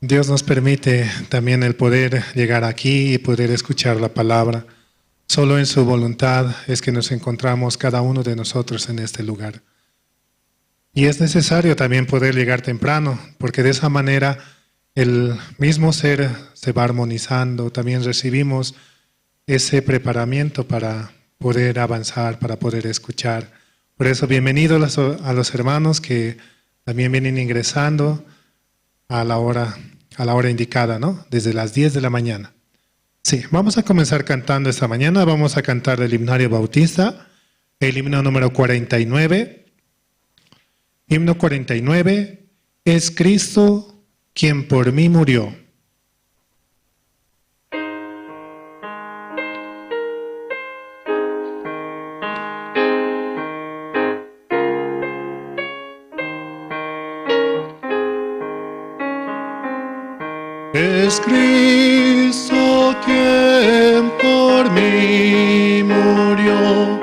Dios nos permite también el poder llegar aquí y poder escuchar la palabra. Solo en su voluntad es que nos encontramos cada uno de nosotros en este lugar. Y es necesario también poder llegar temprano, porque de esa manera el mismo ser se va armonizando, también recibimos ese preparamiento para poder avanzar, para poder escuchar. Por eso, bienvenidos a los hermanos que también vienen ingresando a la hora indicada, ¿no? Desde las 10 de la mañana. Sí, vamos a comenzar cantando esta mañana. Vamos a cantar el himnario bautista, el himno número 49. Himno 49, es Cristo quien por mí murió. Es Cristo quien por mí murió,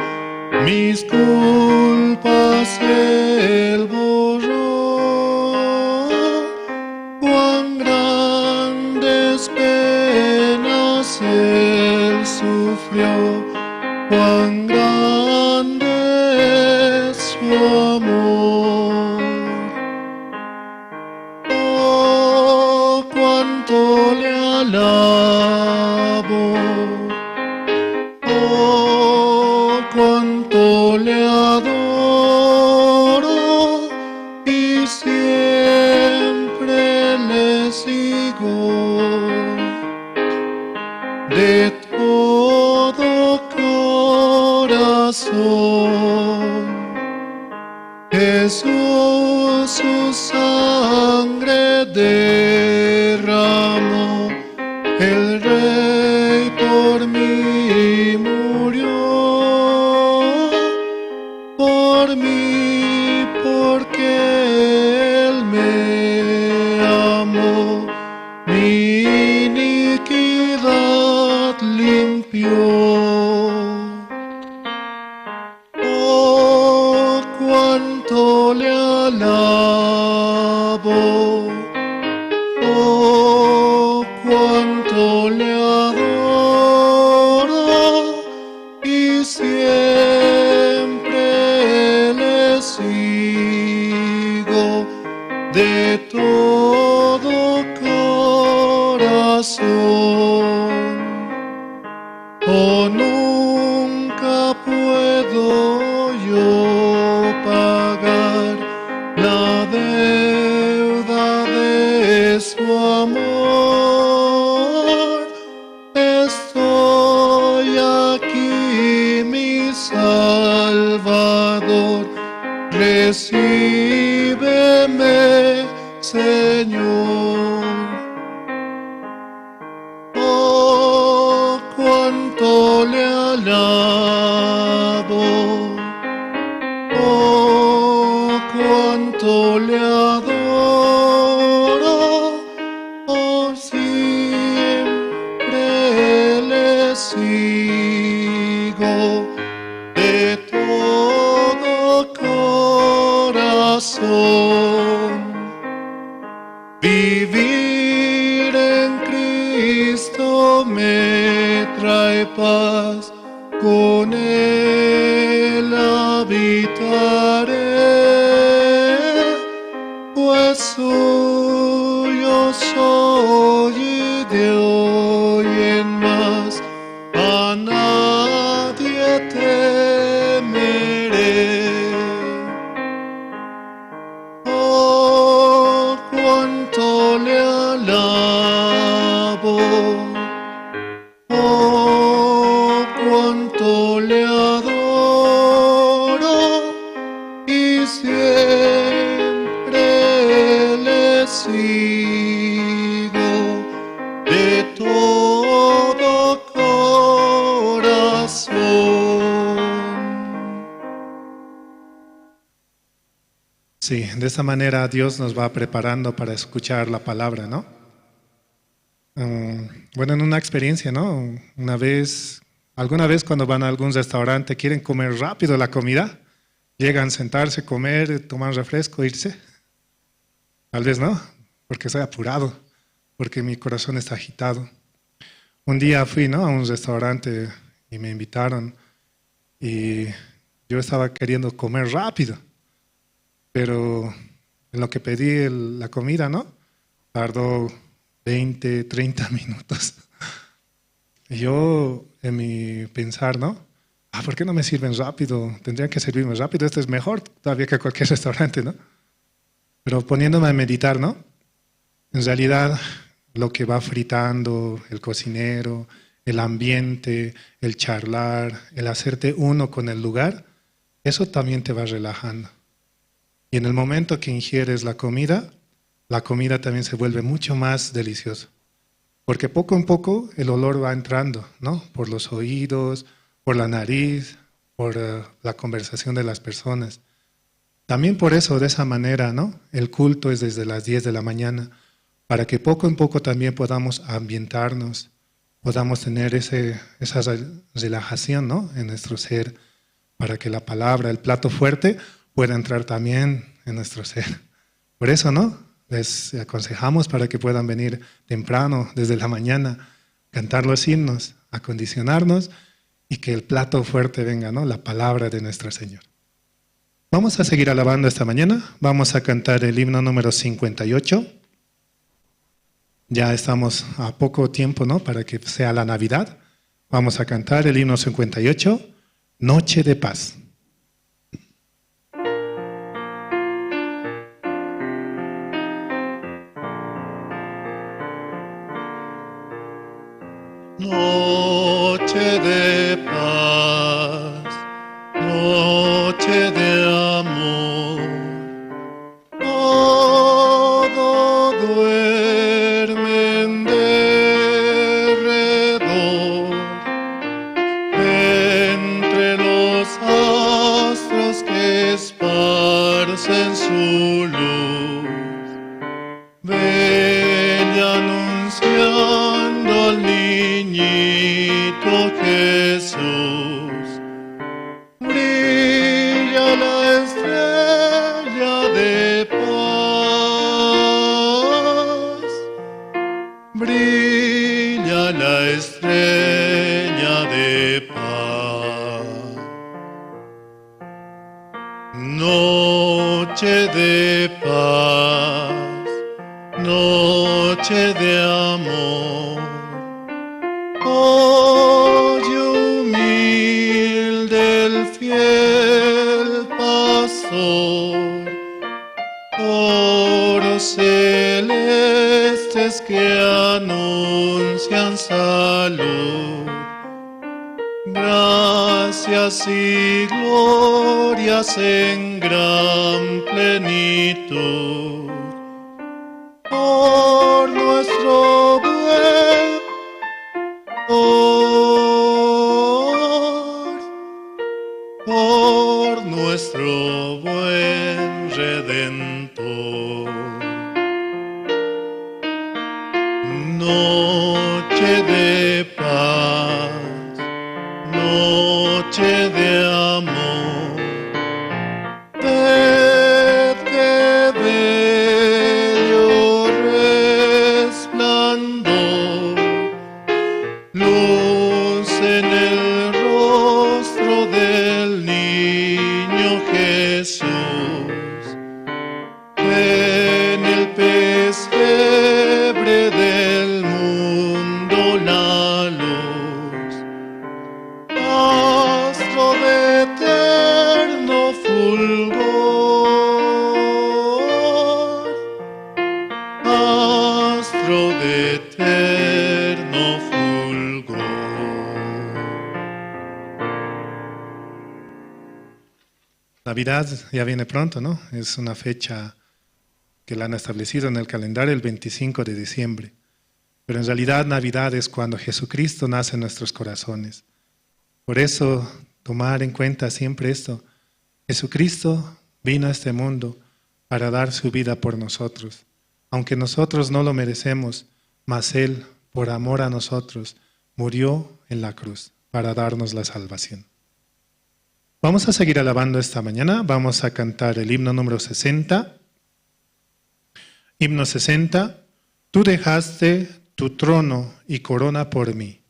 mis culpas Él borró, cuán grandes penas Él sufrió, cuán grande es su amor. Alabo, oh, cuánto le adoro y siempre le sigo de todo corazón. Jesús su sangre derramó, el Rey por mí murió, por mí porque Él me amó, mi iniquidad limpió. Oh, cuánto le alabo, oh, cuánto le adoro y siempre le sigo de todo corazón. Oh, nunca puedo yo pagar la deuda de su amor. Estoy aquí, mi Salvador, recíbeme, Señor. Oh, cuánto le alabo, oh, cuánto le adoro, oh, siempre le sigo de todo corazón. Vivir en Cristo me trae paz, con Él habitaré, pues suyo soy y de hoy en más a nadie temeré. Oh, cuánto le alabo, oh, cuánto le adoro y siempre le sigo de todo corazón. Sí, de esta manera Dios nos va preparando para escuchar la palabra, ¿no? Bueno, en una experiencia, ¿no? Alguna vez cuando van a algún restaurante, quieren comer rápido la comida, llegan a sentarse, comer, tomar refresco, irse. Tal vez no, porque estoy apurado, porque mi corazón está agitado. Un día fui, ¿no?, a un restaurante y me invitaron y yo estaba queriendo comer rápido, pero en lo que pedí la comida, ¿no?, tardó 20, 30 minutos. Y yo, en mi pensar, ¿no?, ¿por qué no me sirven rápido? Tendrían que servirme rápido, esto es mejor todavía que cualquier restaurante, ¿no? Pero poniéndome a meditar, ¿no?, en realidad lo que va fritando el cocinero, el ambiente, el charlar, el hacerte uno con el lugar, eso también te va relajando. Y en el momento que ingieres la comida también se vuelve mucho más deliciosa. Porque poco en poco el olor va entrando, ¿no?, por los oídos, por la nariz, por la conversación de las personas. También por eso, de esa manera, ¿no?, el culto es desde las 10 de la mañana, para que poco en poco también podamos ambientarnos, podamos tener esa relajación, ¿no?, en nuestro ser, para que la palabra, el plato fuerte, pueda entrar también en nuestro ser. Por eso, ¿no?, les aconsejamos para que puedan venir temprano, desde la mañana, cantar los himnos, acondicionarnos y que el plato fuerte venga, ¿no?, la palabra de nuestro Señor. Vamos a seguir alabando esta mañana, vamos a cantar el himno número 58. Ya estamos a poco tiempo, ¿no?, para que sea la Navidad. Vamos a cantar el himno 58, Noche de Paz. Noche de paz, noche de amor, todo duerme en derredor, entre los astros que esparcen su luz, ven y anunciando al niñito Jesús, brilla la estrella de paz, brilla la estrella de paz. Noche de paz, noche de amor, oye humilde el fiel pastor, coros celestes que anuncian salud, gracias y glorias en gran plenitud, por nuestro buen por nuestro buen Redentor. Noche de paz, noche de amor, ved que bello resplandor, luz en el rostro del niño Jesús, en el pesebre del mundo la luz, astro de eterno fulgor, astro de eterno fulgor. Navidad ya viene pronto, ¿no? Es una fecha que la han establecido en el calendario el 25 de diciembre. Pero en realidad Navidad es cuando Jesucristo nace en nuestros corazones. Por eso, tomar en cuenta siempre esto. Jesucristo vino a este mundo para dar su vida por nosotros. Aunque nosotros no lo merecemos, mas Él, por amor a nosotros, murió en la cruz para darnos la salvación. Vamos a seguir alabando esta mañana. Vamos a cantar el himno número 60. Himno 60. Tú dejaste tu trono y corona por mí.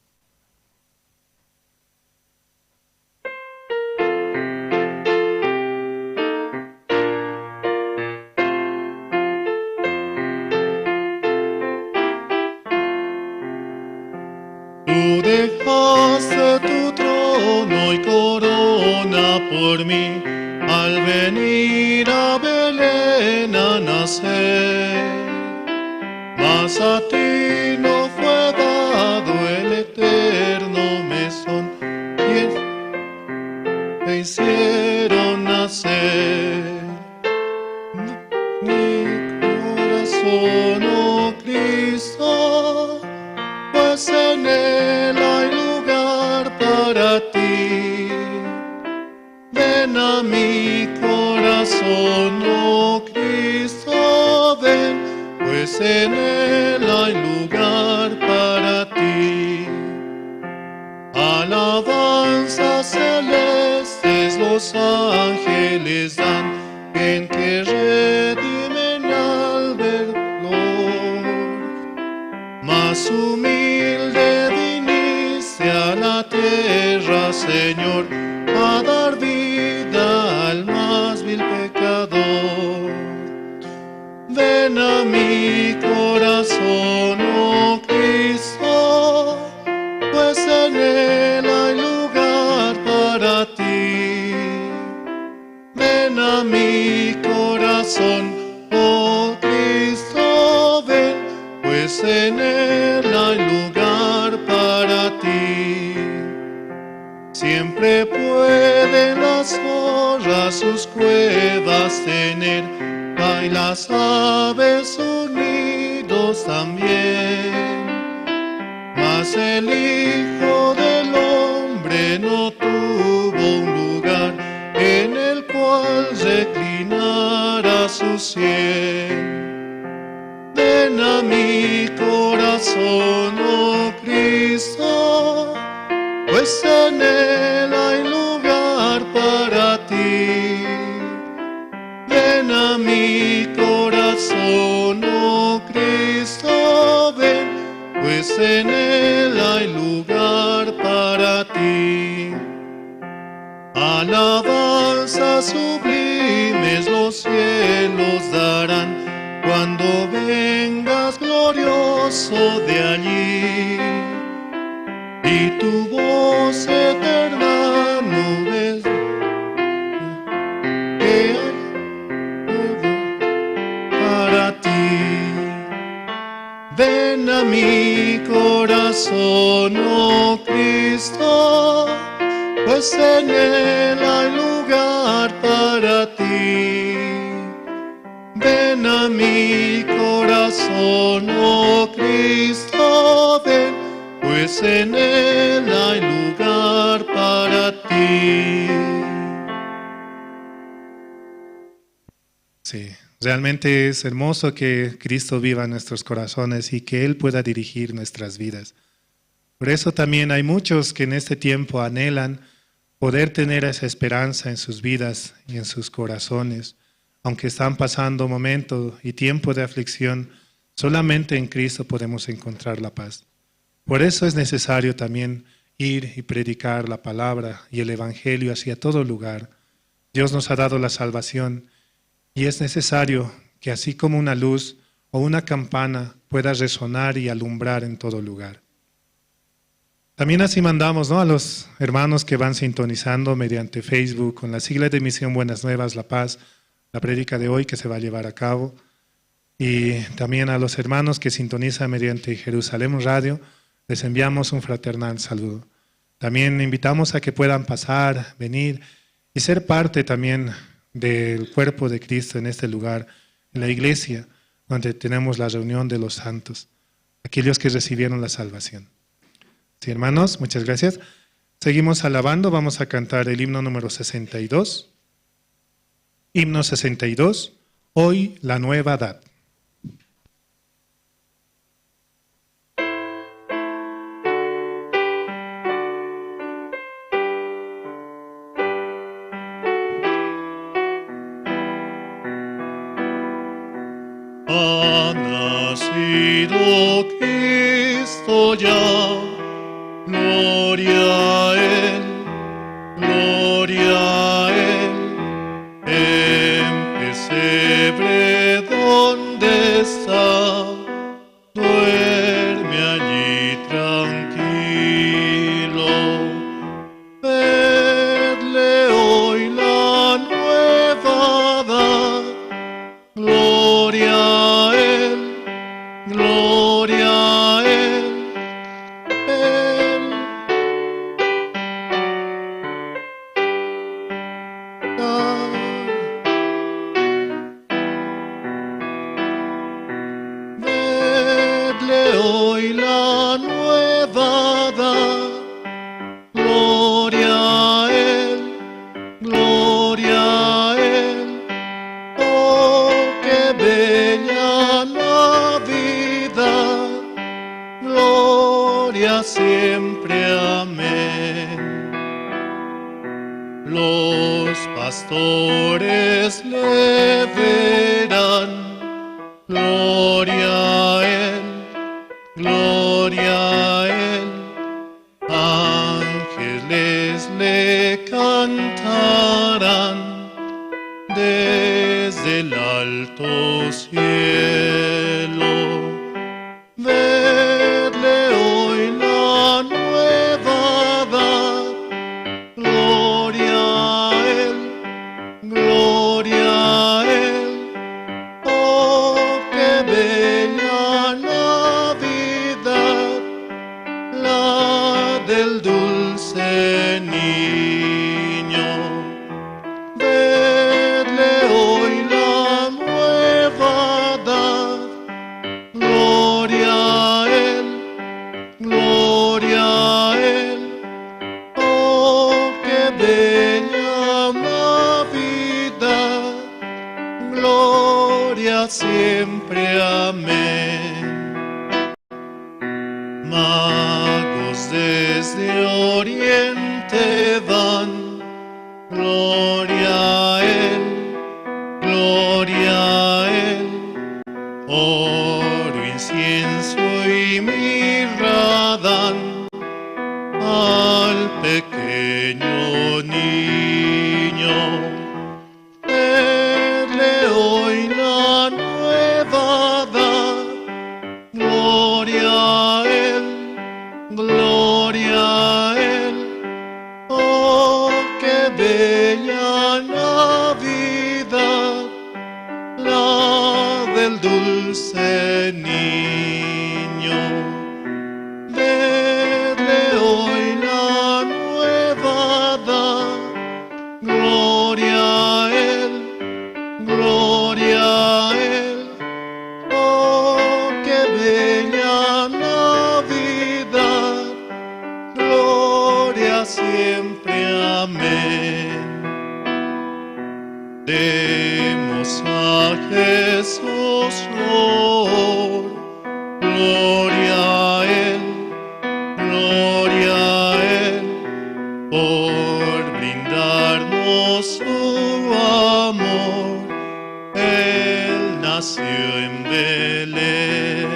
Tú dejaste tu trono y corona por mí, al venir a Belén a nacer. Mas a ti no fue dado el eterno mesón, y te hicieron nacer. Mi corazón, oh Cristo, pues en él hay lugar para ti. Ven a mi corazón, oh Cristo, ven, pues en él hay lugar para ti. Alabanzas celestes los ángeles dan, en que redimen al verlo. Más humilde viniste a la tierra, Señor, a dar vida al más vil pecador. Ven a mi corazón, oh Cristo, pues en él hay lugar para ti. Ven a mi corazón, oh Cristo, ven, pues en él hay lugar para ti. Siempre pueden las zorras sus cuevas tener, hay las aves unidos también. Mas el Hijo del Hombre no tuvo un lugar en el cual reclinara su sien. Ven a mi corazón, oh Cristo, pues en él hay lugar para ti. Ven a mi corazón, oh Cristo, ven, pues en él hay lugar para ti. Alabanzas sublimes los cielos darán, cuando vengas glorioso de allí, y tu voz eterna nubes que hay para ti. Ven a mi corazón, oh Cristo, pues en él hay lugar para ti. Ven a mi corazón, oh Cristo, ven, pues en él hay lugar para ti. Sí, realmente es hermoso que Cristo viva en nuestros corazones y que Él pueda dirigir nuestras vidas. Por eso también hay muchos que en este tiempo anhelan poder tener esa esperanza en sus vidas y en sus corazones. Aunque están pasando momentos y tiempo de aflicción, solamente en Cristo podemos encontrar la paz. Por eso es necesario también ir y predicar la palabra y el Evangelio hacia todo lugar. Dios nos ha dado la salvación y es necesario que así como una luz o una campana pueda resonar y alumbrar en todo lugar. También así mandamos, ¿no?, a los hermanos que van sintonizando mediante Facebook con la sigla de Misión Buenas Nuevas, La Paz, la prédica de hoy que se va a llevar a cabo, y también a los hermanos que sintonizan mediante Jerusalén Radio, les enviamos un fraternal saludo. También invitamos a que puedan pasar, venir y ser parte también del cuerpo de Cristo en este lugar, en la iglesia, donde tenemos la reunión de los santos, aquellos que recibieron la salvación. Sí, hermanos, muchas gracias. Seguimos alabando, vamos a cantar el himno número 62. Himno 62, Hoy la nueva edad. ha nacido Cristo ya. Gloria a Él, gloria a Él, en pesebre donde está, duerme allí tranquilo. Vedle hoy la nueva edad, gloria a Él, gloria a Él. Vedle hoy la nueva edad, gloria a Él, gloria a Él. Oh, qué bella Navidad, gloria siempre, amén. Los pastores le verán, gloria a Él, gloria a Él. Ángeles le cantarán desde el alto cielo. Vedle hoy la nueva edad, gloria a Él, gloria a Él. Oh, qué bella Navidad, la del dulce niño. Vedle hoy la nueva edad, gloria a Él, gloria a Él. Oh, qué bella Navidad, gloria siempre, amén. Magos desde oriente van, gloria a Él, gloria a Él. Oro, incienso y mirra dan al pequeño niño. Vedle hoy la nueva edad, gloria a Él, gloria a Él. Oh, qué bella Navidad, la del dulce niño. Vedle hoy la nueva edad, gloria a Él, gloria a Él. Oh, qué bella Navidad, gloria siempre, amén. Demos a Jesús honor, gloria a Él, gloria a Él, por brindarnos su amor. Él nació en Belén.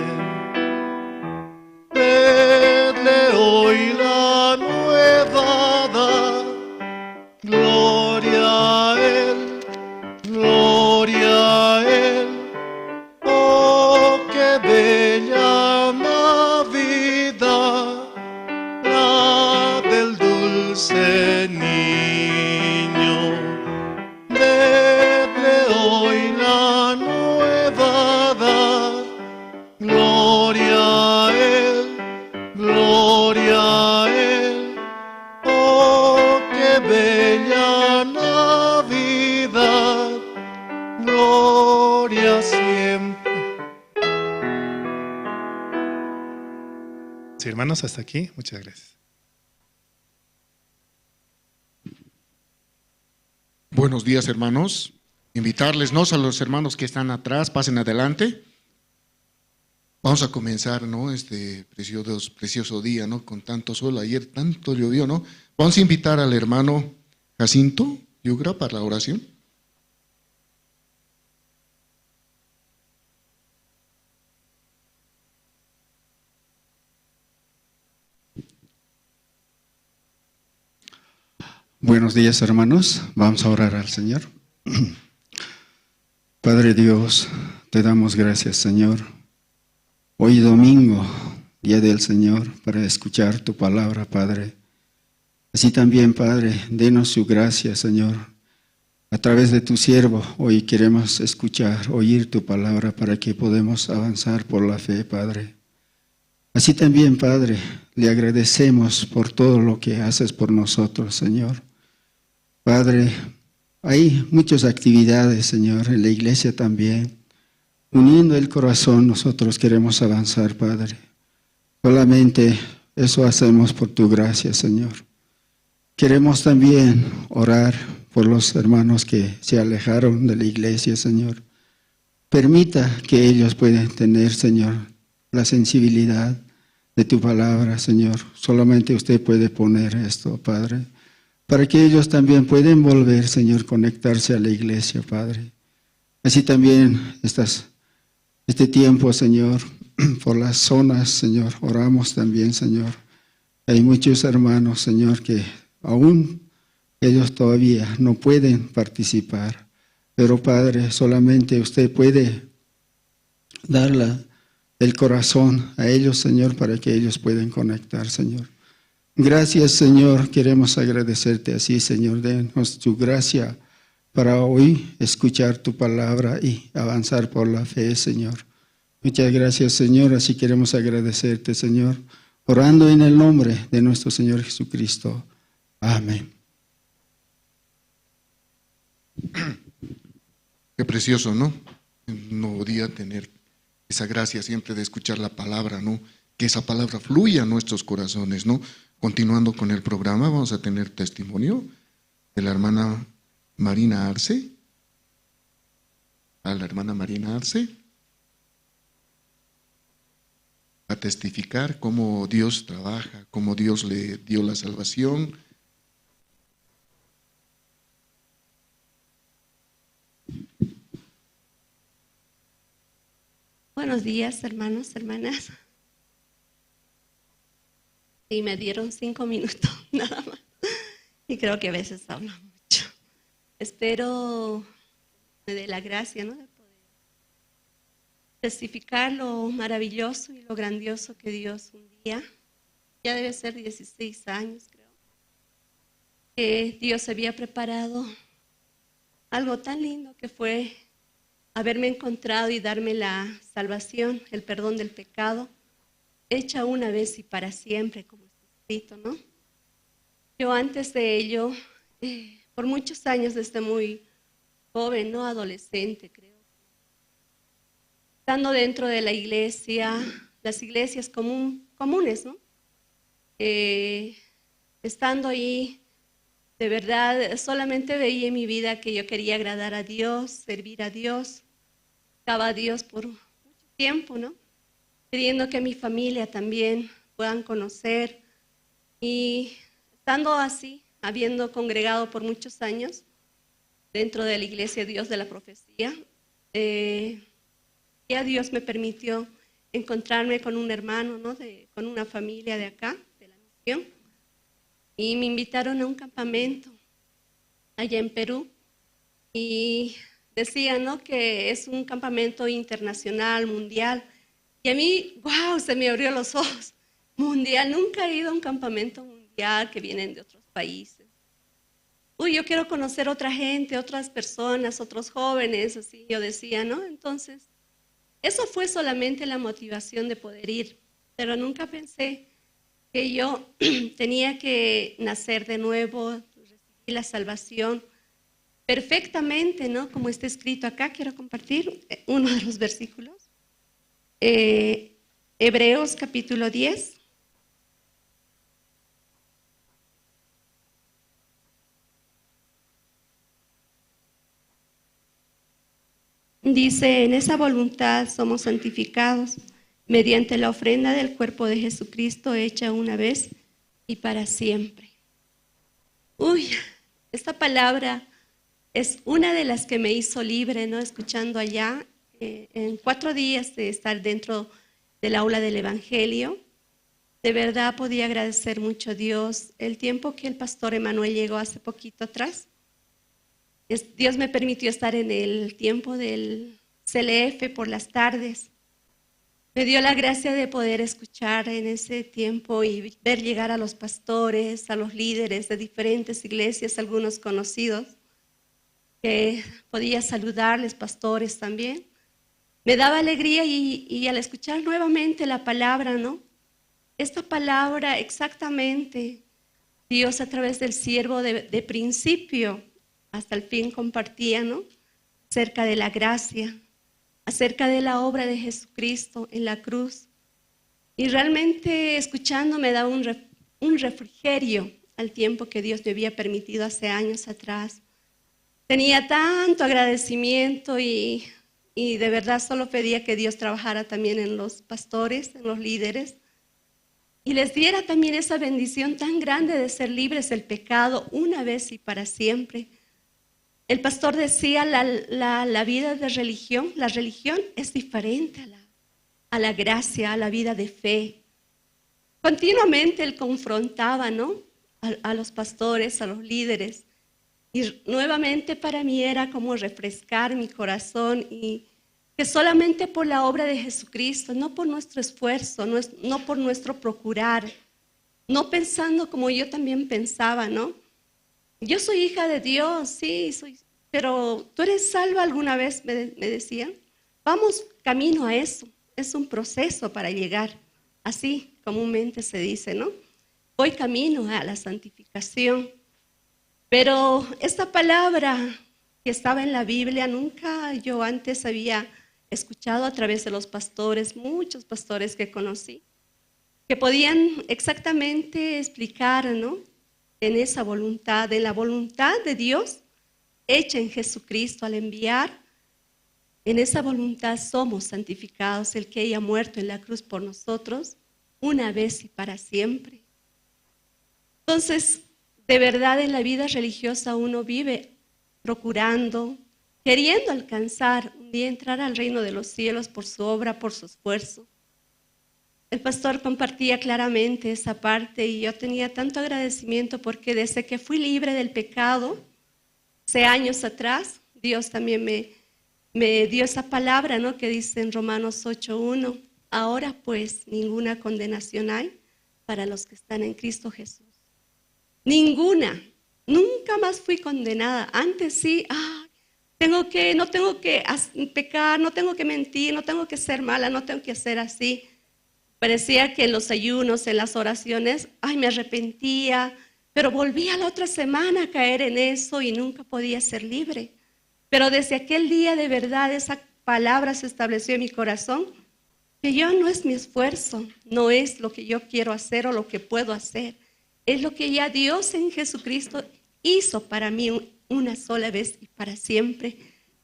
Vedle hoy la nueva edad, gloria a Él, gloria a Él. Oh, qué bella Navidad, la del dulce niño. Vedle hoy la nueva edad, gloria a Él, gloria a Él. Oh, qué bella Navidad, gloria siempre. Sí, hermanos, hasta aquí. Muchas gracias. Buenos días, hermanos. Invitarles, ¿no?, a los hermanos que están atrás, pasen adelante. Vamos a comenzar, ¿no?, este precioso día, ¿no?, con tanto sol. Ayer tanto llovió, ¿no? Vamos a invitar al hermano Jacinto Yugra para la oración. Buenos días, hermanos. Vamos a orar al Señor. Padre Dios, te damos gracias, Señor. Hoy domingo, día del Señor, para escuchar tu palabra, Padre. Así también, Padre, denos su gracia, Señor. A través de tu siervo, hoy queremos escuchar, oír tu palabra para que podamos avanzar por la fe, Padre. Así también, Padre, le agradecemos por todo lo que haces por nosotros, Señor. Padre, hay muchas actividades, Señor, en la iglesia también. Uniendo el corazón, nosotros queremos avanzar, Padre. Solamente eso hacemos por tu gracia, Señor. Queremos también orar por los hermanos que se alejaron de la iglesia, Señor. Permita que ellos puedan tener, Señor, la sensibilidad de tu palabra, Señor. Solamente usted puede poner esto, Padre, para que ellos también puedan volver, Señor, conectarse a la iglesia, Padre. Así también este tiempo, Señor, por las zonas, Señor, oramos también, Señor. Hay muchos hermanos, Señor, que aún ellos todavía no pueden participar, pero Padre, solamente usted puede dar el corazón a ellos, Señor, para que ellos puedan conectar, Señor. Gracias, Señor, queremos agradecerte así, Señor, denos tu gracia para hoy escuchar tu palabra y avanzar por la fe, Señor. Muchas gracias, Señor, así queremos agradecerte, Señor, orando en el nombre de nuestro Señor Jesucristo. Amén. Qué precioso, ¿no? Un nuevo día tener esa gracia siempre de escuchar la palabra, ¿no? Que esa palabra fluya a nuestros corazones, ¿no? Continuando con el programa, vamos a tener testimonio de la hermana Marina Arce. A la hermana Marina Arce. A testificar cómo Dios trabaja, cómo Dios le dio la salvación. Buenos días, hermanos, hermanas. Y me dieron 5 minutos, nada más. Y creo que a veces hablo mucho. Espero me dé la gracia, ¿no?, de poder testificar lo maravilloso y lo grandioso que Dios un día, ya debe ser 16 años, creo, que Dios había preparado algo tan lindo que fue haberme encontrado y darme la salvación, el perdón del pecado, hecha una vez y para siempre, como está escrito, ¿no? Yo antes de ello, por muchos años, desde muy joven, ¿no?, adolescente, creo, estando dentro de la iglesia, las iglesias comunes, ¿no? Estando ahí, de verdad, solamente veía en mi vida que yo quería agradar a Dios, servir a Dios, buscaba a Dios por mucho tiempo, ¿no? Queriendo que mi familia también puedan conocer. Y estando así, habiendo congregado por muchos años dentro de la iglesia Dios de la Profecía, ya Dios me permitió encontrarme con un hermano, ¿no?, con una familia de acá, de la misión, y me invitaron a un campamento allá en Perú, y decían, ¿no?, que es un campamento internacional, mundial. Y a mí, wow, se me abrió los ojos. Mundial, nunca he ido a un campamento mundial que vienen de otros países. Uy, yo quiero conocer otra gente, otras personas, otros jóvenes, así yo decía, ¿no? Entonces, eso fue solamente la motivación de poder ir, pero nunca pensé que yo tenía que nacer de nuevo, recibir la salvación perfectamente, ¿no?, como está escrito acá. Quiero compartir uno de los versículos. Hebreos capítulo 10. Dice, en esa voluntad somos santificados mediante la ofrenda del cuerpo de Jesucristo hecha una vez y para siempre. Uy, esta palabra es una de las que me hizo libre, ¿no?, escuchando allá en 4 días de estar dentro del aula del Evangelio. De verdad podía agradecer mucho a Dios el tiempo que el pastor Emanuel llegó hace poquito atrás. Dios me permitió estar en el tiempo del CLF por las tardes. Me dio la gracia de poder escuchar en ese tiempo y ver llegar a los pastores, a los líderes de diferentes iglesias, algunos conocidos, que podía saludarles, pastores también. Me daba alegría y al escuchar nuevamente la palabra, ¿no? Esta palabra exactamente, Dios a través del siervo de principio hasta el fin compartía, ¿no? Acerca de la gracia, acerca de la obra de Jesucristo en la cruz. Y realmente escuchando me daba un refrigerio al tiempo que Dios me había permitido hace años atrás. Tenía tanto agradecimiento y de verdad solo pedía que Dios trabajara también en los pastores, en los líderes, y les diera también esa bendición tan grande de ser libres del pecado una vez y para siempre. El pastor decía, la vida de religión, la religión es diferente a la gracia, a la vida de fe. Continuamente él confrontaba, ¿no? A los pastores, a los líderes. Y nuevamente para mí era como refrescar mi corazón y que solamente por la obra de Jesucristo, no por nuestro esfuerzo, no por nuestro procurar, no pensando como yo también pensaba, ¿no? Yo soy hija de Dios, sí, pero ¿tú eres salva alguna vez? Me decían. Vamos camino a eso, es un proceso para llegar, así comúnmente se dice, ¿no? Voy camino a la santificación. Pero esta palabra que estaba en la Biblia, nunca yo antes había escuchado a través de los pastores, muchos pastores que conocí, que podían exactamente explicar, ¿no? En esa voluntad, en la voluntad de Dios hecha en Jesucristo al enviar, en esa voluntad somos santificados, el que haya muerto en la cruz por nosotros, una vez y para siempre. Entonces, de verdad en la vida religiosa uno vive procurando, queriendo alcanzar un día entrar al reino de los cielos por su obra, por su esfuerzo. El pastor compartía claramente esa parte y yo tenía tanto agradecimiento porque desde que fui libre del pecado, hace años atrás, Dios también me dio esa palabra, ¿no? Que dice en Romanos 8:1, ahora pues ninguna condenación hay para los que están en Cristo Jesús. Ninguna, nunca más fui condenada. Antes sí, no tengo que pecar, no tengo que mentir, no tengo que ser mala, no tengo que ser así. Parecía que en los ayunos, en las oraciones, me arrepentía, pero volvía la otra semana a caer en eso y nunca podía ser libre. Pero desde aquel día de verdad esa palabra se estableció en mi corazón, que yo no es mi esfuerzo, no es lo que yo quiero hacer o lo que puedo hacer, es lo que ya Dios en Jesucristo hizo para mí una sola vez y para siempre.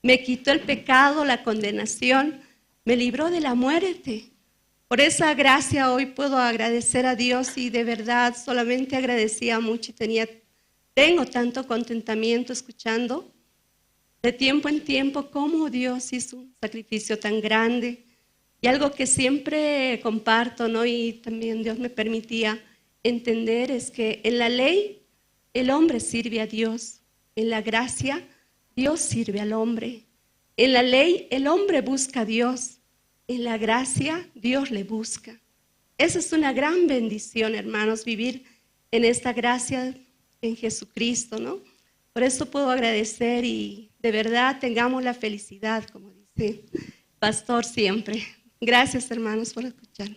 Me quitó el pecado, la condenación, me libró de la muerte. Por esa gracia hoy puedo agradecer a Dios y de verdad solamente agradecía mucho y tengo tanto contentamiento escuchando de tiempo en tiempo cómo Dios hizo un sacrificio tan grande y algo que siempre comparto, ¿no? Y también Dios me permitía entender es que en la ley el hombre sirve a Dios, en la gracia Dios sirve al hombre, en la ley el hombre busca a Dios, en la gracia Dios le busca. Esa es una gran bendición, hermanos, vivir en esta gracia en Jesucristo, ¿no? Por eso puedo agradecer y de verdad tengamos la felicidad, como dice Pastor siempre. Gracias, hermanos, por escuchar.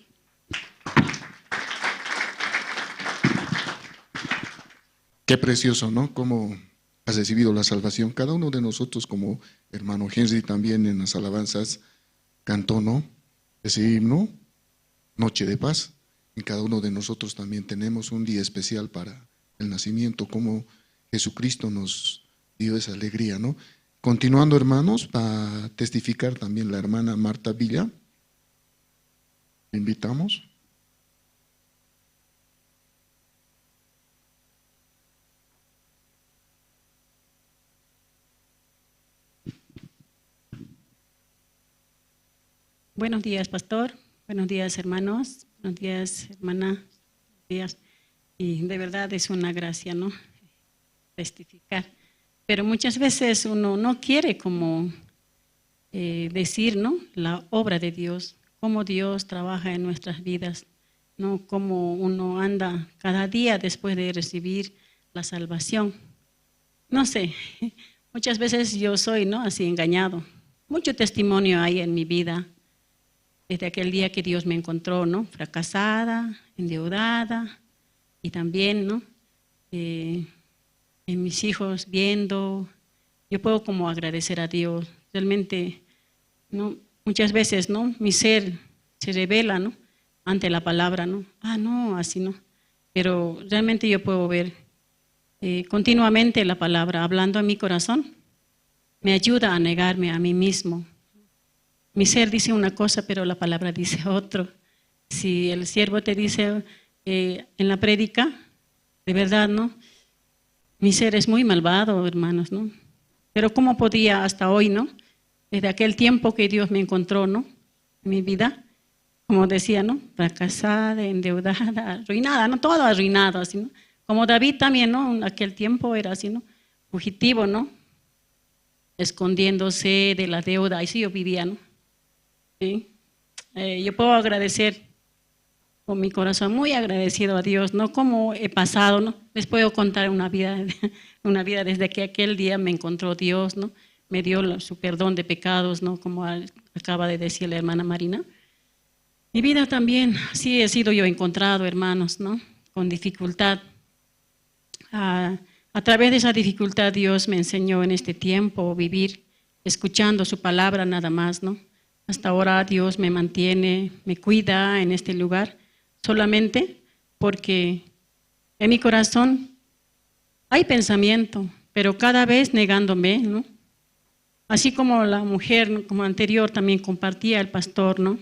Qué precioso, ¿no? Cómo has recibido la salvación. Cada uno de nosotros, como hermano Henry también en las alabanzas cantó, ¿no? Ese himno, Noche de Paz. Y cada uno de nosotros también tenemos un día especial para el nacimiento, como Jesucristo nos dio esa alegría, ¿no? Continuando, hermanos, para testificar también la hermana Marta Villa. Le invitamos. Buenos días, pastor. Buenos días, hermanos. Buenos días, hermana. Buenos días. Y de verdad es una gracia, ¿no? Testificar. Pero muchas veces uno no quiere como decir, ¿no? La obra de Dios, cómo Dios trabaja en nuestras vidas, ¿no? Cómo uno anda cada día después de recibir la salvación. No sé, muchas veces yo soy, ¿no? Así engañado. Mucho testimonio hay en mi vida desde aquel día que Dios me encontró, ¿no? Fracasada, endeudada y también, ¿no? En mis hijos viendo, yo puedo como agradecer a Dios. Realmente, ¿no? Muchas veces, ¿no? Mi ser se revela, ¿no? Ante la palabra, ¿no? No, así no. Pero realmente yo puedo ver continuamente la palabra hablando en mi corazón. Me ayuda a negarme a mí mismo. Mi ser dice una cosa, pero la palabra dice otro. Si el siervo te dice en la prédica, de verdad, ¿no? Mi ser es muy malvado, hermanos, ¿no? Pero ¿cómo podía hasta hoy, no? Desde aquel tiempo que Dios me encontró, ¿no? En mi vida, como decía, ¿no? Fracasada, endeudada, arruinada, ¿no? Todo arruinado, así, ¿no? Como David también, ¿no? En aquel tiempo era así, ¿no? Fugitivo, ¿no? Escondiéndose de la deuda, así yo vivía, ¿no? ¿Sí? Yo puedo agradecer con mi corazón, muy agradecido a Dios, ¿no? Como he pasado, ¿no? Les puedo contar una vida desde que aquel día me encontró Dios, ¿no? Me dio su perdón de pecados, ¿no? Como acaba de decir la hermana Marina. Mi vida también, sí he sido yo encontrado, hermanos, ¿no? Con dificultad. A través de esa dificultad Dios me enseñó en este tiempo vivir escuchando su palabra nada más, ¿no? Hasta ahora Dios me mantiene, me cuida en este lugar, solamente porque en mi corazón hay pensamiento, pero cada vez negándome, ¿no? Así como la mujer, ¿no? Como anterior también compartía el pastor, ¿no?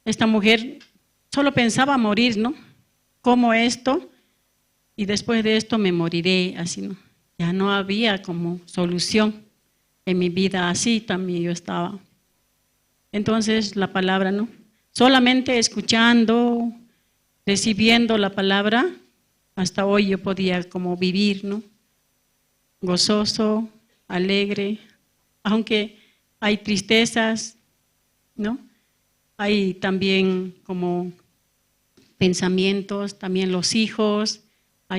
Esta mujer solo pensaba morir, ¿no? Como esto, y después de esto me moriré, así, ¿no? Ya no había como solución en mi vida, así también yo estaba. Entonces la palabra, ¿no? Solamente escuchando, recibiendo la palabra, hasta hoy yo podía como vivir, ¿no? Gozoso, alegre, aunque hay tristezas, ¿no? Hay también como pensamientos, también los hijos,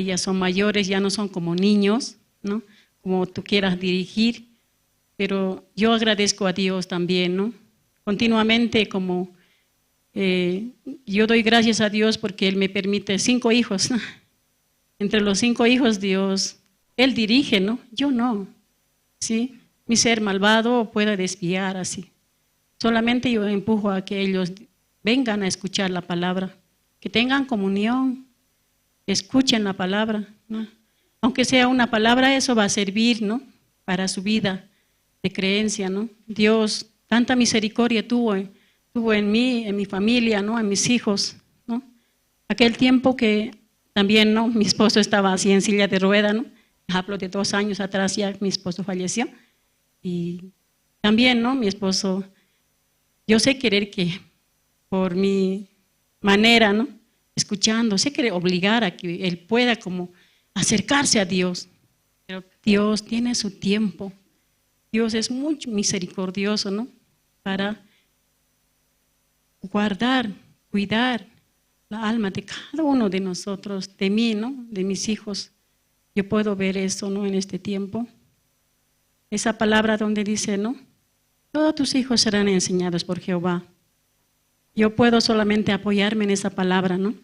ya son mayores, ya no son como niños, ¿no? Como tú quieras dirigir, pero yo agradezco a Dios también, ¿no? Continuamente como yo doy gracias a Dios porque Él me permite 5 hijos, ¿no? Entre los 5 hijos Dios, Él dirige, ¿no? Yo no, ¿sí? Mi ser malvado pueda desviar así. Solamente yo empujo a que ellos vengan a escuchar la palabra, que tengan comunión, escuchen la palabra, ¿no? Aunque sea una palabra, eso va a servir, ¿no? Para su vida de creencia, ¿no? Dios tanta misericordia tuvo en mí, en mi familia, ¿no? En mis hijos, ¿no? Aquel tiempo que también, ¿no? Mi esposo estaba así en silla de rueda, ¿no? Hablo de 2 años atrás ya mi esposo falleció. Y también, ¿no? Mi esposo, yo sé querer que por mi manera, ¿no? Escuchando, sé querer obligar a que él pueda como acercarse a Dios. Pero Dios tiene su tiempo. Dios es muy misericordioso, ¿no? Para guardar, cuidar la alma de cada uno de nosotros, de mí, ¿no? De mis hijos. Yo puedo ver eso, ¿no? En este tiempo. Esa palabra donde dice, ¿no? Todos tus hijos serán enseñados por Jehová. Yo puedo solamente apoyarme en esa palabra, ¿no?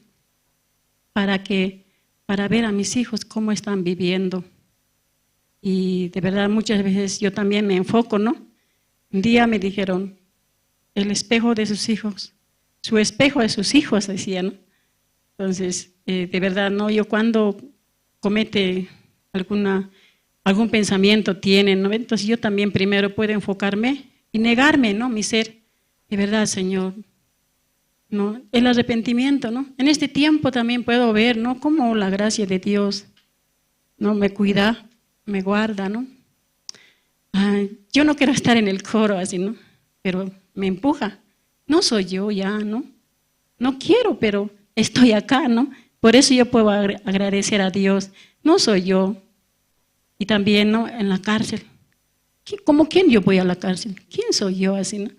Para ver a mis hijos cómo están viviendo. Y de verdad muchas veces yo también me enfoco, ¿no? Un día me dijeron, el espejo de sus hijos, su espejo de sus hijos, decía, ¿no? Entonces, de verdad, ¿no? Yo cuando comete algún pensamiento tienen, ¿no? Entonces yo también primero puedo enfocarme y negarme, ¿no? Mi ser, de verdad, Señor, ¿no? El arrepentimiento, ¿no? En este tiempo también puedo ver, ¿no? Cómo la gracia de Dios, ¿no? Me cuida, me guarda, ¿no? Yo no quiero estar en el coro así, ¿no? Pero me empuja no soy yo ya, ¿no? No quiero, pero estoy acá, ¿no? Por eso yo puedo agradecer a Dios. No soy yo. Y también, ¿no? En la cárcel. ¿Cómo quién yo voy a la cárcel? ¿Quién soy yo así, no?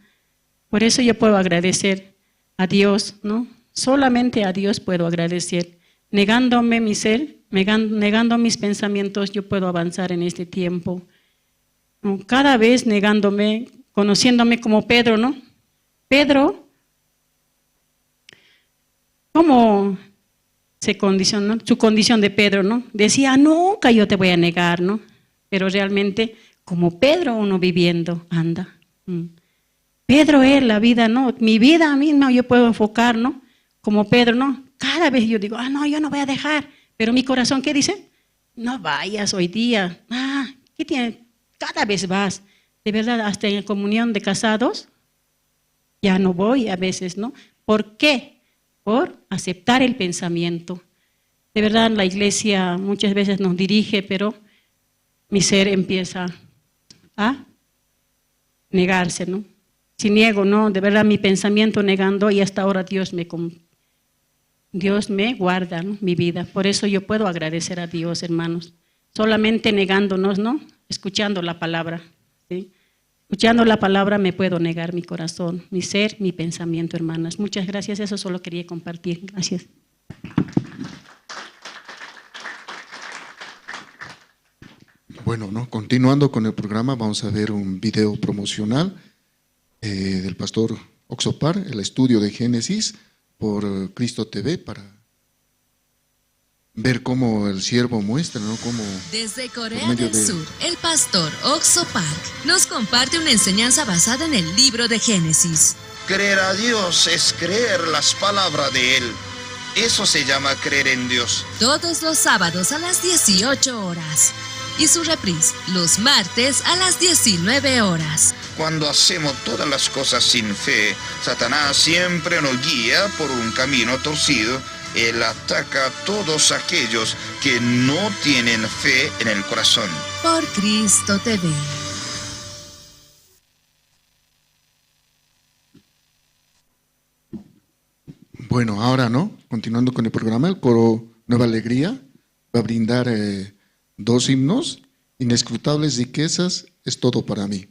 Por eso yo puedo agradecer a Dios, ¿no? Solamente a Dios puedo agradecer. Negándome mi ser, negando mis pensamientos, yo puedo avanzar en este tiempo. ¿No? Cada vez negándome, conociéndome como Pedro, ¿no? Pedro, ¿cómo se condicionó? Su condición de Pedro, ¿no? Decía, nunca yo te voy a negar, ¿no? Pero realmente, como Pedro uno viviendo, anda. Pedro es la vida, ¿no? Mi vida misma yo puedo enfocar, ¿no? Como Pedro, ¿no? Cada vez yo digo, no, yo no voy a dejar. Pero mi corazón, ¿qué dice? No vayas hoy día. ¿Qué tiene? Cada vez vas. De verdad, hasta en comunión de casados, ya no voy a veces, ¿no? ¿Por qué? Por aceptar el pensamiento. De verdad, la iglesia muchas veces nos dirige, pero mi ser empieza a negarse, ¿no? Si niego, ¿no? De verdad, mi pensamiento negando y hasta ahora Dios me guarda, ¿no? Mi vida. Por eso yo puedo agradecer a Dios, hermanos. Solamente negándonos, ¿no? Escuchando la palabra, ¿sí? Escuchando la palabra me puedo negar mi corazón, mi ser, mi pensamiento, hermanas. Muchas gracias, eso solo quería compartir. Gracias. Bueno, ¿no? Continuando con el programa, vamos a ver un video promocional del pastor Oxopar, el estudio de Génesis por Cristo TV, para ver cómo el siervo muestra, ¿no? Cómo desde Corea del Sur, el pastor Oxo Park nos comparte una enseñanza basada en el libro de Génesis. Creer a Dios es creer las palabras de Él. Eso se llama creer en Dios. Todos los sábados a las 18 horas. Y su reprise los martes a las 19 horas. Cuando hacemos todas las cosas sin fe, Satanás siempre nos guía por un camino torcido. Él ataca a todos aquellos que no tienen fe en el corazón. Por Cristo TV. Bueno, ahora, ¿no? Continuando con el programa, el coro Nueva Alegría va a brindar 2 himnos: Inescrutables riquezas, es todo para mí.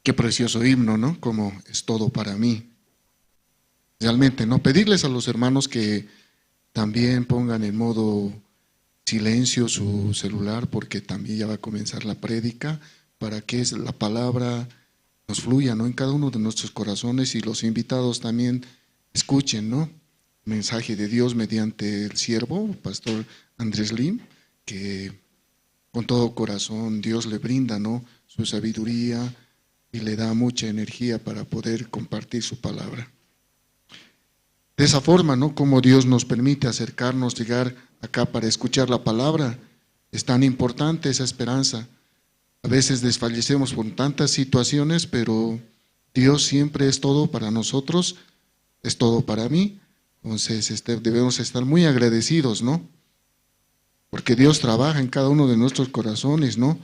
Qué precioso himno, ¿no? Como es todo para mí. Realmente, ¿no? Pedirles a los hermanos que también pongan en modo silencio su celular, porque también ya va a comenzar la prédica, para que la palabra nos fluya, ¿no? En cada uno de nuestros corazones, y los invitados también escuchen, ¿no? Mensaje de Dios mediante el siervo, Pastor Andrés Lim, que con todo corazón Dios le brinda, ¿no? Su sabiduría y le da mucha energía para poder compartir su palabra. De esa forma, ¿no? Como Dios nos permite acercarnos, llegar acá para escuchar la palabra. Es tan importante esa esperanza. A veces desfallecemos por tantas situaciones, pero Dios siempre es todo para nosotros, es todo para mí. Entonces debemos estar muy agradecidos, ¿no? Porque Dios trabaja en cada uno de nuestros corazones, ¿no?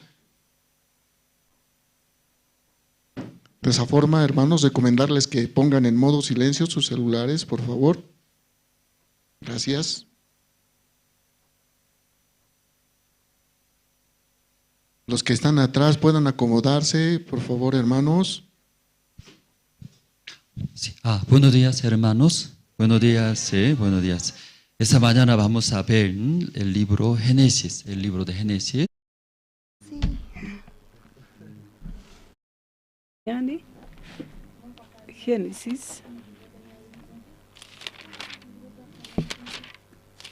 De esa forma, hermanos, recomendarles que pongan en modo silencio sus celulares, por favor. Gracias. Los que están atrás puedan acomodarse, por favor, hermanos. Sí. Buenos días, hermanos. Buenos días, buenos días. Esta mañana vamos a ver el libro Génesis, el libro de Génesis. Génesis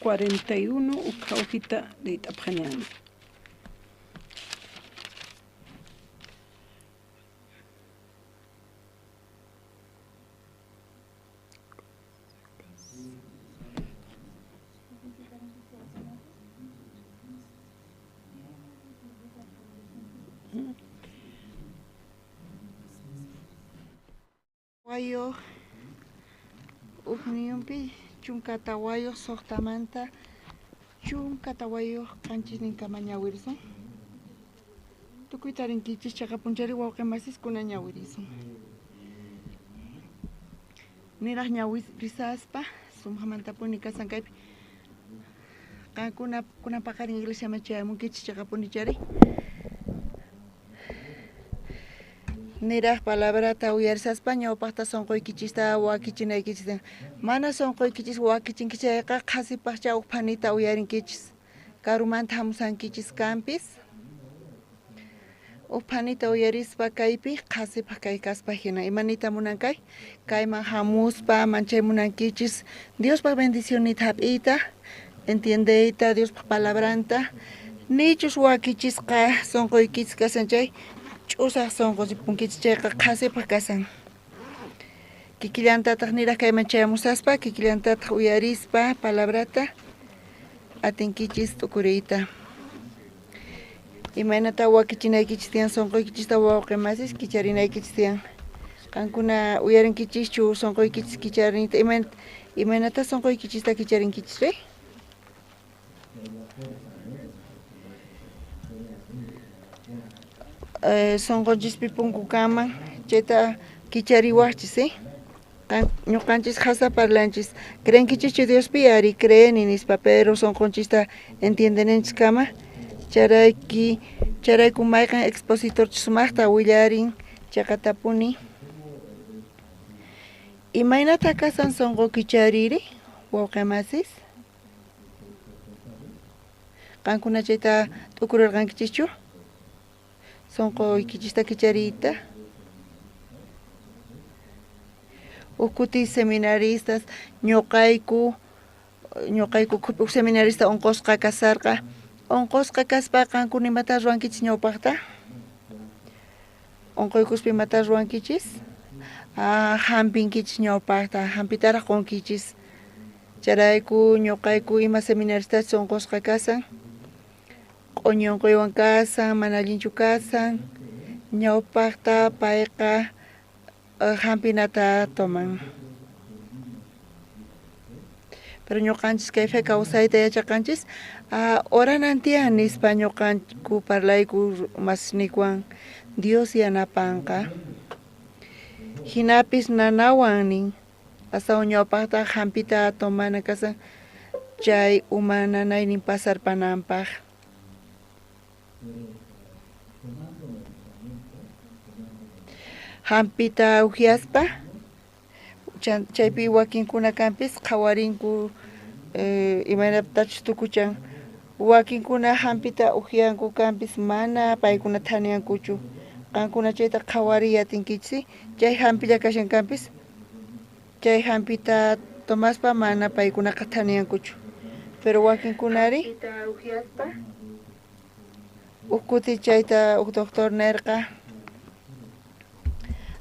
41 ukhaukita de Itapjaniani. Wayo Ujniumpi Chunkatawayo Sohtamanta Chunkatawayo Kanchininka Mañawirson Tukuitarin Kichis Chakapunchari Wauquemasis Kunañawirison Niraj Ñawis Prisaspa Sumhamantapuni Kasankaipi Kuna Pakarin Iglesia Machayamun Kichis Chakapunichari Niraj palabra tauyarsa España opasta sonqoy kichista wakichinay kichista mana sonqoy kichis wakichin kichayqa qhasipaqcha uphanita uyarin kichis karumanta hamusan kichis kampis uphanita uyarispa kaypi qhasipaq kay kaspa hina imanita munankay kayman hamuspa manchay munankichis Diospa bendicionita hap'iyta entiendeita Diospa palabranta nichus wakichisqa sonqoy kichis kasanchay ch'usaq sonqo punkichis chayqa qhasipaq kasan kikillantataq niraq kayman chayamusaspa kikillantataq uyarispa palabrata atinkichis t'ukuriyta imaynata wakichinaykichis tiyan sonqoykichista wawqimasis kicharinaykichis tiyan qankuna uyarinkichischu sonqoykichis kicharinita imaynata sonqoykichista kicharinkichisri sonqonchispi punkukaman chayta kichariwaqchis ñuqanchis hasaparlanchis creenkichischu Diospi ari creeni nispa pero sonqonchista entiendeninchis kama charayku mayqan expositorchis sumaqta willarin chaqatapuni imaynata kasan sonqo kichariri wawqimasis qankuna chayta t'ukurirqankichischu sonqoykichista kichariyta ukuti seminaristas ñuqayku kupi seminarista unqusqa kasarqa unqusqa kaspa qankuna imata ruwankichis ñawpaqta unquykuspa imata ruwankichis hampinkichis ñawpaqta hampitaraq qunkichis charayku ñuqayku ima seminaristas unqusqa kasan q'uñunquywan kasan mana allinchu kasan ñawpaqta payqa hampinata toman pero ñuqanchis kayfa kawsayta yachaqanchis oranantiyan nispa ñuqanku parlayku masnikwan Dios yanapanqa hinapis nanawan nin astawan ñawpaqta hampita tomana kasan chay uma nanaynin pasarpananpaq hampita ujiaspa chaypi wakinkuna kanpis qhawarinku imanaptachus tukuchan wakinkuna hampita ujianku kanpis mana paykuna thaniankuchu qankuna chayta qhawariy atinkichis chay hampilla kashan kanpis chay hampita tomaspa mana paykunaqa thaniankuchu pero wakinkunari ukuti chayta doctor nerqa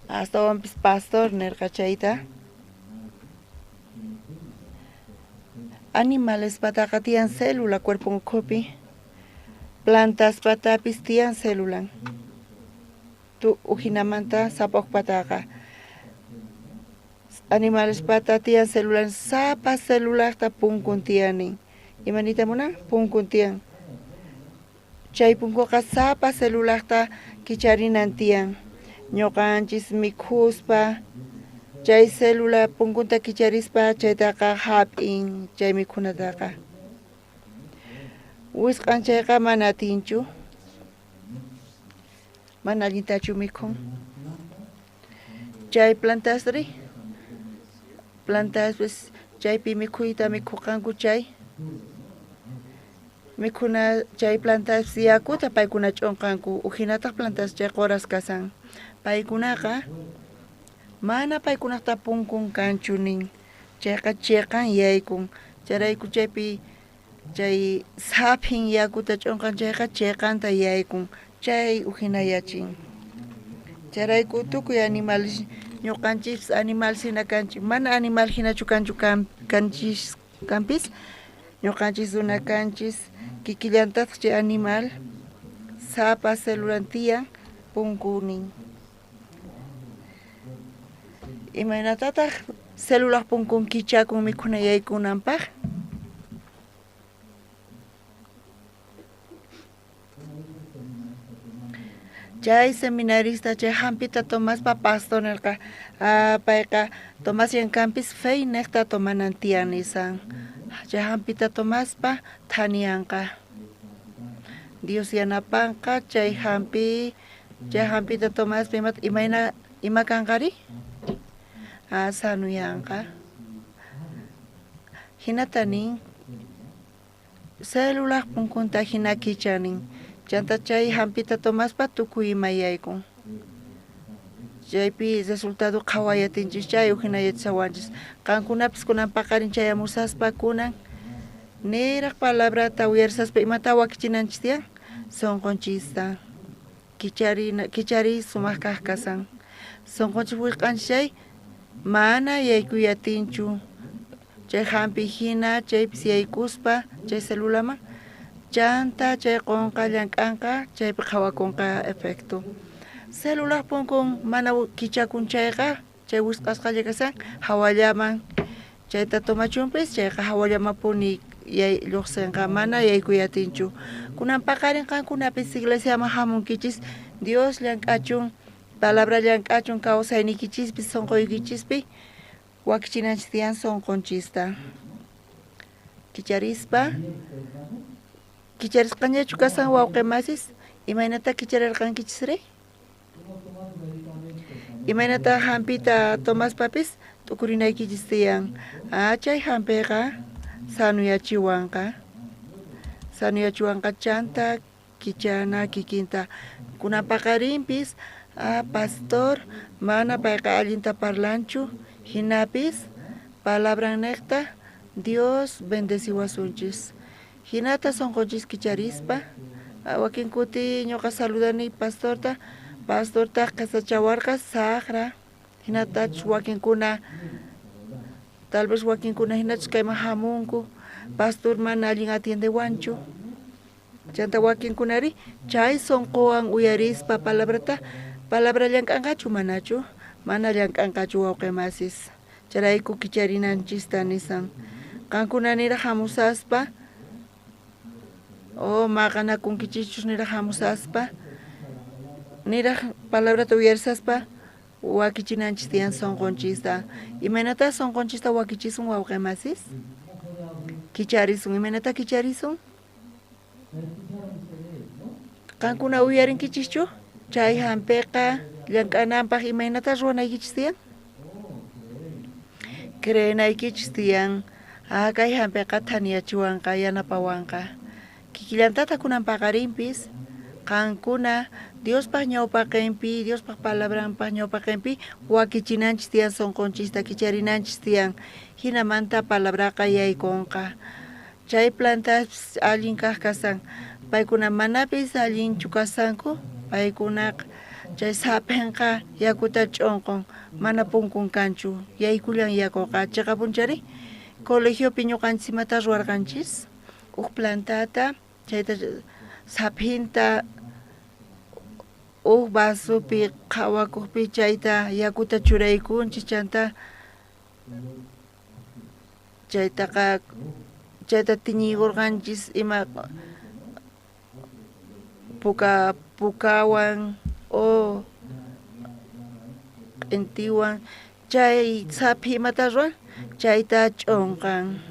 astawan pastor nerqa chayta animales pataqa tiyan célula cuerpo ukhupi plantas patapis tiyan célula tu ujinamanta sapa pataqa animales pata tiyan célula sapa célula ta punkun tiyanin imanita muna punkun tiyan chay punkuqa sapa célula ta kicharinan tiyan ñuqanchis mikhuspa chay célula punkunta kicharispa chaytaqa hap'in chay mikhunataqa wisq'an chayqa mana atinchu mana allintachu mikhun chay plantasri plantas pues chaypi mikhuyta mikhuqanku chay mikhuna chay plantas yakuta paykuna ch'unqanku ujinataq plantas chay qoras kasan paykunaqa mana paykunaqta punkun kanchu nin chayqa chiqan yaykun charayku chaypi chay sapin yakuta ch'unqan chayqa chiqanta yaykun chay ujinayachin charayku tukuy animales ñuqanchis animal sina kanchis mana animal hinachu kanchu kanchis kanpis ñuqanchis runa kanchis kikillantataq chay animal sapa célula tiyan punkunin imanatataq célula punkun kichakun mikhuna yaykunanpaq chay seminarista chay hampita Tomaspa pastor nerqa payqa Tomás yankanpis fey nekta tomanan tiyan nisan chay hampita Tomaspa thanianqa Dios yanapanqa chay hampita Tomaspa ima kanqari sanuyanqa hinatanin célula punkunta hina kichanin chanta chay hampita Tomaspa tukuy imayaykun chaypi resultado qhawayatinchis chay ujinayatisawanchis qankunapis kunan paqarin chayamusaspa kunan niraq palabrata uyarisaspa imata wakichinanchis tiyan sunqunchista kichari sumaq kaq kasan sunqunchis willq'anchis chay mana yaykuyatinchu chay hampi hina chaypis yaykuspa chay célulaman chanta chay qonqa llank'anqa chaypi qhawakunqa efecto célula punkun mana kichakun chayqa chay wisq'asqalla kasan hawallaman chayta tomachunpis chayqa hawallamapuni lluqsinqa mana yaykuyatinchu kunan paqarin qankunapis iglesiaman hamunkichis Dios llank'achun palabra llank'achun kawsaynikichispis sunquykichispis wakichinanchis tiyan sunqunchista kicharispa kicharisqañachu kasan wawqimasis imaynata kicharirqankichisri imaynata hampita Tomaspapis t'ukurinaykichis tiyan chay hampiqa sanuyachiwanqa chanta kichana kikinta kunan paqarinpis pastor mana payqa allinta parlanchu hinapis palabran nekta Dios bendeciwasunchis hinata sunqunchis kicharispa wakin kuti ñuqa saludani pastorta qasachawarqa saqra hinatachus wakinkuna tal vez wakinkuna hinachus kayman hamunku pastor mana allin atiendewanchu chanta wakinkunari chay sunquwan uyarispa palabra llank'anqachu manachu mana llank'anqachu wawqimasis charayku kicharinanchista nisan qankuna niraq hamusaspa maqanakunkichus niraq hamusaspa niraq palabrata uyarisaspa wakichinanchis tiyan sunqunchista imaynata sunqunchista wakichisun wawqimasis kicharisun imaynata kicharisun qankuna uyarinkichuschu chay hampiqa llank'ananpaq imaynata ruwanaykichis tiyan creenaykichis tiyan kay hampiqa thaniyachiwanqa yanapawanqa kikillantata kunan paqarinpis qankuna Diospaq ñawpaqinpi Diospaq palabranpaq ñawpaqinpi wakichinanchis tiyan sunqunchista kicharinanchis tiyan hinamanta palabraqa yaykunqa chay plantas allin kaq kasan paykuna manapis allinchu kasanku paykunaqa chay sapenqa yakuta ch'unqun mana punkun kanchu yaykullan yakuqa chayqa punchari colegiopi ñuqanchis imata ruwarqanchis huk plantata chayta sapinta huk vasupi qhawakuqpi chayta yakuta churaykunchis chayta tiñikurqanchis ima pukawan o q'intiwan chay sapi imata ruwan chayta ch'unqan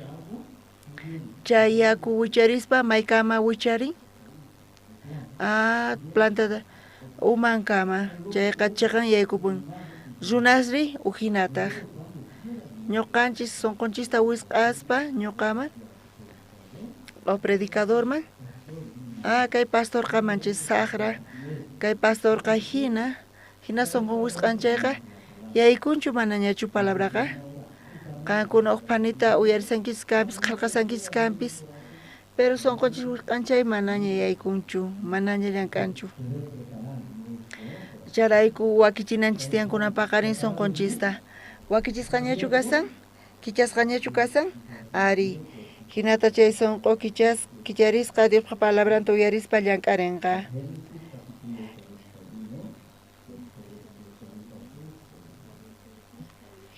chay yaku wicharispa maykama wicharin plantata umankama chayqa chiqan yaykupun runasri uhinataq ñuqanchis sunqunchista wisq'aspa ñuqaman o predicadorman kay pastorqa manchis saqra kay pastorqa hina sunqun wisq'anchayqa yaykunchu manañachu palabraqa qankuna huk panita uyarisankichis kanpis qillqasankichis kanpis pero sunqunchis wisq'anchay manaña yaykunchu manaña llank'anchu charayku wakichinanchis tiyan kunan paqarin sunqunchista wakichisqañachu kasan kichasqañachu kasan ari hinata chay sunqu kicharisqa Diosqa palabranta uyarispa llank'arinqa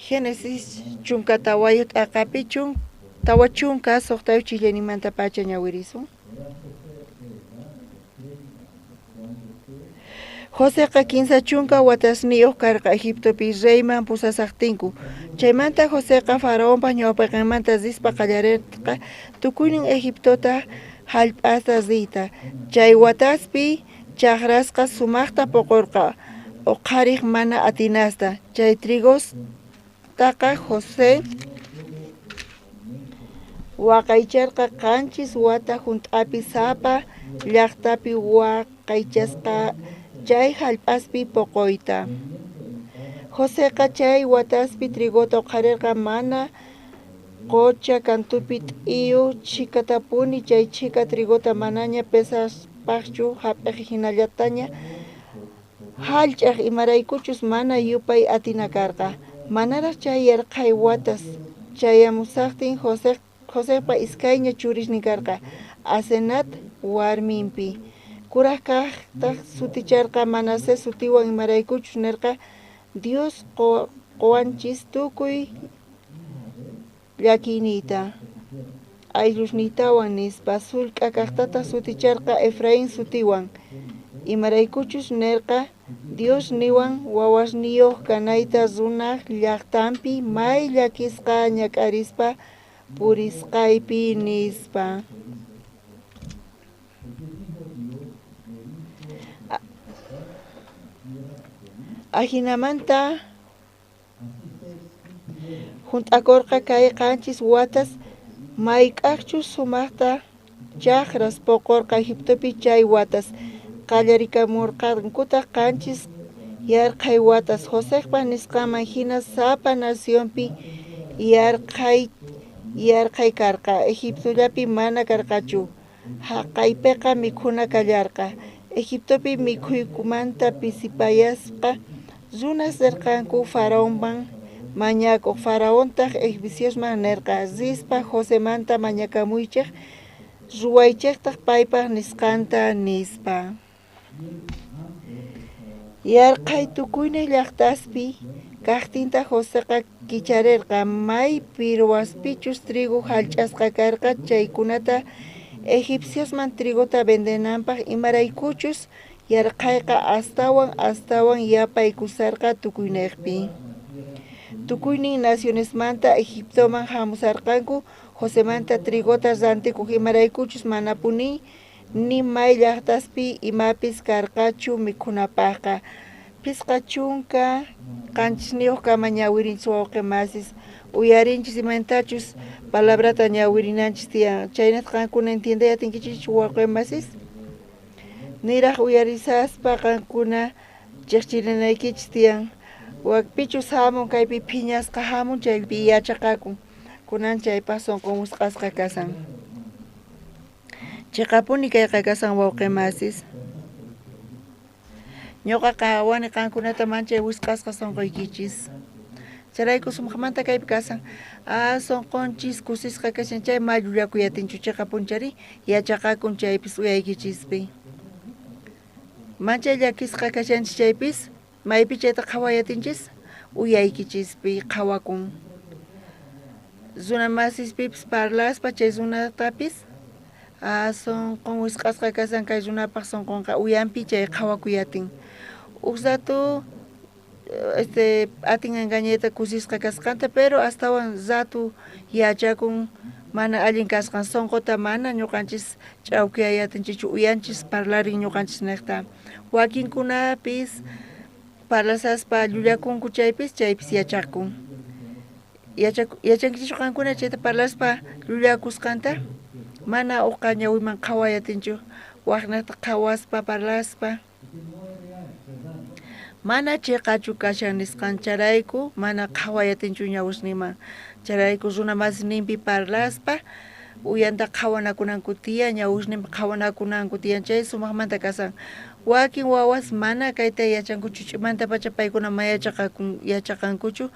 Génesis chunka tawayu t'aqapi tawa chunka suqtayu chillanimanta pacha ñawirisun Joseqa 15 chunka watasniyuq karqa Egiptopi reyman pusasaqtinku chaymanta Joseqa faraonpa ñawpaqinmanta zispa qallarirqa tukuynin Egiptota hallp'asa ziyta chay wataspi chaqrasqa sumaqta puqurqa uqariq mana atinasta chay trigos taqa José waqaycharqa qanchis wata hunt'api sapa llaqtapi waqaychasqa chay hallp'aspi puquyta Joséqa chay wataspi trigota uqarirqa mana qocha kantupi t'iyuq chikatapuni chay chika trigota manaña pesaspaqchu hap'iq hinallataña hallch'aq imaraykuchus mana yupay atina karqa manaraq chay yarqay watas chayamusaqtin Josépa iskayña churisnin karqa Asenat warminpi kuraq kaqtaq suticharqa Manasés sutiwan imaraykuchus nirqa Dios quwanchis tukuy llakiniyta ayllusniytawan nispa sullk'a kaqtataq suticharqa Efraín sutiwan imaraykuchus nirqa Dios niwan wawasniyuq kanayta runaq llaqtanpi may llakisqa ñak'arispa purisqaypi nispa Ahinamanta hunt'akurqa kay qanchis watas mayk'aqchu sumaqta chaqras puqurqa Egiptopi chay watas qallarikamunqankutaq qanchis yarqay watas Josépa nisqaman hina sapa nacionpi yarqay karqa Egiptollapi mana karqachu haqaypiqa mikhuna kallarqa Egiptopi mikhuykumanta pisipayasqa runas sirqanku faraonman mañakuq faraontaq egipciosman nirqa zispa Josémanta mañakamuychik ruwaychiqtaq paypaq nisqanta nispa yarqay tukuynin llaqtaspi kaqtinta Joséqa kicharirqa maypi ruwaspichus trigo hallch'asqa karqa chaykunata egipciosman trigota vendenanpaq imaraykuchus yarqayqa astawan yapaykusarqa tukuyniqpi tukuynin nacionesmanta Egiptoman hamusarqanku Josémanta trigota rantikuq imaraykuchus mana punin ni may llaqtaspi imapis karqachu mikhunapaqqa Pisqa chunka qanchis niyuqkama ñawirinchis wawqimasis uyarinchis imayntachus palabrata ñawirinanchis tiyan chaynata qankuna entiendeyatinkichis wawqimasis niraq uyarisaspa qankuna chiqchirinaykichis tiyan wakpichus hamun kaypi phiñasqa hamun chaypi yachaqakun kunan chaypas sunqun wisq'asqa kasan chiqapuni kayqa kasan wawqimasis ñuqaqa wani qankunata manchay wisq'asqa sunquykichis charayku sumaqmanta kaypi kasan sunqunchis kusisqa kashan chay mayullakuyatinchu chiqapunchari yachaqakun chaypis uyaykichispi manchay llakisqa kashanchis chaypis maypi chayta qhawayatinchis uyaykichispi qhawakun runamasispipis parlaspa chay runatapis sunqun wisq'asqa kasan kay runapaq sunqunqa uyanpi chay qhawakuyatin uqsatu atin engañeta kusisqa kasqanta pero astawan zatu yachakun mana allin kasqan sunquta mana ñuqanchis ch'awkiyayatinchichu uyanchis parlarin ñuqanchis niqta wakinkunapis parlasaspa llullakunku chaypis yachakun yachankichu qankuna chayta parlaspa llullakusqanta mana uqa ñawiman qhawayatinchu waqnata qhawaspa parlaspa mana chiqachu kashan nisqan charayku mana qhawayatinchu ñawishniman charayku runamasninpi parlaspa uyanta qhawanakunanku tiyan ñawishninpi qhawanakunanku tiyan chay sumaqmanta kasan wakin wawas mana kayta yachankuchu ch'imanta-pacha paykuna yachaqankuchu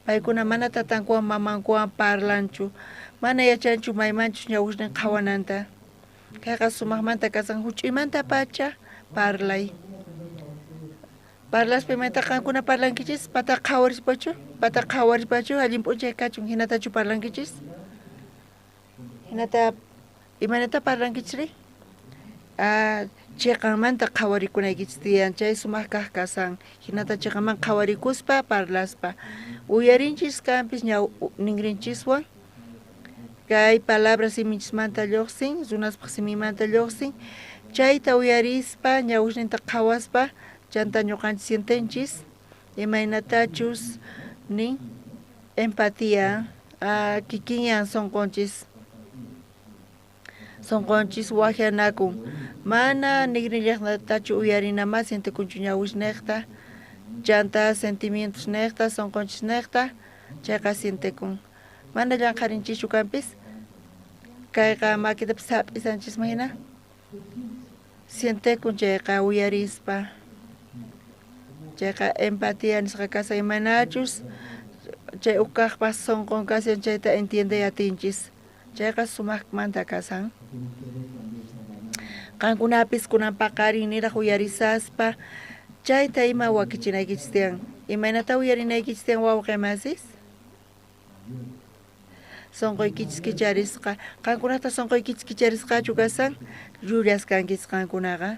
paykuna mana tatankuwan mamankuwan parlanchu mana yachanchu maymanchu ñawishnin qhawananta kayqa sumaqmanta kasan huch'imanta-pacha parlay parlaspa mayta qankuna parlankichis pata qhawarispachu allin p'unchay kachun hinatachu parlankichis hinata imanata parlankichri chiqanmanta qhawarikunaykichispa tiyan chay sumaq kaq kasan hinata chiqanman qhawarikuspa parlaspa uyarinchis kanpis ningrinchiswan kay palabra siminchismanta lluqsin runaspaq simimanta lluqsin chayta uyarispa ñawishninta qhawaspa chanta ñuqanchis sientinchis imaynatachus nin empatía kikinyan sunqunchis waqyanakun mana nigrinllaqtachu uyarinamas sientikunchu ñawishniqta chanta sentimientos niqta sunqunchis niqta chayqa sientikun mana llanqarinchischu kanpis kayqa makitapis hap'isanchisma hina sientikun chayqa uyarispa chayqa empatía nisqa kasa imanachus chay ukaqpas sunqun kasan chayta entiendeyatinchis chayqa sumaqmanta kasan qankunapis kunan paqarin niraq uyarisaspa chayta ima wakichinaykichis tiyan imaynata uyarinaykichis tiyan wawqimasis sunquykichis kicharisqa qankunata sunquykichis kicharisqachu kasan llullaskankichis qankunaqa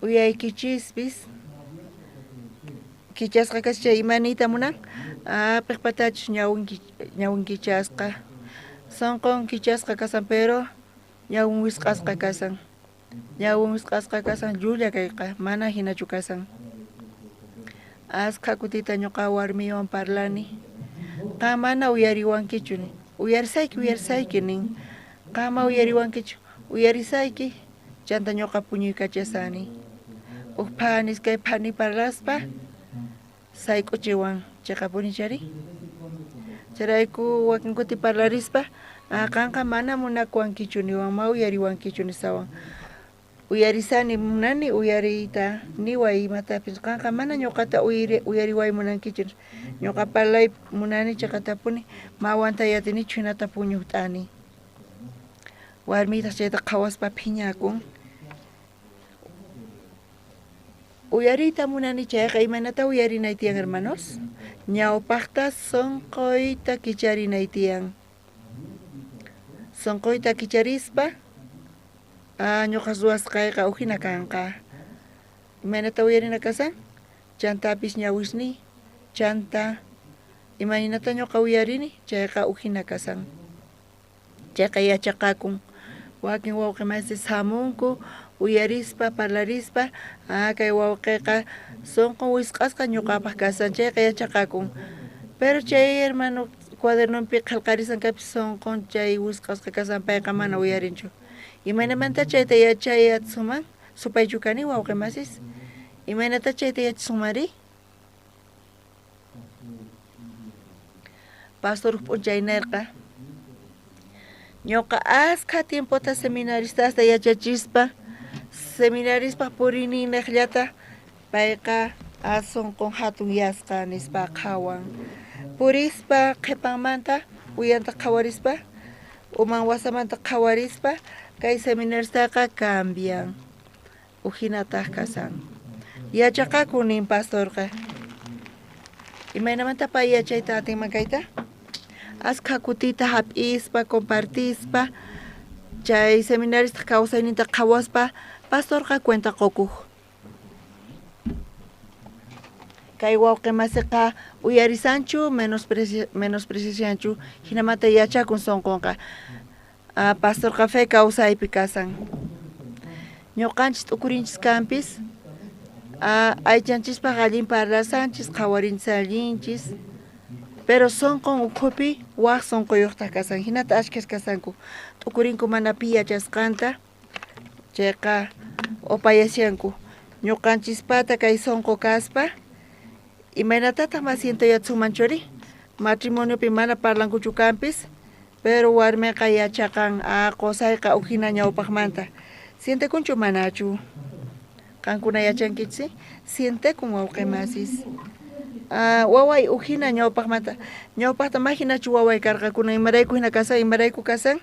uyaykichispis kichasqa kas chay imanita munan piqpatachus ñawin kichasqa sunqun kichasqa kasan pero ñawin wisq'asqa kasan llulla kayqa mana hinachu kasan asqa kutita ñuqa warmiwan parlani qan mana uyariwankichu uyarisayki nin qanma uyariwankichu uyarisayki chanta ñuqa puñuykachasani uqpanis kay phani parlaspa sayk'uchiwan chiqapunichari charayku wakin kuti parlarispa qanqa mana munakuwankichu niwanma uyariwankichu nisawan uyarisani munani uyariyta niway imatapis qanqa mana ñuqata uyariway munankichu ñuqa parlay munani chiqatapuni mawanta yatinichu hinata puñuqt'ani warmita chayta qhawaspa phiñakun uyariyta munani chayqa imanata uyarinay tiyan hermanos ñawpaqta sunquyta kicharinay tiyan sunquyta kicharispa ñuqa ruwasqayqa uhina kanqa imanata uyarina kasan chantapis ñawishni chanta imaynata ñuqa uyarini chayqa uhina kasan chayqa yachaqakun wakin wawqimasis hamunku uyarispa parlarispa kay wawqiqa sonqon wisq'asqa ñuqapaq kasan chayqa yachaqakun pero chay hermano cuadernonpi qillqarisankapis sonqon chay wisq'asqa kasan payqa mana uyarinchu imaynamanta chayta yachayatsuman supaychu kani wawqimasis imaynata chayta yachasumari pastor p'unchaynarqa ñuqa askha tiempota seminaristasta yachachispa seminarispa purini niqllata payqa sonqon hatun yasqa nispa qhawan purispa qhipanmanta uyanta qhawarispa uman wasamanta qhawarispa kay seminaristaqa cambian uhinataq kasan yachaqakun nin pastorqa imaynamanta pay yachayta atinman kayta askha kutita hap'ispa compartispa chay seminarista kawsayninta qhawaspa pastorqa cuenta qokuq kay wawqimasiqa uyarisanchu menosprecianchu hinamanta yachakun sonqonqa pastorqa fe kawsaypi kasan ñuqanchis t'ukurinchis kanpis aychanchispa allin parlasanchis qhawarinchis allinchis pero sonqon ukhupi waq sonqoyuqta kasan hinata ashkas kasanku t'ukurinku mana pi yachasqanta chayqa opayasyanku ñuqanchispata kay sonqo kaspa imaynatataq masiento yatsumanchuri matrimoniopi mana parlankuchu kanpis pero warmiqa yachaqan qusayqa uhina ñawpaqmanta sientekunchu manachu qankuna yachankichis sientekun wawqimasis waway uhina ñawpaqmanta ñawpaqta mahinachu waway karqakuna imarayku hina kasan imarayku kasan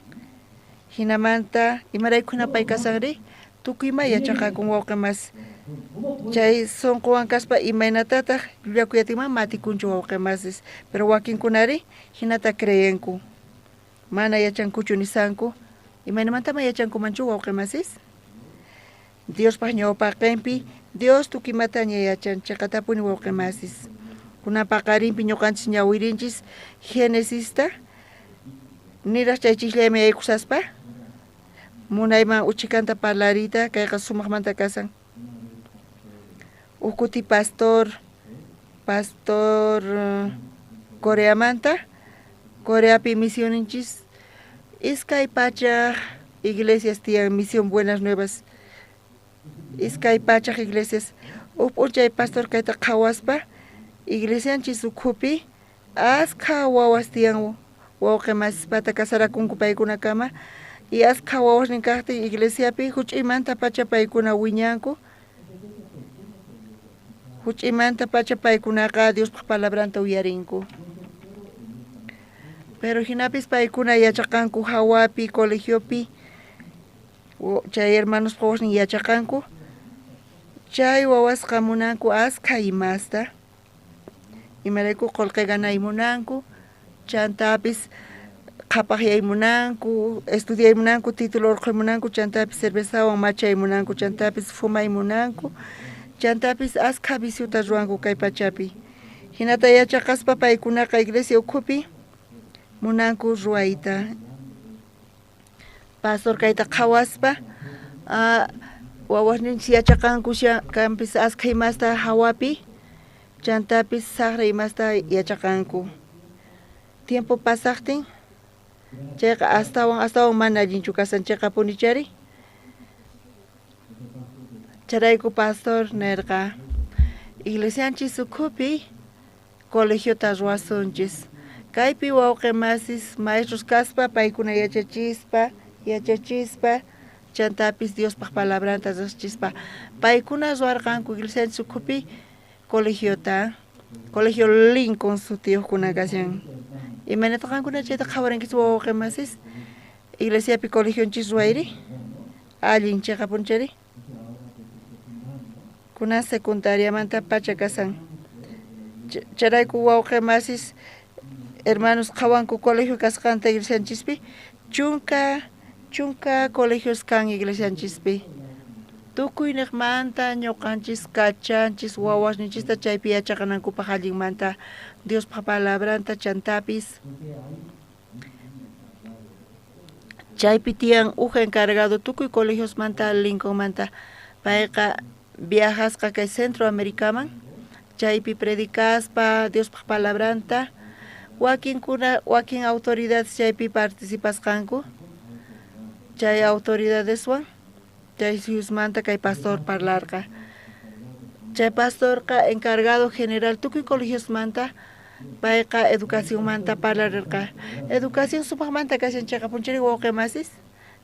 hinamanta imarayku hina pay kasanri tukuyma yachaqakun wawqimas chay sonqowan kaspa imaynatataq llullakuyatinman matikunchu wawqimasis pero wakinkunari hinata creyenku mana yachankuchu nisanku imaynamantama yachankumanchu wawqimasis Diospaq ñawpaqinpi Dios tukimata ña yachan chaqatapuni wawqimasis kunan paqarinpi ñuqanchis ñawirinchis Genesista niraq chay chiqllaymi yaykusaspa munayman uchikanta parlarita kayqa sumaqmanta kasan ukuti pastor Coreamanta Coreapi misioninchis iskay pachaq iglesias tiyan misión Buenas Nuevas iskay pachaq iglesias up'unchay pastor kayta qhawaspa iglesianchis ukhupi askha wawas tiyan wawqimasispata kasarakunku paykunakama y askha wawasnin kaqtin iglesiapi huch'imanta pacha paykuna wiñanku huch'imanta pacha paykunaqa Diospaq palabranta uyarinku pero hinapis paykuna yachaqanku hawapi colegiopi chay hermanos wawasnin yachaqanku chay wawasqa munanku askha imasta imarayku qolqeganay munanku chantapis qhapaqyay munanku estudiay munanku título urquy munanku chantapis cervezawan machay munanku chantapis fumay munanku chantapis askha visiuta ruwanku kay pachapi hinata yachaqaspa paykunaqa iglesia ukhupi munanku ruwayta pastor kayta qhawaspa wawasninchis yachaqanku kanpis askha imasta hawapi chantapis saqra imasta yachaqanku tiempo pasaqtin chayqa astawan mana allinchu kasan chayqa punichari charayku pastor nirqa iglesianchis ukhupi colegiota ruwasunchis kaypi wawqimasis maestros kaspa paykuna yachachispa chantapis Diospaq palabranta riqchispa paykuna ruwarqanku iglesianchis ukhupi colegio Lincoln sutiyuqkuna kashan imaynata qankuna chayta qhawarankichis wawqimasis iglesiapi colegionchis ruwayri allin chayqa punchari kunan secundariamanta pacha kasan charayku wawqimasis hermanos qhawanku colegio kasqanta iglesianchispi chunka colegios kan iglesianchispi tukuy niqmanta ñuqanchis kachanchis wawasninchista chaypi yachaqanankupaq allinmanta Diospaq palabranta chantapis chaypi tiyan encargado tukuy colegios manta Lincoln manta payqa viajasqa kay Centroamericaman chaypi predicaspa Diospaq palabranta wakin autoridades chaypi participasqanku chay autoridadeswan chay suyusmanta kay pastor parlarqa chay pastorqa encargado general tukuy colegios manta payqa educación manta parlarqa educación sumaq manta kashan chayqa punchari wawqimasis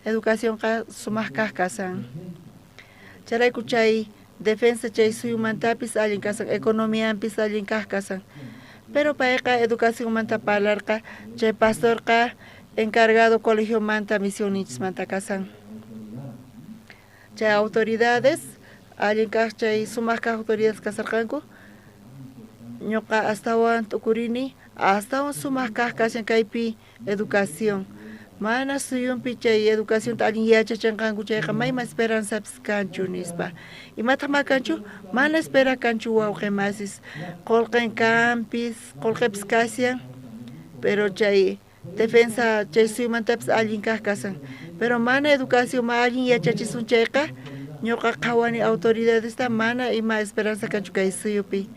educación qa sumaq kaq kasan charayku chay defensa chay suyumantapis allin kasan economiampis allin kaq kasan pero payqa educación manta parlarqa chay pastorqa encargado colegio manta misionistas manta kasan chay autoridades allin kaq chay sumaq kaq autoridades kasarqanku ñuqa astawan tukurini astawan sumaq kaq kashan kaypi educación mana suyunpi chay educación allin yachachanqanku chayqa mayma esperanzapis kanchu nispa imataq makanchu mana espera kanchu wawqimasis qullqin kanpis qullqipis kasyan pero chay defensa chay suyumantapis allin kaq kasan pero mana educación ma allin yachachisun chayqa ñuqa qhawani autoridadesta mana ima esperanza kanchu kay suyupi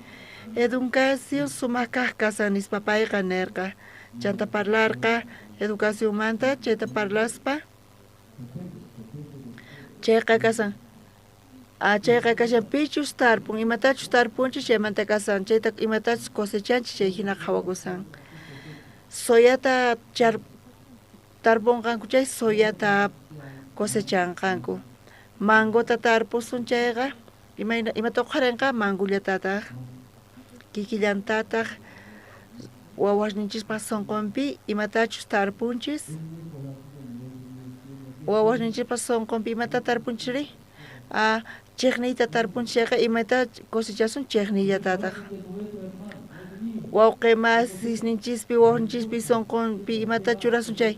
educación sumaq kaq kasan nispa payqa nirqa chanta parlarqa educación manta chayta parlaspa chayqa kasan chayqa kashan pichus tarpun imatachus tarpunchis chaymanta kasan chayta imatachus cosechanchis chay hina qhawakusan soyata tarpunqanku chay soyata cosechanqanku mangota tarpusun chayqa ima tuqarinqa mangullatata kikillantataq wawasninchispa sonqonpi imatachus tarpunchis wawasninchispa sonqonpi imata tarpunchiri chiqniyta tarpunchis chayqa imata cosechasun chiqnillatataq wawqimasisninchispi wawqinchispi sonqonpi imata churasun chay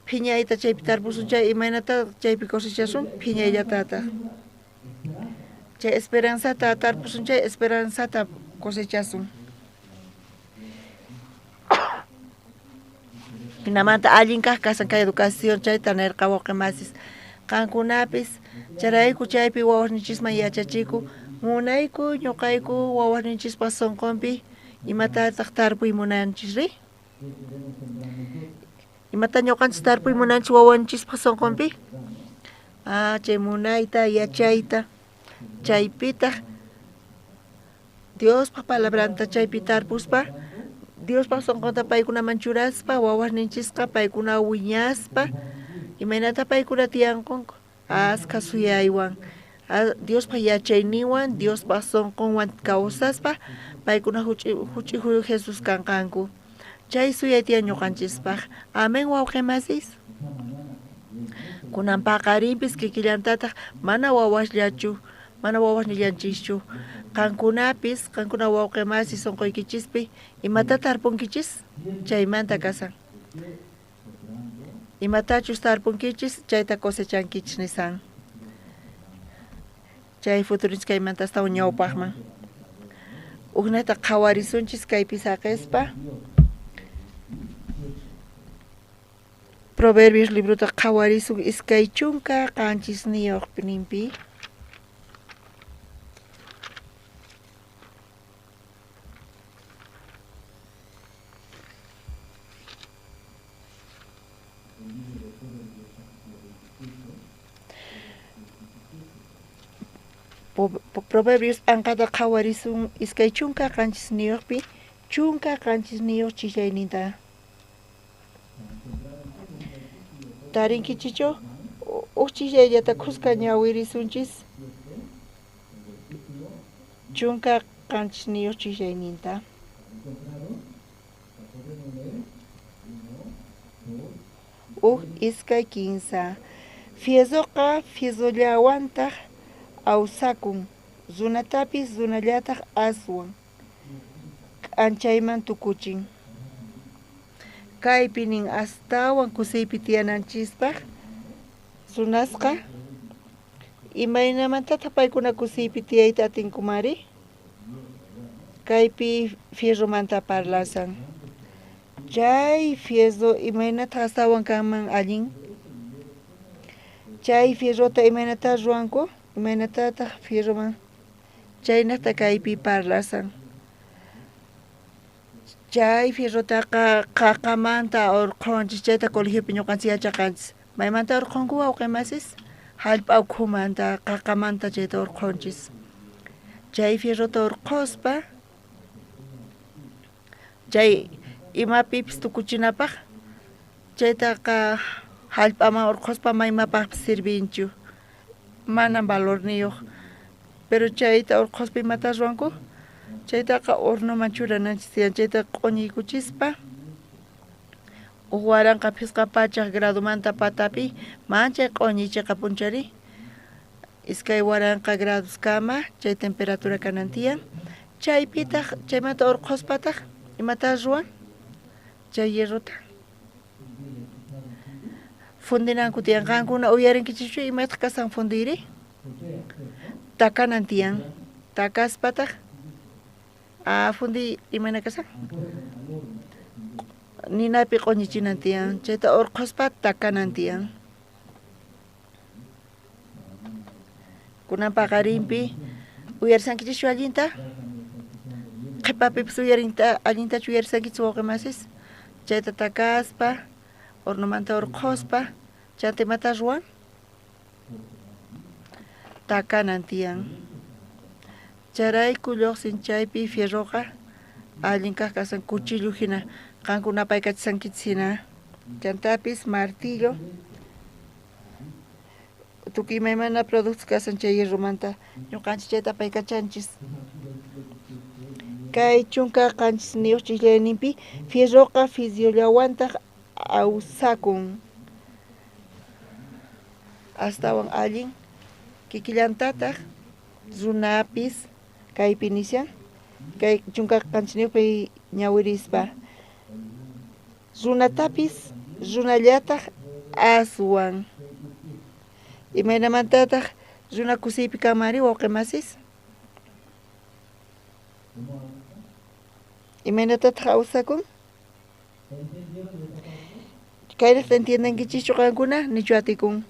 phiñayta chaypi tarpusun chay imaynata chaypi cosechasun phiñayllatataq chay esperanzata tarpusun chay esperanzata cosechasun hinamanta allin kaq kasan kay educación chayta nirqa wawqimasis qankunapis charayku chaypi wawasninchisman yachachiku munayku ñuqayku wawasninchispa sonqonpi imatataq tarpuy munanchisri imata ñuqanchis tarpuy munanchis wawanchispa sonqonpi chay munayta yachayta chaypitaq Diospa palabranta chaypi tarpuspa Diospa sonqonta paykunaman churaspa wawasninchisqa paykuna wiñaspa imaynata paykuna tiyanqunku askha suyaywan Diospa yachayniwan Diospa sonqonwan kawsaspa paykuna huch'uy Jesus kanqanku chay suyay tiyan ñuqanchispaq amen wawqimasis kunan paqarinpis kikillantataq mana wawasnillanchischu qankuna wawqimasis sonqoykichispi imata tarpunkichis chaymanta kasan imatachus tarpunkichis chayta cosechankichis nisan chay futurinchis kaymanta astawan ñawpaqman ugnata qhawarisunchis kaypi saqispa Proverbios libruta qhawarisun iskay chunka qanchis niyuqpi ninpi Proverbios anqata qhawarisun iskay chunka qanchis niyuqpi chunka qanchis niyuq chishayninta tarinkichichu chishayllata khusqa ñawirisunchis chunka qanchis niyuq chishayninta iskay kinsa fiezoqa fiezollawantaq awsakun zunatapis zunallataq aswan k'anchayman tukuchin kaypi nin astawan kusiypi tiyananchispaq sunasqa imaynamantataq paykuna kusiypi tiyayta atinkumari kaypi fierromanta parlasan chay fierro imaynataq astawan kanman allin Chay fierrota imaynata ruanku, imaynatata fierroman. Chaynata kaypi parlasan. Chay fierrotaqa qaqamanta urqunchis, chayta colegiopi ñuqanchis yachaqanchis. Maymanta urqunku wawqimasis? Hallp'a ukhumanta, qaqamanta chayta urqunchis. Chay fierrota urquspa, chay imapipis tukuchinapaq, chaytaqa hallp'aman urquspa maymapaqpis sirvinchu. Manan valorniyuq. Pero chayta urquspa imata ruanku, chaytaqa hornoman churananchis, chayta q'uñikuchispa, waranqa phisqa pachaq gradumanta patapi manchay q'uñichiqa punchari. Iskay waranqa grados kama, chay temperatura kanantiyan. Chaypitaq, chaymanta urquspataq, imata ruan, chay hierrota. Fundinanku tiyan, qankuna uyarinkichichu imaytaq kasan fundiri? Takanan tiyan, takaspataq, fundi imayna kasan? Ninapi q'uñichinan tiyan, chayta urquspa takanan tiyan. Kunan paqarinpi, uyarisankichishu allinta? Qhipapipas allintachu uyarisankichis wawqimasis? Chayta takaspa, hornomanta urquspa, chanta imata ruwan? Takanan tiyan. Charayku lluqsin chaypi fierroqa, allin kaq kasan cuchillo hina, qankuna paykachisankichis hina, chantapis martillo, tukuy imaymana productos kasan chay hierromanta, ñuqanchis chayta paykachanchis. Kay chunka qanchis niyuq chishlayninpi, fierroqa fisiollawantaq awsakun. Astawan allin kikillantataq runapis kaypi nisyan, kay chunka qanchis niyuqpi ñawirispa. Runatapis runallataq aswan. Imaynamantataq runa kusiypi kanmari wawqimasis? Imaynatataq awsakun? Kayraqta entiendankichischu qankuna nichu atikun?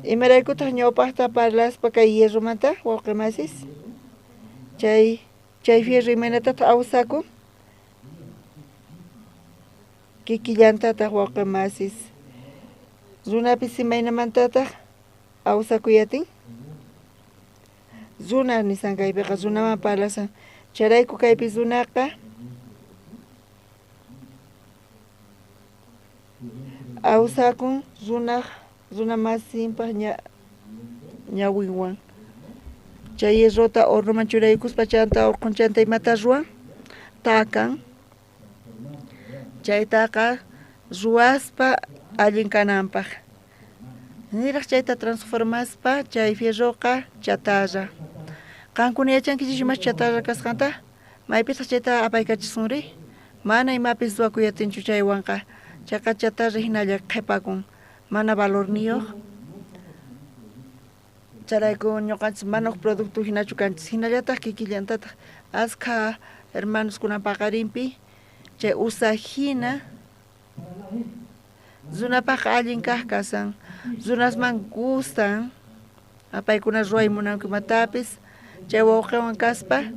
Imaraykutaq ñawpaqta parlaspa kay hierromanta wawqimasis? Chay fierro imaynatataq awsakun? Kikillantataq wawqimasis. Runapis imaynamantataq awsakuyatin? Runa nisan kaypiqa, runaman parlasan. Charayku kaypi runaqa awsakun runa masinpaq ñawinwan. Chay hierrota hornoman churaykuspa chanta urqunchanta imata ruwan? Takan. Chaytaqa ruwaspa allin kananpaq. Niraq chayta transformaspa chay fierroqa chatarra. Qankuna yachankichis imash chatarra kasqanta? Maypitaq chayta apaykachisunri? Mana imapis ruwakuyatinchu chaywanqa. Chayqa chatarra hinalla qhipakun. Mana valorniyuq. Charayku ñuqanchis mana huk producto hinachu kanchis. Hinallataq kikillantataq askha hermanos kunan paqarinpi chay usaq hina runapaq allin kaq kasan. Runasman gustan, apaykuna ruwaymunanku imatapis, chay wawqiwan kaspa,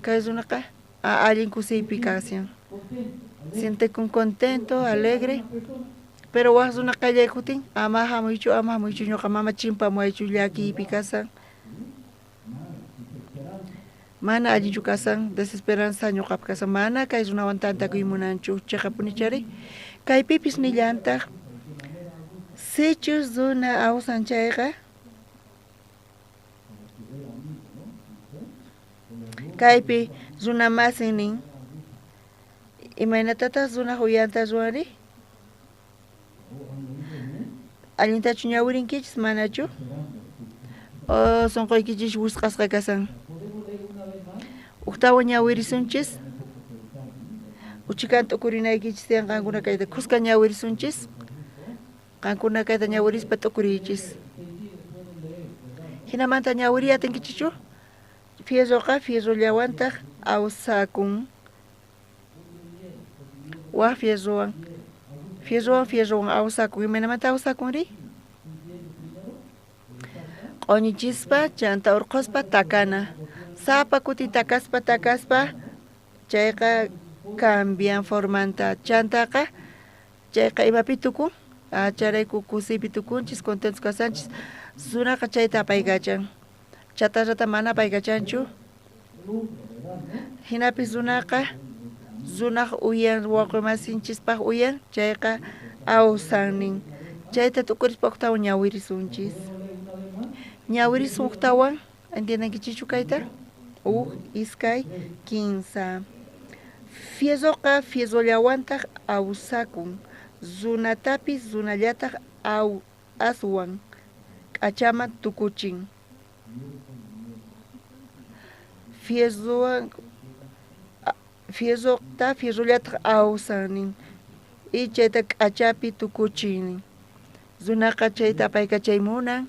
kay runaqa allin kusiypi kasyan. Sientekun contento, alegre, pero waq runa qallaykutin, ama hamuychu ñuqa mama chimpamuaychu llakiypi kasan. Mana allinchu kasan, desesperanza ñuqapi kasan, mana kay runawan tantakuymunanchu, chayqa punichari, kaypipis nillantaq, sichus runa awsan chayqa, kaypi runa masin nin, imaynatataq runa huyanta ruwari? Allintachu ñawirinkichis manachu? O sunquykichis wusqasqa kasan? Uktawan ñawirisunchis? Uchikanta ukurinaykichis tiyan qankuna kayta kusqa ñawirisunchis? Qankuna kayta ñawirispa tukurichis. Hinamanta ñawiriyatinkichichu? Fierroqa fierrollawantaq awsakun. Waq fierrowan fierro awsakun imanamanta awsakunri q'uñichispa chanta urquspa takana sapa kuti takaspa chayqa cambian formanta chantaqa chayqa imapi tukun charayku kusipi tukunchis contentos kasanchis sunaqa chayta apaykachan chatarrata mana apaykachanchu hinapi sunaqa sunaq uyan wawqimasinchispaq uyan chayqa awsannin chayta tukurispa uqtawan ñawirisunchis ñawirisun uqtawan entiendenkichischu kayta iskay kinsa fiezoqa fiezollawantaq awsakun zunatapis zunallataq aswan k'achaman tukuchin fiezoqta fiezollataq awsanin y chayta k'achapi tukuchinin zunaqa chayta apaykachaymunan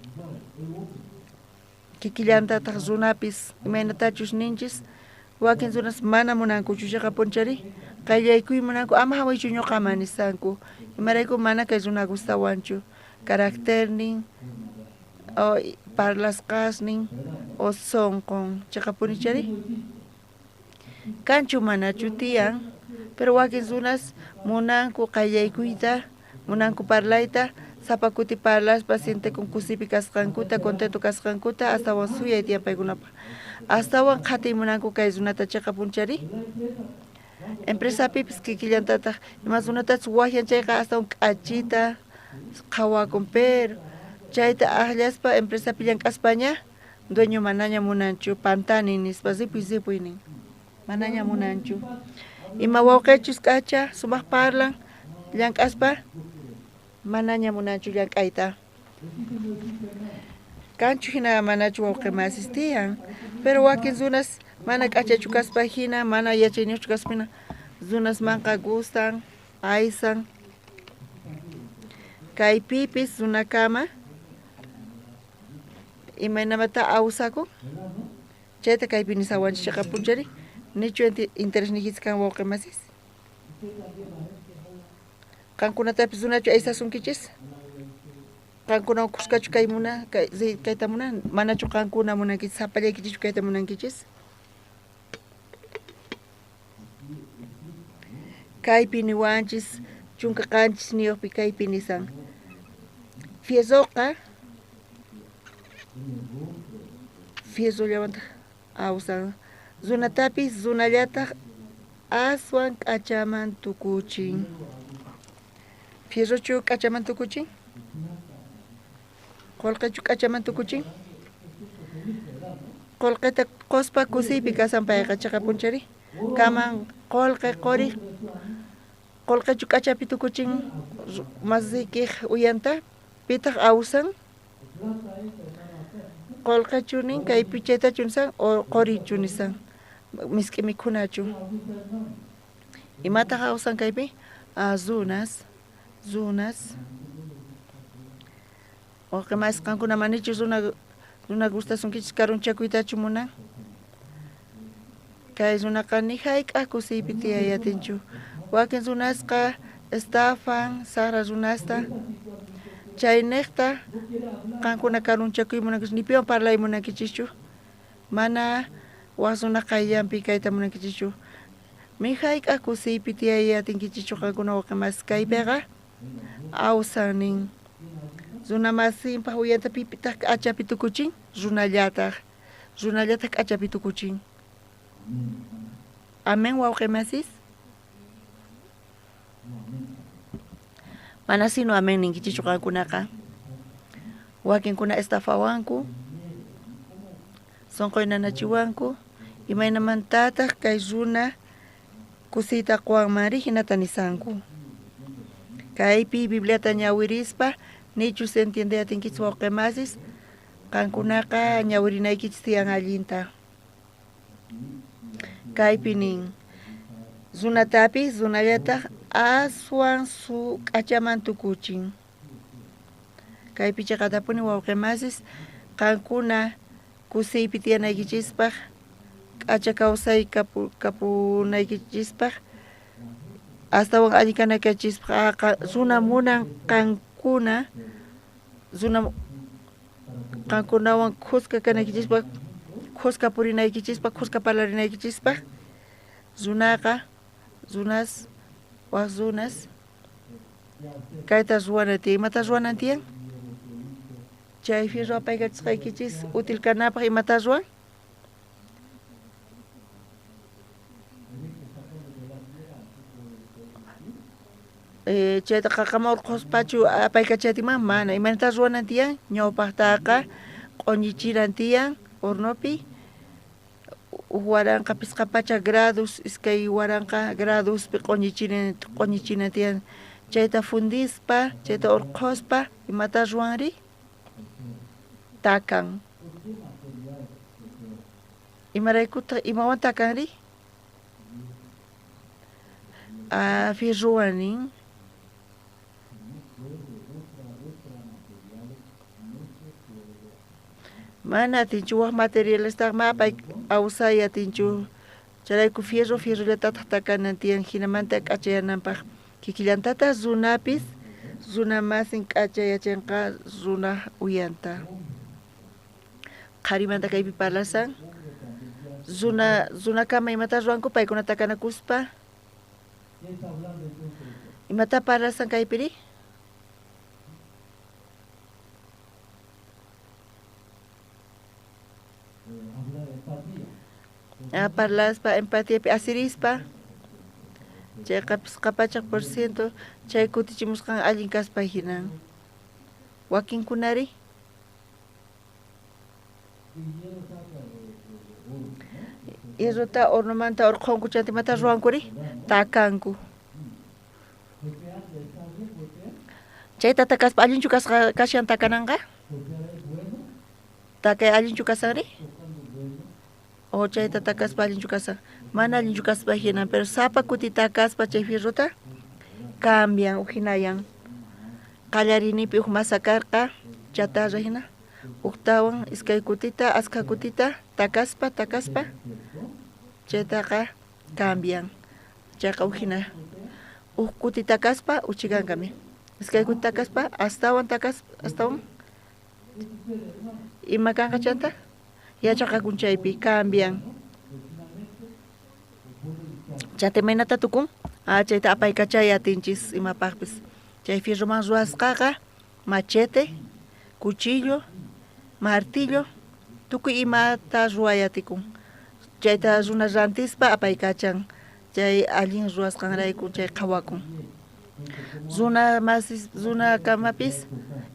kikillantataq zunapis imaynatachus ninchis wakin zunas mana munankuchu chayqa punchari qayllaykuy munanku ama hawaychu ñuqama nisanku imarayku mana kay runa gustawanchu carácternin o parlasqasnin o sonqon chayqa punichari kanchu manachu tiyan pero wakin zunas munanku qayllaykuyta munanku parlayta sapakuti parlaspa siente con kusipi kasqankuta contento kasqankuta astawan suyay tiyan paykunapa astawan qhati munanku kay runata chayqa punchari empresapipis kikillantataq ima runatachu waqyan chayqa astawan k'achita qhawakun pero chayta akllaspa empresapi llank'aspaña dueño manaña munanchu pantani nispa zipuy nin manaña munanchu ima wawqichus k'acha sumaq parlan llank'aspa manaña munanchu llank'ayta kanchu hina manachu wawqimasis tiyan pero wakin zunas mana k'achachu kaspa hina mana yachaynichu kaspina zunas manqa gustan aysan kaypipis zunakama imaynamanta awsakun chayta kaypi nisawanchis chayqa punchari nichu interés nijis kan wawqimasis kankunatapis zunachu aysasunkichis kankuna kuskachu kay muna kayta munan manachu kankuna munankichis sapallaykichis kayta munankichis kaypi niwanchis chunka qanchis niyuqpi kaypi nisan fiezoqa fiezollawantaq awsan zunatapis zunallataq aswan k'achaman tukuchin fiezochu k'achaman tukuchin qullqichu k'achaman tukuchin qullqita quspa kusiypi kasan payqa chayqa punchari kaman qullqi quri qullqichu k'achapi tukuchin masikiq uyanta pitaq awsan qullqichu nin kaypi chaytachu nisan o qurichu nisan misk'i mikhunachu imataq awsan kaypi zunas wawqimas qankuna manichu runa gustasunkichis karunchakuytachu munan kay runaqa ni hayk'aq kusiypi tiyayatinchu wakin runasqa estafan sara runasta chayniqta qankuna karunchakuy munankichis ni piwan parlay munankichischu mana waq runa qayllanpi kayta munankichischu mi hayk'aq kusiypi tiyayatinkichishchu qankuna wawqimas kaypiqa awsanin runa masinpaq uyanta pipitaq k'achapi tukuchin runallataq k'achapi tukuchin amen wawqimasis mana sino amen ninkichishchu qankunaqa wakinkuna estafawanku sonqoynanachiwanku imaynamantataq kay runa kusita quwanmari hinata nisanku kaypi bibliata ñawirispa nichus entiende atinkichis wawqimasis qankunaqa ñawirinaykichis tiyan allinta kaypi nin runatapis runallataq aswan su k'achaman tukuchin kaypi chaqatapuni wawqimasis qankuna kusiypi tiyanaykichispaq k'acha kawsay kapunaykichispaq astawan allikanakachispa zuna munan kankuna zuna kankunawan kuska kanakichispa kuska purinaykichishpa kuska parlarinaykichishpa zunaqa zunas waq zunas kayta ruwana tiyan imata ruwanan tiyan chay fierro apaykachisqaykichis útil kanapaq imata ruwan chayta qaqama urquspachu apaykachatiman mana imanata ruwanan tiyan ñawpaqtaqa q'uñichiran tiyan hornopi waranqa pisqapacha grados iskay waranqa gradospi q'uñichinan tiyan chayta fundispa chayta urquspa imata ruwanri takan imaraykuta imawan takanri firruwanin mana atinchu waq materiales mapay awsay atinchu charayku fierrollatata takanan tiyan hinamanta k'achayananpaq kikillantata runapis runa masin k'achayachinqa runa uyanta qharimanta kaypi parlasan runa kama imata ruwanku paykuna takanakuspa imata parlasan kaypiri parlaspa empatiapi asirispa chayqa pisqapachaq por ciento chay kutichimusqan allin kaspa hinan wakinkunari hierrota hornomanta urqunku chantimata ruwankuri takanku chayta takaspa allinchu kashan takananqa takay allinchu kasanri o chayta takaspa allinchu kasan mana allinchu kaspa hinan pero sapa kuti takaspa chay fierrota cambian uhinayan qallarinipi masakarqa chatarra hina uktawan iskay kutita aska kutita takaspa chaytaqa cambian chayqa uhina kuti takaspa uchigankami iskay kuti takaspa astawan ima kanqa chanta yachaqakun chaypi cambian chatimaynata tukun chayta apaykachay atinchis imapaqpis chay fierroman ruwasqaqa machete cuchillo martillo tukuy imata ruwayatikun chayta runa rantispa apaykachan chay allin ruwasqanrayku chay qhawakun runa kamapis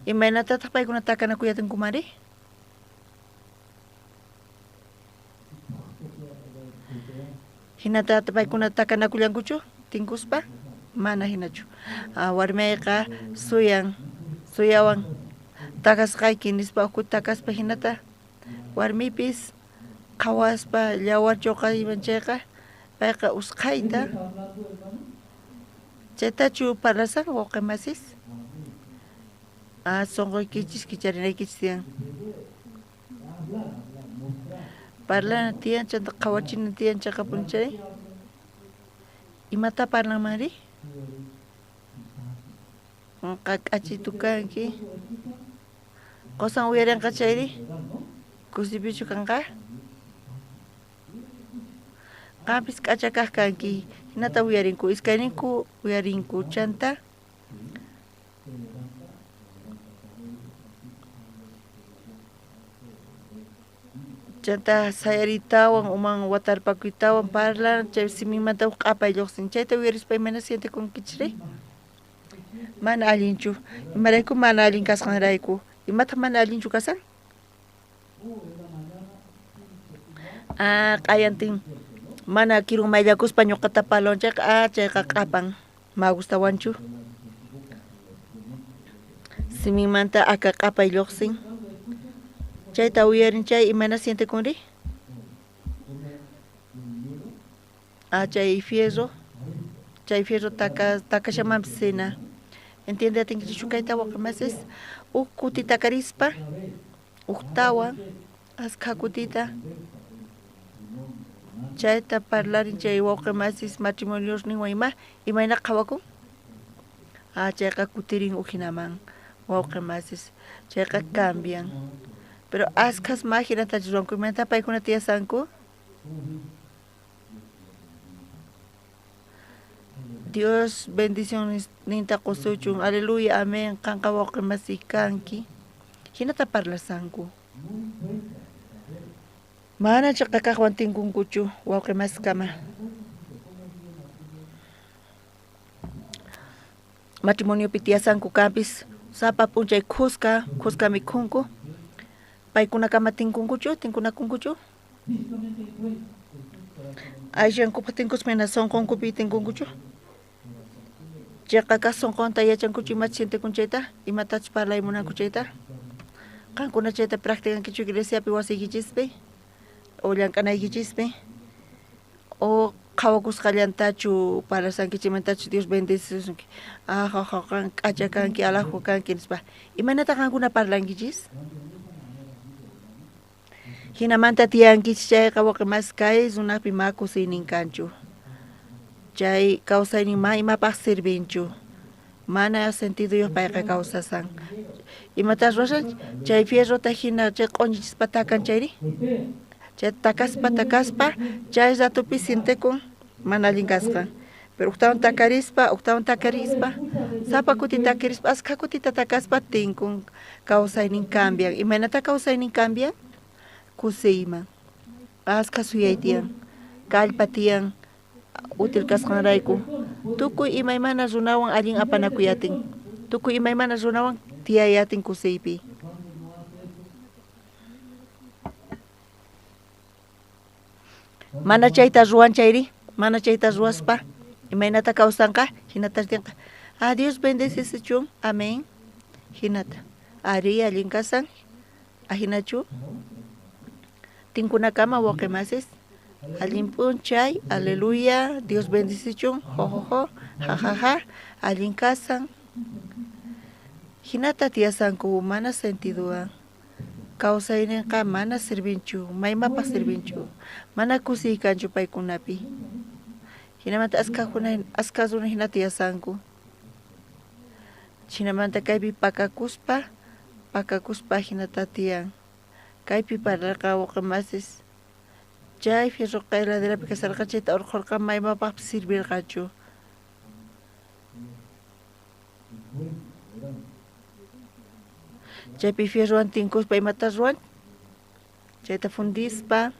imaynatataq paykuna takanakuyatinkumari hinata paykuna takanakullankuchu tinkuspa mana hinachu warmayqa suyawan takasqayki nispa ukut takaspa hinata warmipis qhawaspa yawarchuqa imanchayqa payqa usqayta chaytachu parlasan wawqimasis sonqoykichis kicharinaykichis tiyan parlana tiyan chanta qhawachina tiyan chayqa punchay imata parlanmanri q'achitu kanki qosan uyarinqa chayri kusipichu kanqa qampis k'achakaq kanki hinata uyarinku iskayninku uyarinku chanta sayaritawan uman watarpakuytawan parlan chay simimanta q'apay lluqsin chayta uyarispa imana sientikunkichri mana allinchu imarayku mana allin kasqanrayku imata mana allinchu kasan q'ayantin mana kirun mayllakuspa ñuqata palon chayqa q'apan ma gustawanchu simimanta aka q'apay lluqsin chayta uyarin chay imana sientikunri chay fierro takashamanpis sina entiende atinkichu kayta waqmasis kuti takarispa uktawan aska kutita chayta parlarin chay wawqimasis matrimonios ninwayma imayna qhawakun chayqa kutirin ujinaman wawqimasis chayqa cambian pero askas majinata ruranku imanta paykuna tiyasanku Dios bendiciones ninta qusuchun aleluya amén qanqa wawqimasi kanki hinata parlasanku mana chayqa kaqwan tinkunkuchu wawqimaskama matrimoniopi tiyasanku kanpis sapa p'unchay qusqa mikhunku paykunakama tinkunakunkuchu ayshankupas tinkusmina sonqunkupi tinkunkuchu chayqa sonqunta yachankuchu imachi sintikunchayta imatachus parlaymunanku chayta qankuna chayta practicankichu iglesiapi wasiykichispi o llank'anaykichispi o qhawakusqallantachu parlasankichimantachu Dios bendecisunki k'acha kanki alaju kanki nispa imanata qankuna parlankichis hinamanta tiyankichis chayqa wawqimas kay runapi ma kusiynin kanchu chay kawsayninman imapaq sirvinchu mana sentidoyoq payqa kawsasan imatas rurashan chay fierrota hina chay q'unchispa takan chayri chay takaspa chay ratupi sintikun mana allin kasqa pero uktawan takarispa sapa kuti takarispa askha kutita takaspa tinkun kawsaynin cambian imaynata kawsaynin cambian kusiyman askha suyay tiyan kallpa tiyan util kasqanrayku tukuy imaymana runawan allin apanakuyatin tukuy imaymana runawan tiyayatin kusiypi mana chayta ruwan chayri mana chayta ruwaspa imaynata kawsanqa hinata tiyanqa Dios bendecisichun amén hinata ari allin kasan ahinachu tinkunakama wawqimasis allin p'unchay aleluya Dios bendecichun jojojo jajaja allin kasan hinata tiyasanku mana sentiduwan kawsayninqa mana sirvinchu maymapas sirvinchu mana kusiykanchu paykunapi hinamanta aska runa hina tiyasanku hinamanta kaypi pakakuspa hinata tiyan kaypi parlarqa wawqimasis chay fierro qayladerapi kasarqa chayta urqurqa maymapaqpas sirvirqachu chaypi fierrowan tinkuspa imata ruwan chayta fundispa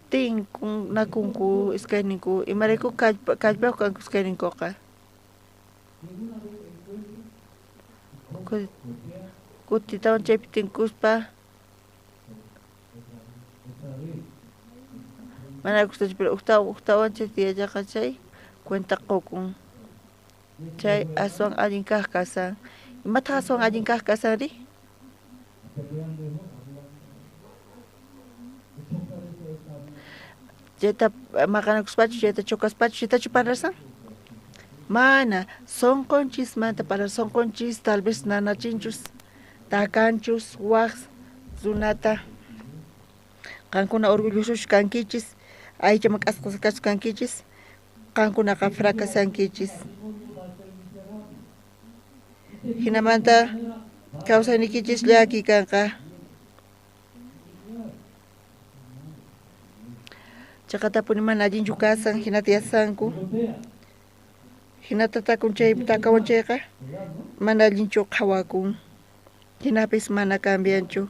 tinkunakunku iskayninku imarayku kallpayuq kanku iskayninkuqa kutitawan chaypi tinkuspa mana gustachu pero uktawan chay tiyallaqa chay cuenta qukun chay aswan allin kaq kasan imataq aswan allin kaq kasanri chayta maqanakuspachu chayta chukaspachu chaytachu parlarsan mana sonqonchismanta parlar sonqonchis tal vez nanachinchus takanchus waq runata qankuna orgullosos kankichis aychaman k'asqasqachus kankichis qankunaqa fracasankichis hinamanta kawsaynikichis llaki kanqa chaqatapuni mana allinchu kasan hina tiyasanku hinata takawan chayqa mana allinchu qhawakun hinapis mana cambianchu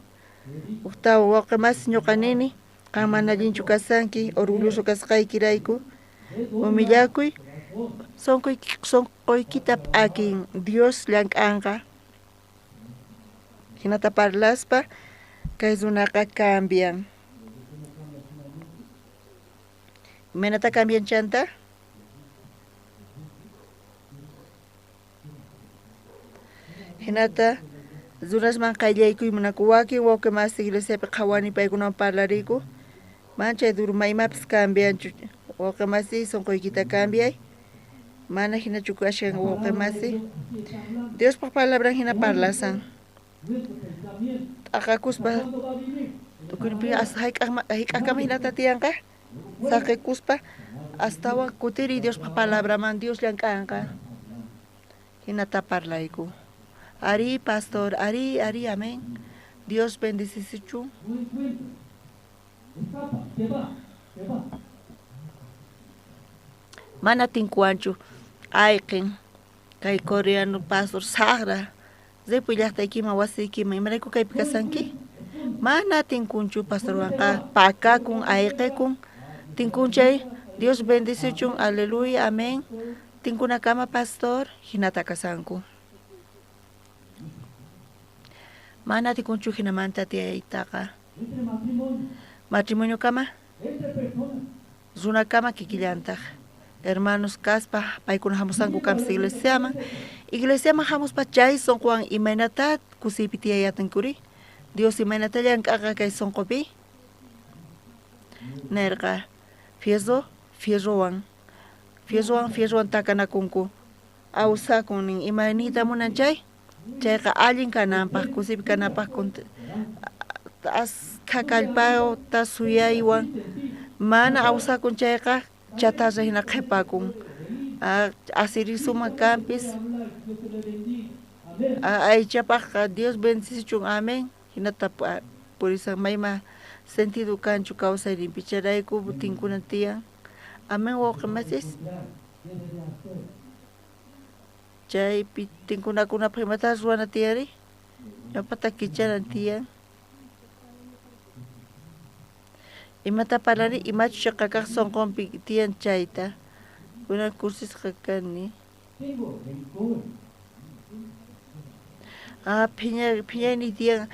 uktawa wawqimas ñuqa nini qan mana allinchu kasanki orgulloso kasqaykirayku umillakuy sonqoykita p'akin Dios llank'anqa hinata parlaspa kay runaqa cambian imaynata cambian chanta hinata runasman qayllaykuy munaku wakin wawqimas iglesiapi qhawani paykunawan parlariyku manchay duro maymapis cambianchu wawqimasi sonqoykita cambiay mana hinachu kashan wawqimasi Diospaq palabran hina parlasan t'aqakuspa tukuypi hayk'aqkama hinata tiyanqa saqikuspa hasta kutiri Dios palabra man Dios llank'anqa hinata parlayku ari pastor ari amén Dios bendicichu mana tinkuanchu ayqin kay coreano pastor sagra zepu llaqtaykima wasiykima imarayku kaypi kasanki mana tinkunchu pastor wanqa pakakun ayqikun tinkunchay Dios bendicichun aleluya amén tinkunakama pastor hinata kasanku mana tinkunchu hinamanta tiyaytaqa matrimonio kama runa kama kikillantaq hermanos kaspa paykuna hamusanku kanpis iglesiaman hamuspa chay sonqowan imaynata kusiypi tiyayatankuri Dios imaynata llank'aqa kay sonqopi nerqa fierrowan takanakunku awsakun nin imaynita munan chayqa allin kananpaq kusipi kananpaq asqa kallpata suyaywan mana awsakun chayqa chatarra hina qhipakun asirisuman kanpis aychapaqqa Dios bendicichun amén hinata purisan mayma sentido kanchu kawsayninpi chayrayku tinkuna tiyan amén wawqimasis chaypi tinkunakunapaq imata ruwana tiyari ñawpata kicharan tiyan imata parlani imachu chaqa kaq sonqonpi tiyan chayta kunan kursisqa kani phiñayni tiyan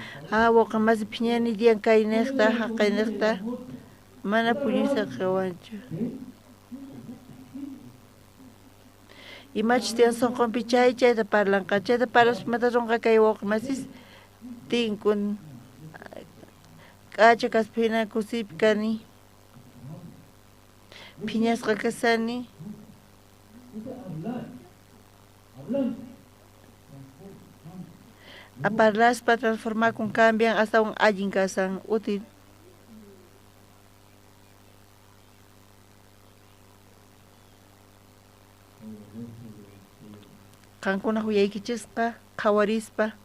wawqimasi phiñayni tiyan kay niqta mana puñuysa qawanchu imachus tiyan sonqonpi chayta parlanqa chayta parlash mata runqa kay wawqimasis tinkun k'acha kaspina kusipi kani phiñasqa kasani aparlaspa transformakun cambian astawan allin kasan útil qankuna huyaykichisqa qhawarispa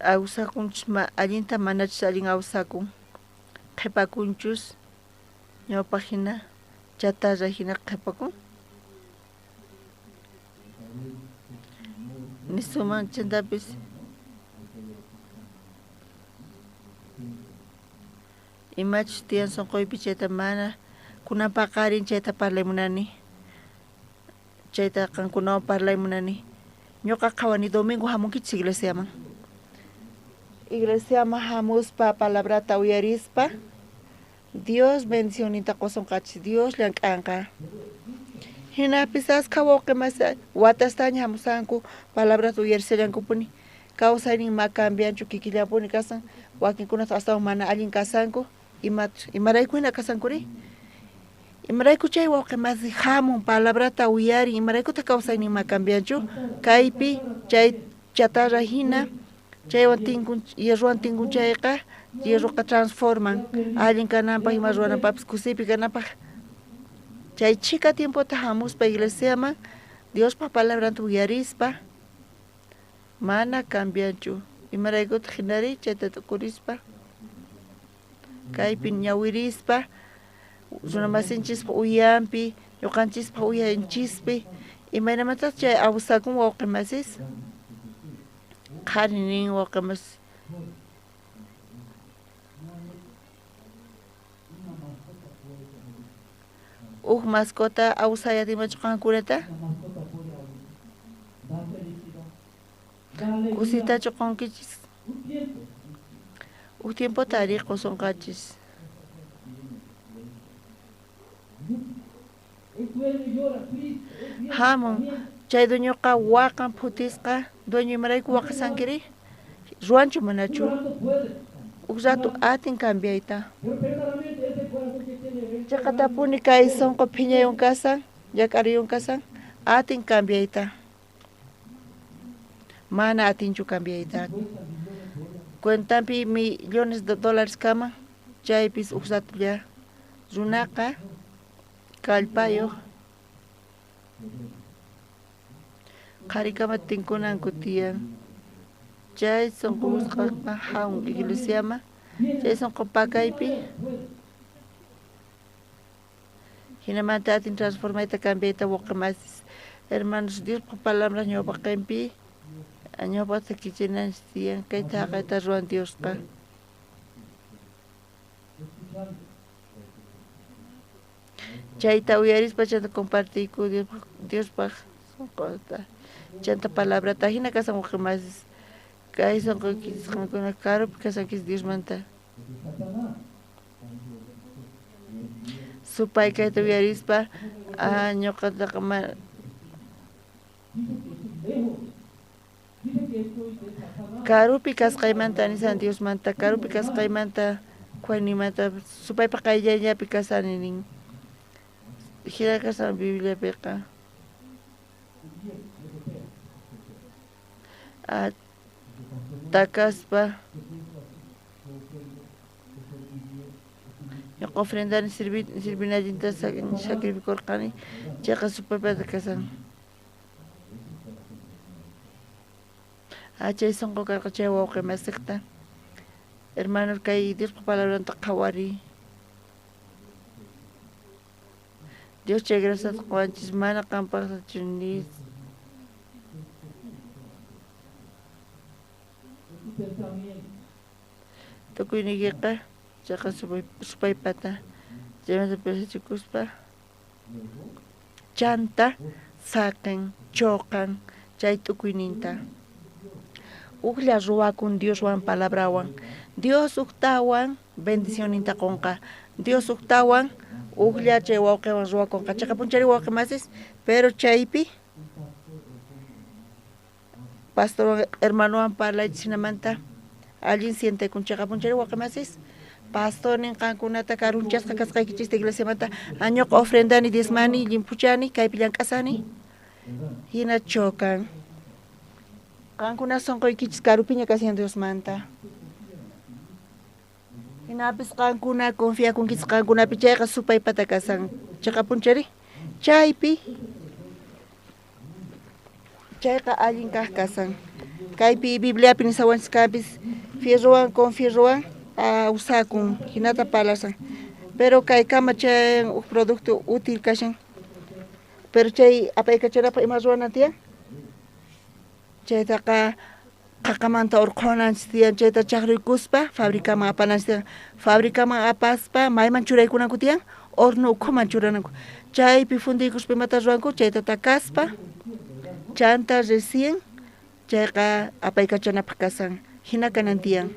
awsakunchis allinta manachis allin awsakun qhipakunchus ñawpaq hina chatarra hina qhipakun nisuman chantapis imachus tiyan sonqoypi chayta mana kunan paqarin chayta parlaymunani chayta qankunawan parlaymunani ñuqa qhawani domingo hamunkichis iglesiaman hamuspa palabrata uyarispa Dios bendicionita qosunqachis Dios llank'anqa hinapis asqa wawqimasi watastaña hamusanku palabrata uyarishallankupuni kawsaynin ma cambianchu kikillampuni kasan wakinkunata astawan mana allin kasanku imarayku hina kasankuri imarayku chay wawqimasi hamun palabrata uyarin imaraykuta kawsaynin ma cambianchu kaypi chay chatarra hina chaywan tinkun yerruwan tinkun chayqa yerruqa transforman allin kananpaq ima ruwananpapis kusipi kananpaq chay chika tiempota hamuspa iglesiaman Diospa palabranta uyarispa mana cambianchu imaraykuta hinari chayta tukurispa kaypi ñawirispa runamasinchis uyanpi ñuqanchispa uyanchispi imaynamantas chay awsakun wawqimasis qhari nin wawqimas mascota awsayatimachu qankunata kusitachu qonkichis tiempo tariqo sonqachis hamun chay dueñoqa waqan phutisqa dueño imarayku waqasankiri ruanchu manachu uk ratu atin cambiayta chaqatapuni kay sonqo phiñaywan kasan llak'ariywan kasan atin cambiayta mana atinchu cambiayta cuentampi millones de dólares kama chaypis uksatulla runaqa kallpayuq qharikama tinkunanku tiyan chay sunqu usqaqa hamun iglesiama chay sunqu pakaypi hinamanta atin transformayta cambiayta waqamasis hermanos Dios palabras ñawpa qinpi ñawpa takichinan tiyan kayta haqayta ruan Diosqa chayta uyarispa chanta compartiyku Diospaq sunqunta chanta palabrata hina kasan waqamasis kay sunquykichis qankuna karupi kasankis Diosmanta supay kayta uyarispa ñuqataqa karupi kasqaymanta nisan Diosmanta karupi kasqaymanta kuaynimanta supaypa qayllallapi kasani nin hina kasan Bibliapiqa takaspa ñuqa ofrendani sirvinallinta sacrifikurqani chayqa supaypata kasan chay sunqu karqa chay wawqi masiqta hermanos kay Diospa palabranta qhawari Dios chay grasata quwanchis mana qampaqtachu nis tukuynikiqa chayqa supaypata chaymanta pisachikuspa chanta saqin choqan chay tukuyninta uqlla ruwakun Dioswan palabrawan Dios uktawan bendicioninta qunqa Dios uktawan uqlla chay wawqiwan ruwakunqa chayqa punchari wawqimasis pero chaypi pastor hermanowan parlaychis hinamanta allin sientekun chayqa punchari wawqimasis pastor ninqankunata karunchasqa kasqaykichista iglesiamanta ñuqa ofrendani diezmani llimpuchani kaypi llank'asani hina chokan qankuna sunquykichis karupiña kasiyan Diosmanta hinapis qankuna confiakunkichis qankunapi chayqa supaypata kasan chayqa punchari chaypi chayqa allin kaq kasan kaypi Bibliapi nisawanchis kanpis fierrowan con fierrowan usakun hinata palasan pero kay kama chay producto útil kashan pero chay apaykachanapa ima ruwanan tiyan chaytaqa qaqamanta urqunanchis tiyan chayta chaqrikuspa fabricaman apananchis tiyan fabricaman apaspa mayman churaykunanku tiyan horno ukhuman churananku chaypi fundiykushpa imata ruranku chayta takaspa chanta recién chayqa apaykachanapaq kasan hina kanan tiyan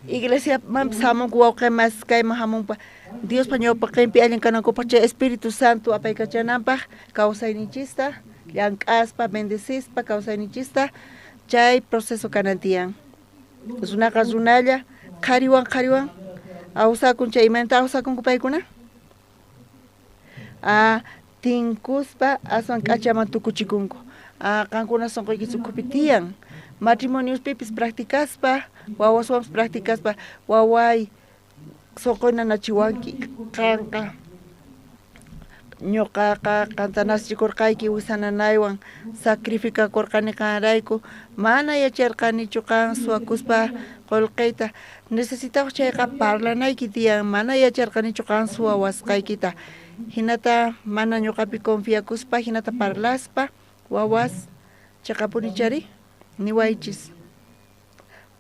iglesia mampis hamunku wawqimas kayman hamunpa Diospa ñawpa qinpi allin kanankupa chay Espíritu Santo apaykachananpaq kawsayninchista llank'aspa bendecespa kawsayninchista chay proceso kanan tiyan runaqa runalla qhariwan awsakun chay imanta awsakunku paykuna tinkuspa aswan k'achaman tukuchikunku qankuna sunquykichis ukhupi tiyan matrimoniuspipis practicaspa wawaswanpas practicaspa waway sunquynachiwanki qanqa ñuqaqa qantanasichikurqayki wisananaywan sacrificakurqani kanrayku mana yacharqanichu qan suwakuspa qullqiyta necesitamos chayqa parlanayki tiyan mana yacharqanichu qan suwawasqaykita hinata mana ñuqapi confiakuspa hinata parlaspa wawas chaqapunichari niwaychis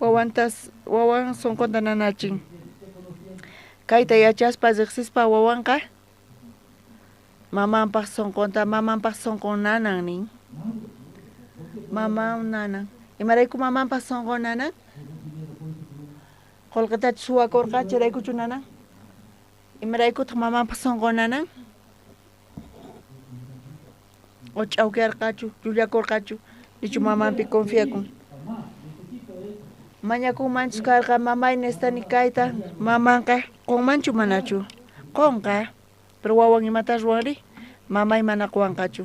wawan sunqunta nanachin kayta yachaspa riqsispa wawanqa mamanpaq sunqun nanan nin maman nanan imarayku mamanpaq sunqun nanan qullqitachu suwakurqa chiraykuchu nanan imaraykutaq mamanpaq sunqun nanan o ch'awkiyarqachu llullakurqachu nichu mamanpi confiakun mañakunmanchus karqa mamay nestani kayta mamanqa qunmanchu manachu qunqa pero wawan imata ruwanri mamay mana quwanqachu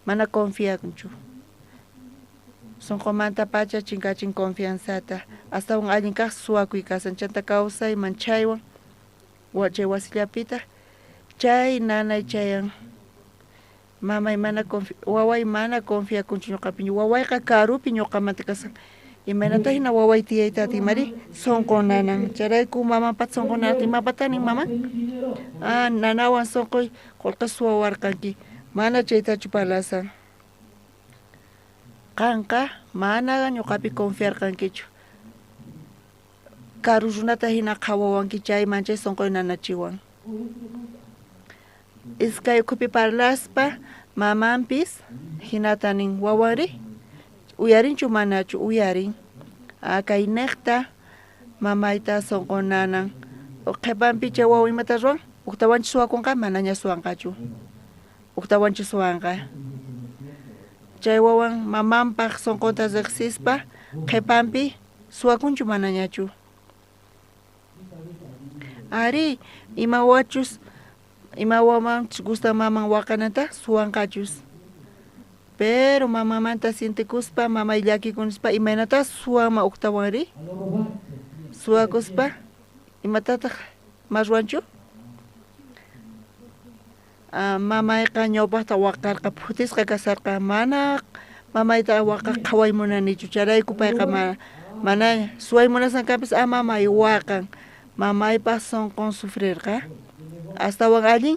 mana confiakunchu sonqomanta pacha chinkachin confianzata hasta un allin kaq suwakuy kasan chanta kawsay manchaywan chay wasillapita chay nanay chayan mamay mana waway mana confiakunchu ñuqapi wawayqa karupi ñuqamanta kasan imaynata hina waway tiyayta timari sonqo nanan charayku mamapat sonqo nanan imapatanin mama nanawan sonqoy qullqa suwawarqanki mana chaytachu parlasan qanqa mana ñuqapi confiarqankichu karu runata hina qhawawanki chayman chay sonqoy nanachiwan iskay ukhupi parlaspa mamanpis hinatanin wawari uyarinchu manachu uyarin kay niqta mamayta sonqo nanan qhipanpi chay wawa imata ruwan uktawanchis suwakunqa manaña suwanqachu uktawanchis suwanqa chay wawan mamanpaq sonqonta riqsispa qhipanpi suwakunchu manañachu ari imawachus imawaman gusta maman waqananta suwanqachus pero mamamanta sintikuspa mamay llakikunispa imaynata suwama uktawanri suwakuspa imatataq marwanchu mamayqa ñawpaqta waqarqa phutisqa kasarqa mana mamayta waqaq qhaway munanichu charayku payqa mana suway munasankampis mamay waqan mamaypaq sonqon sufrirqa astawan allin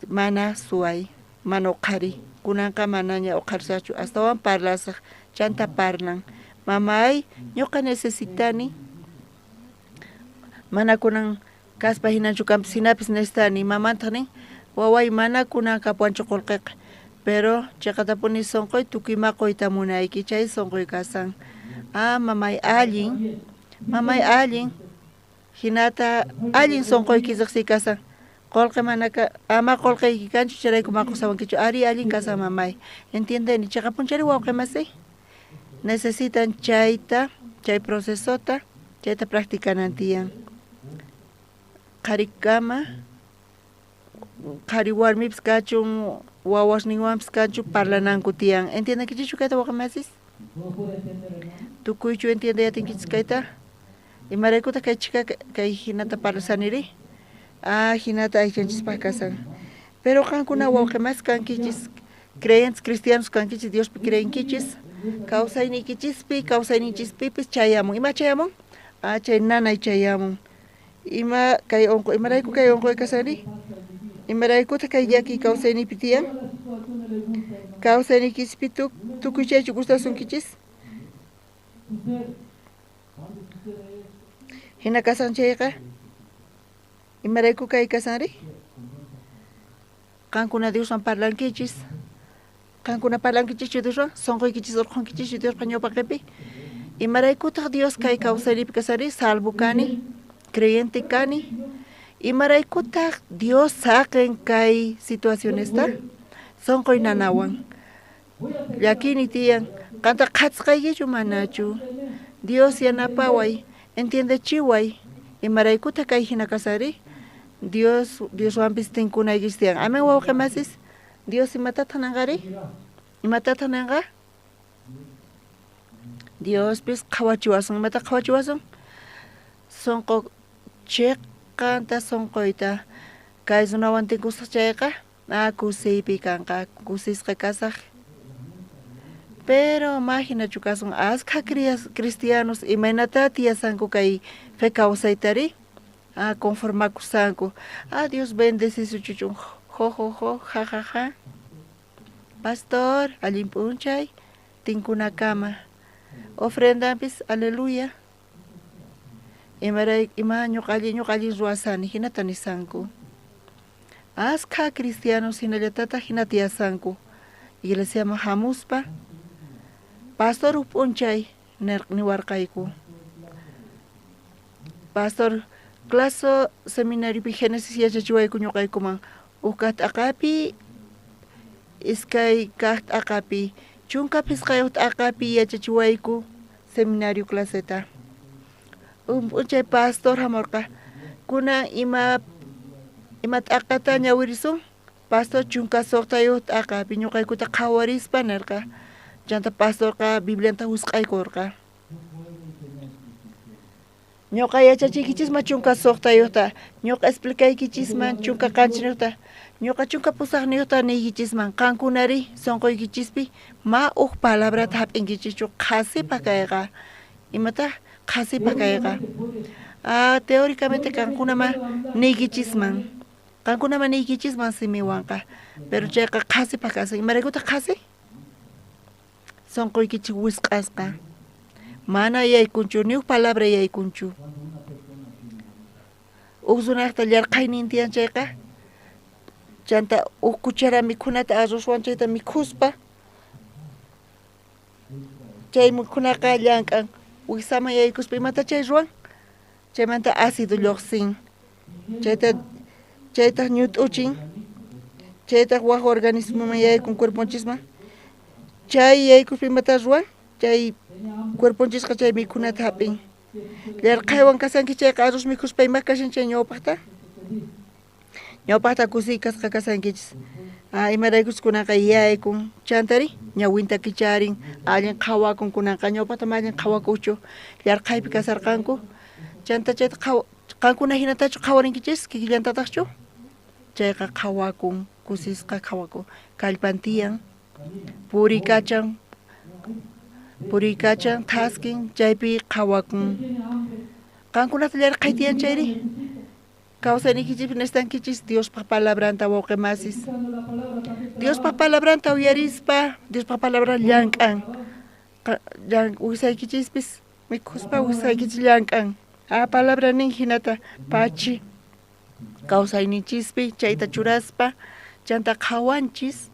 mana suway mana uqhari kunanqa manaña uqharsachu astawan parlasaq chanta parlan mamay ñuqa necesitani mana kunan kaspa hinanchu kampis hinapis necesitani mamantaqnin waway mana kunan kapuanchu qullqiqa pero chaqatapuni sonqoy tukuy maquyta munayki chay sonqoy kasan mamay allin hinata allin sonqoyki riqsi kasan qullqi manaka ama qullqiyki kanchu charayku maqusawankichu ari allin kasan mamay entiendeni chaqa punchari wawqimasay necesitan chay procesota chayta practicanantiyan qharikama qhari warmipis kachun wawasninwanpis kanchu parlananku tiyan entiendekichu kayta wawqimasis tukuychu entiendeyatinkichis kayta imaraykuta kay chika kay hinata parlasaniri hinata aychanchispa kasan pero qankuna wawqimas kankichis creyentes cristianos kankichis Diospi creyinkichis kawsayninchispipis chayamun ima chayamun chay nanay chayamun ima kay onqo imarayku kay onqoy kasani imaraykuta kay llaki kawsaynipi tiyan kawsaynikispi tukuy chaychu gustasunkichis hina kasan chayqa imarayku kay kasanri qankuna Dioswan parlankichis qankuna parlankichis Dioswan sonqoykichis urqunkichis Diosqa ñawpaqpipi imaraykutaq Dios kay kawsaynipi kasari salvo kani creyente kani imaraykutaq Dios saqen kay situacionesta sonqoy nanawan llakini tiyan qanta qhachqaykichu manachu Dios yanapaway entiendechiway imaraykuta kay hina kasari Dioswanpis tinkunaykis tiyan amen wawqimasis Dios imatataq nanqari imatataq nanqa Diospis qhawachiwasun imata qhawachiwasun sonqo chiqanta sonqoyta kay runawan tinkusaq chayqa kusiypi kanqa kusisqa kasaq pero imaginachu kasun asqa cristianos imaynata tiyasanku kay fe kawsaytari conformakusanku Dios bendecisu chuchun jo ja pastor allin p'unchay tinkunakama ofrendampis aleluya ima ñuqallin ruwasani hinata nisanku asqa cristianos hinallatata hina tiyasanku iglesiaman hamuspa pastor p'unchay niwarqayku pastor claso seminariopi Génesis yachachiwayku ñuqaykuman ukat aqapi iskay kaq aqapi chunkapis qayuq aqapi yachachiwayku seminario claseta p'unchay pastor hamurqa kuna ima t'aqata ñawirisun pastor chunka suqtayuq aqapi ñuqaykuta qhawarispa nirqa chanta pastor ka Biblia anta husqay korka ñoqa yachachikichisma chunka soqtayuqta ñoqa explicaykichisman chunka qanchinuyuqta ñoqa chunka pusaqniyuqta niykichisman qankunari sonqoykichispi ma uq palabrata hap'inkichichu qhasipa kayqa imataq qhasipa kayqa teóricamente qankunama niykichisman simiwanqa pero chayqa qhasipa kasan imaraykutaq qhasi sonqoykichik wisq'asqa mana yaykunchu ni uq palabra yaykunchu uq runaqta llarqaynin tiyan chayqa chanta uq kuchara mikhunata arrozwan chayta mikhuspa chay mikhunaqa llank'an wisama yaykuspa imata chay ruwan chaymanta ácido lluqsin chayta ñut'uchin chayta waq organismoman yaykun cuerponchisman chay yaykuspa imata ruwan chay cuerponchisqa chay mikhunata hap'in llarqaywan kasanki chayqa arroz mikhuspa ima kashan chay ñawpaqta kusiykasqa kasankichis imaraykuchus kunaqa yaykun chantari ñawinta kicharin allin qhawakun kunaqa ñawpaqta allin qhawakuchu llarqaypi kasarqanku chanta chayta qankuna hinatachu qhawarinkichis kikillantataqchu chayqa qhawakun kusisqa qhawakun kallpan tiyan purikachan thaskin chaypi qhawakun qankunata llarqay tiyan chayri kawsaynikichis nestankichis Diospaq palabranta wawqimasis Diospaq palabranta uyarispa Diospaq palabra llank'an wisaykichispis mikhuspa wisaykichis llank'an palabra nin hinata pachi kawsaynichispi chayta churaspa chanta qhawanchis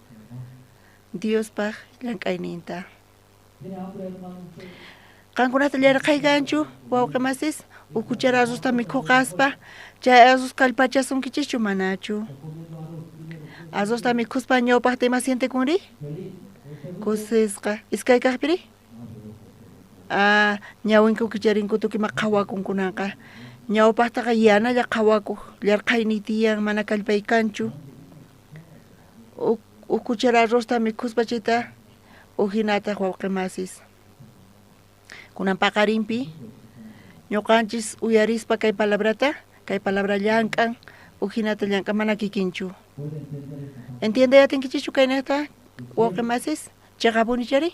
Diospaq llank'ayninta qankunata llarqaykanchu wawqimasis ukuchara arrozta mikhuqaspa chay arroz kallpachasunkichishchu manachu arrozta mikhuspa ñawpaqta ima sientikunri kusisqa iskay kaqpiri ñawinqa ukicharinqa tukima qhawakunkunaqa ñawpaqtaqa yanalla qhawakuq llarqayni tiyan mana kallpaykanchu ukuchara arrozta mikhuspa chayta uhinataq wawqimasis kunan paqarinpi ñuqanchis uyarispa kay palabrata kay palabra llank'an uhinata llank'an mana kikinchu entiende atinkichishchu kaynata wawqimasis chaqapunichari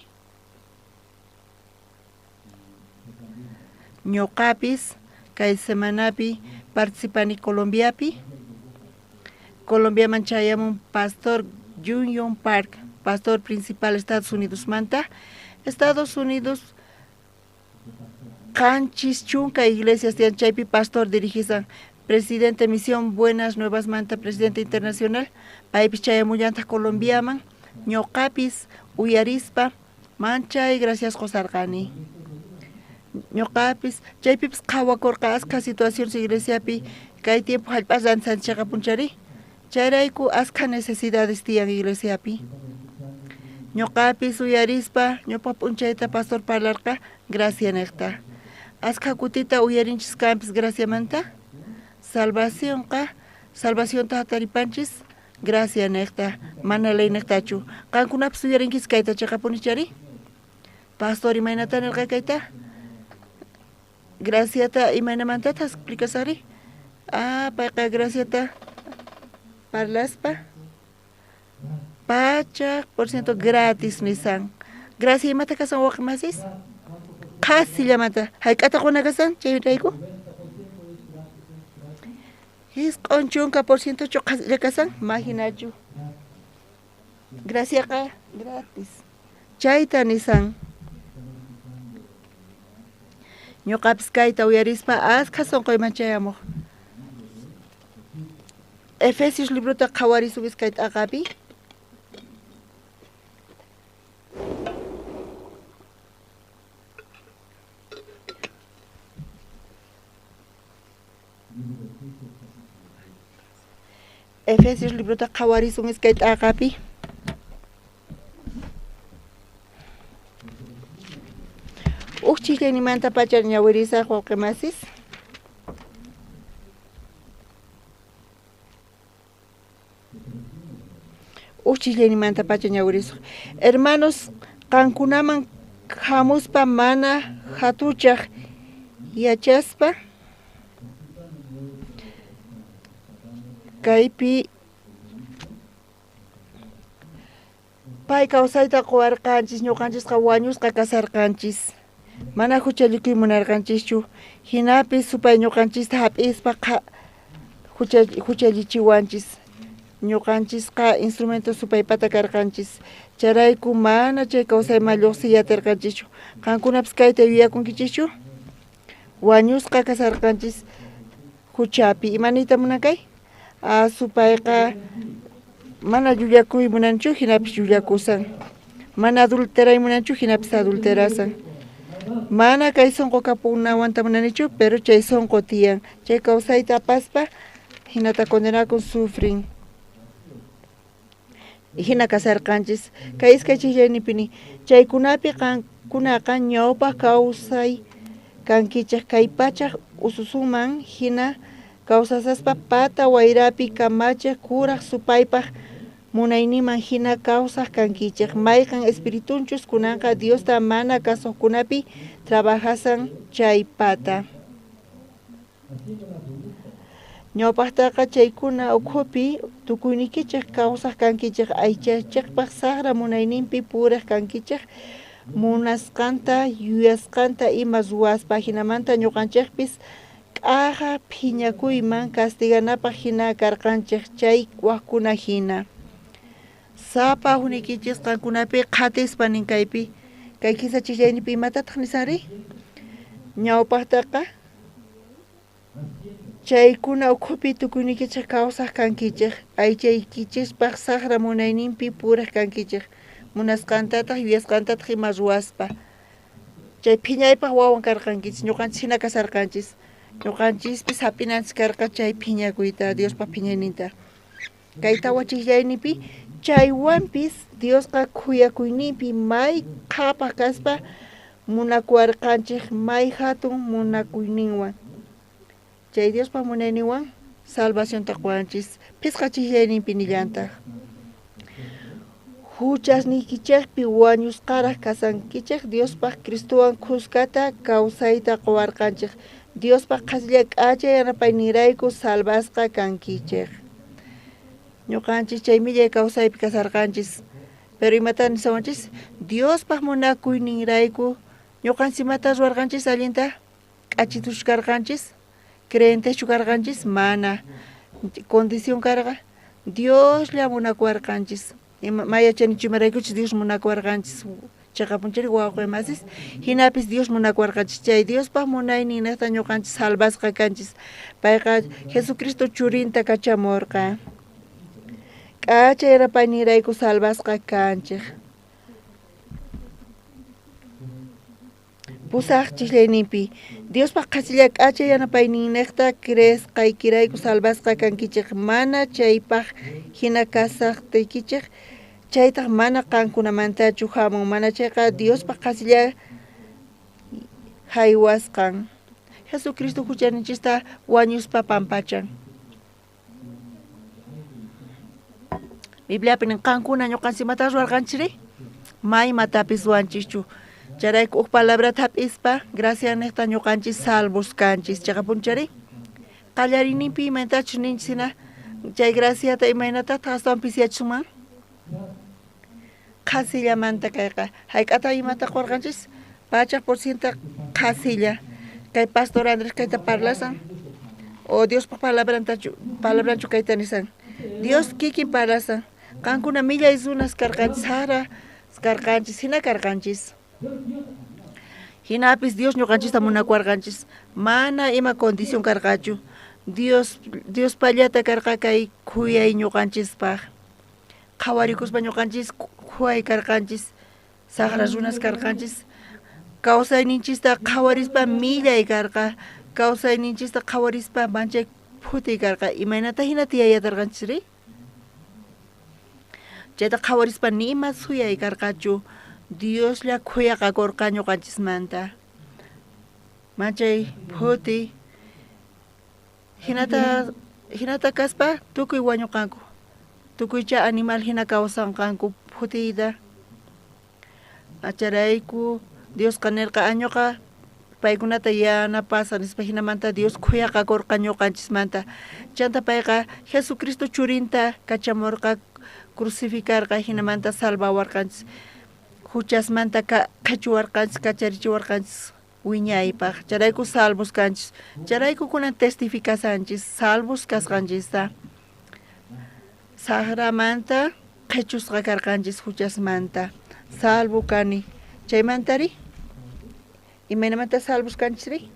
ñuqapis kay semanapi participani Colombiaman chayamun Pastor Union Park pastor principal Estados Unidos manta Estados Unidos Canchis chunka iglesias tiyan chaypi pastor dirigisan presidente misión Buenas Nuevas manta presidente internacional paypis chayamuyanta Colombiaman ñuqapis uyarispa manchay gracias qusarqani ñuqapis chaypipis qhawakurqa askha situaciones iglesiapi kay tiempo hallp'as ransanchayqa punchari chayrayku askha necesidades tiyan iglesiapi ñuqapis uyarispa ñuqa p'unchayta pastor parlarqa gracia niqta askha kutita uyarinchis kanpis graciamanta salvacionta hataripanchis gracia niqta mana ley niqtachu qankunapis uyarinkis kayta chaqapunichari pastor imaynata nirqa kayta graciata imaynamantata explicasari payqa graciata parlaspa pacha por ciento gratis nisan gracia imata kasan waqmasis casi llamata hayk'ata quna kasan chayrayku q'unchunqa por ciento chuqaslla kasan imaginachu graciaqa gratis chayta nisan ñuqapis kayta uyarispa askha sonqoyman chayamuq Efesios librota qhawarisupis kayta aqapi Efesios librota qhawarisumis kayta aqapi chillanimanta pacha ñawirisaq wawqimasis chillanimanta pacha ñawirisaq hermanos qankunaman hamuspa mana hatuchaq yachaspa kaypi pay kawsayta quwarqanchis ñuqanchisqa wañusqa kasarqanchis mana huchalikuy munarqanchischu hinapi supay ñuqanchista hap'ispa huchallichiwanchis ñuqanchisqa instrumento supaypata karqanchis charayku mana chay kawsayman lluqsiyatirqanchischu qankunapas kayta yuyakunkichischu wañusqa kasarqanchis huchapi imanita munankay supayqa mana llullakuy munanchu hinapish llullakusan mana adulteray munanchu hinapish adulterasan mana kay sunqu kapunawanta munanichu pero chay sunqu tiyan chay kawsayta apaspa hinata condenakun sufrin hina kasarqanchis kay iskay chikllaynipini chaykunapi qankunaqa ñawpaq kawsay kankichaq kay pachaq ususuman hina kawsasaspa pata wayrapi kamachiq kuraq supaypaq munayniman hina kawsaq kankichaq mayqan espiritunchus kunanqa Diosta mana kasuqkunapi trabajasan chay pata ñawpaqtaqa chaykuna ukhupi tukuynikichaq kawsaq kankichaq aychachiqpaq saqra munayninpi puriq kankichaq munasqanta yuyasqanta ima ruwaspa hinamanta ñuqanchikpis k'aqa phiñakuyman castiganapaq hina karqanchik chay waqkuna hina sapa hunikichis qankunapi qatispa ninkaypi kay kisa chillaynipi imatataq nisari ñawpaqtaqa chaykuna ukhupi tukuynikichik kawsaq kankichik aychaykichispa saqra munayninpi puriq kankichik munasqantataq yuyasqantataq ima ruwaspa chay phiñaypaq wawan karqankichis ñuqanchis hina kasarqanchis ñuqanchispis hap'inanchis karqa chay phiñakuyta Diospa phiñayninta kay tawa chillaynipi chaywanpis Diosqa khuyakuyninpi may qhapaq kaspa munakuwarqanchik may hatun munakuyninwan chay Diospa munayninwan salvacionta quwanchis pisqa chillayninpi nillantaq huchasnikichikpi wañusqaraq kasankichik Diospaq Cristuwan kuskata kawsayta quwarqanchik Diospaq qasilla k'achay yanapaynirayku salvasqa kankichik ñuqanchis chay millay kawsaypi kasarqanchis pero imata nisawanchis Diospaq munakuyninrayku ñuqanchis imata ruwarqanchis allinta k'achitushkarqanchis creyenteschu karqanchis mana condición karqa Dioslla munakuwarqanchis mayachanichimaraykuchis Dios munakuwarqanchis chaqapunchari wawqimasis hinapis Dios munakuwarqanchis chay Diospaq munayninta ñuqanchis salvasqa kanchis payqa Jesucristo churinta kachamurqa k'achay yanapaynirayku salvasqa kanchik pusaq chillayninpi Diospaq qasilla k'achay yanapayninniqta creesqaykirayku salvasqa kankichik mana chaypaq hina kasaqtaykichik chaytaq mana qankunamantachu hamun mana chayqa Diospaq qasilla haywasqan Jesucristo huchaninchista wañuspa pampachan Bibliapi qankuna ñuqanchis imata ruwarqanchiri maymatapis ruwanchischu charayku huk palabrata hap'ispa gracia niqta ñuqanchis salvos kanchis chaqa punchari qallariyninpi imaytachus ninchis hina chay graciata imaynatataq astawan pisiyachisunman qasillamanta kayqa hayk'ata imata quwarqanchis pachaq por ciento qasilla kay pastor Andrés kayta parlasan o Diospa palabranchu kayta nisan Dios kikin parlasan qankuna millay runas karqanchis sara karqanchis hina karqanchis hinapis Dios ñuqanchista munakuwarqanchis mana ima condición karqachu Dios pallata karqa kay khuyay ñuqanchispaq qhawarikuspa ñuqanchis khuay karqanchis saqra runas karqanchis kawsayninchista qhawarispa millay karqa kawsayninchista qhawarispa manchay phuti karqa imaynata hina tiyayatarqanchisri chayta qhawarispa nima suyay karqachu Dioslla khuyaqakurqa ñuqanchismanta manchay phuti hinata kaspa tukuy wañuqanku tukuycha animal hina kawsanqanku phutiyta Acharayku Dios kanerqa añoqa paykunata yanapasan nispahinamanta Dios kuyaqa korqañuqanchismanta chanta payqa Jesucristo churinta kachamurqa crucificarqa hinamanta salvawarqanchis huchasmanta kachuwarqanchis kacharichiwarqanchis wiñaypaq charayku salvos kanchis charayku kunan testificasanchis salvos kasqanchista saqramanta qhechusqa karqanchis huchasmanta salvo kani chaymantari imaynamanta salvos kanchisri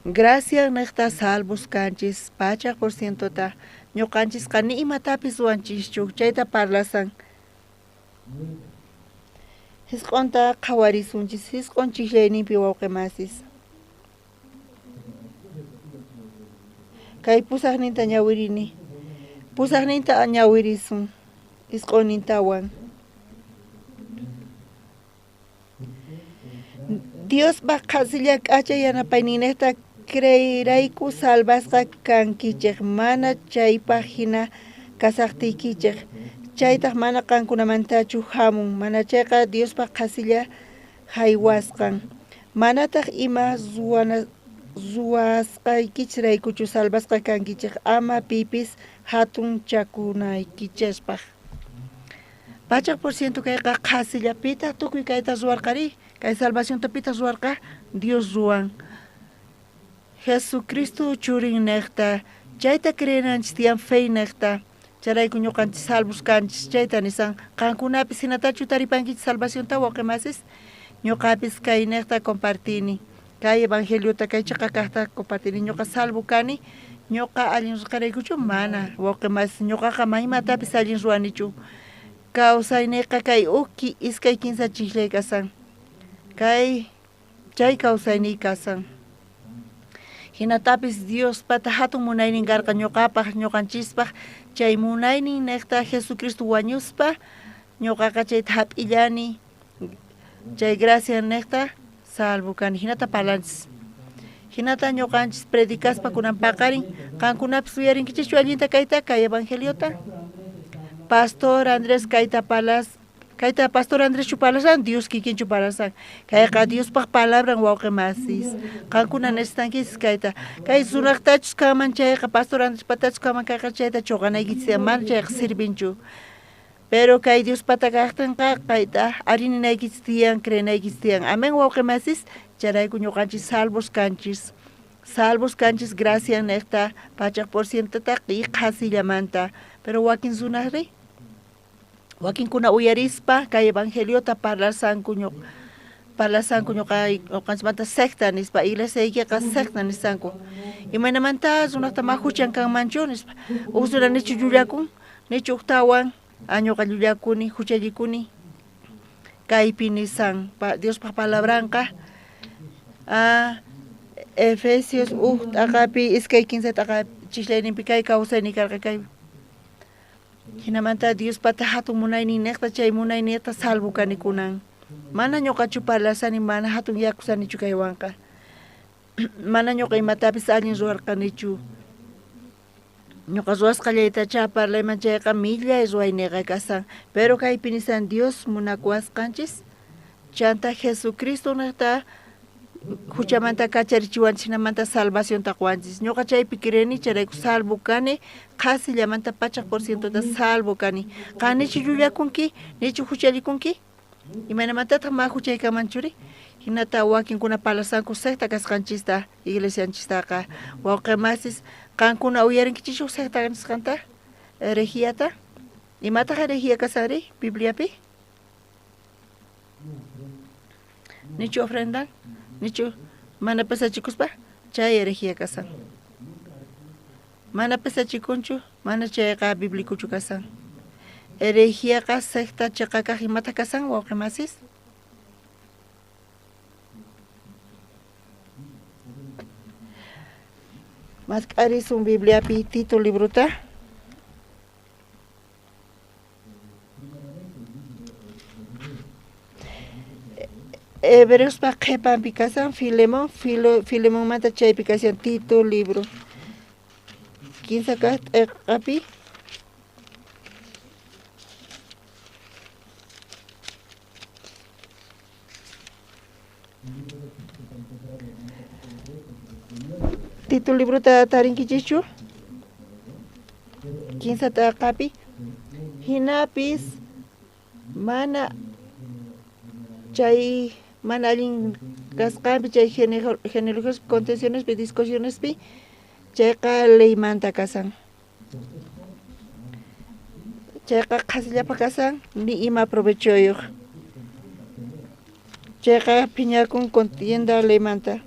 gracias niqta salvos kanchis pachaq por cientota ñuqanchisqa ni imatapis ruwanchischu chayta parlasan hisq'unta qhawarisunchis hisq'un chiklayninpi wawqimasis kay pusaqninta ñawirini pusaqninta ñawirisun hisq'unintawan Dios qasilla k'acha yanapayninta creyrayku salvasqa kankichik mana chaypaq hina kasaqtiykichik chaytaq mana qankunamantachu hamun mana chayqa Diospa qasilla haywasqan manataq ima zuwasqaykichiraykuchu salvasqa kankichik ama pipis hatun chakunaykichashpaq pachaq por ciento kayqa qasillapita tukuy kayta ruwarqari kay salvacionta pita ruwarqa Dios ruwan Jesucristo churin niqta chayta creenanchis tiyan fe niqta charayku ñuqanchis salvos kanchis chayta nisan qankunapis hinatachu taripankichis salvacionta wawqimasis ñuqapis kay niqta compartini kay evangeliota kay chaqa kaqta compartini ñuqa salvo kani ñuqa allin riqaraykuchu mana wawqimasis ñuqaqa maymatapis allin ruwanichu kawsayniqa kay uki iskay kinsa chikllay kasan kay chay kawsayniy kasan hinatapis Dios pata hatun munaynin karqa ñuqapaq ñuqanchispaq chay munaynin niqta Jesucristo wañuspa ñuqaqa chayta hap'illani chay gracia niqta salvo kani hinata parlanchis hinata ñuqanchis predicaspa kunan paqarin qankunapis uyarinkichishchu allinta kayta kay evangeliota Pastor Andrés kayta palas kayta Pastor Andrés chupalasan Dios kikin chupalasan kayqa Diospaq palabran wawqimasis qankuna necesitankichis kayta kay sunaqtachus kaman chayqa Pastor Andrés patachus kaman kayqa chayta chuqanaykichis mana chayqa sirvinchu pero kay Dios pata kaqtinqa kayta arininaykichis tiyan creenaykichis tiyan amen wawqimasis charayku ñuqanchis salvos kanchis gracia niqta pachaq por cientota qhasillamanta pero wakin sunaqri wakinkuna uyarispa kay evangeliota parlasanku ñuqanchimanta secta nispa iglesiaykiqa secta nisanku imaynamanta runaqta mahuchan kanmanchu nispa usura nichu llullakun nichu uqtawan ñuqa llullakuni huchallikuni kaypi nisan Diospaq palabranqa Efesios t'aqapi iskay 15 t'aqapi chiklayninpi kay kawsayni karqa kay hinamanta Dios pata hatun munaynin niqta chay munayninta salvo kani kunan mana ñuqachu parlasani mana hatun yakusanichu kaywanqa mana ñuqa imatapis allin ruwarqanichu ñuqa ruwasqallaytacha parlayman chayqa millay ruwayniqa kasan pero kaypi nisan Dios munakuwasqanchis chanta Jesucristo niqta huchamanta kacharichiwanchis hinamanta salvacionta quwanchis ñuqa chaypi creeni charayku salvo kani qasillamanta pachaq por cientota salvo kani qanichu llullakunki nichu huchallikunki imaynamantataq ma huchaykamanchuri hinata wakinkuna palasanku secta kasqanchista iglesianchistaqa wawqimasis qankuna uyarinkichishuk secta nisqanta herejiyata imataq herejía kasari Bibliapi nichu ofrendan nichu mana pesachikuspa chay herejía kasan mana pesachikunchu mana chayqa biblikuchu kasan herejíaqa secta chaqakaq imata kasan wawqimasis mask'arisun Bibliapi Tito libruta Hebreos pa qhipanpi kasan Filemón manta chaypi kasan Tito libro 15 t'aqapi Título libro ta tarinkichichu. 15 ta kapi. Hinapis mana chay mana allin kasqapi chay genealogías contenciones pi discusiones pi chayqa leymanta kasan. Chayqa qhasillapa kasan ni ima provechoyuq. Chayqa phiñakun contienda leymanta.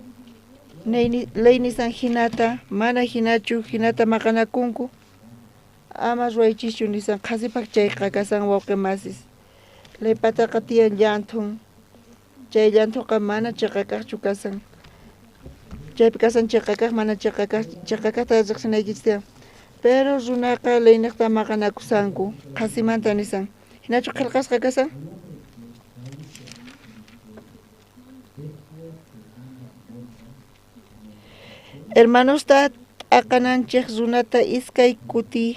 Ley nisan hinata mana hinachu hinata maqanakunku. Ama ruaychischu nisan qhasipak chayqa kasan wawqimasis. Lepataqa tiyan llantun. Chay llantuqa mana chiqakaqchu kasan. Chaypi kasan chiqakaq mana chiqakaqta riqsinaykichis tiyan. Pero runaqa leynaqta maqanakusanku qasimanta nisan. Hinachu qillqasqa kasan. Hermanosta t'aqananchik runata iskay kuti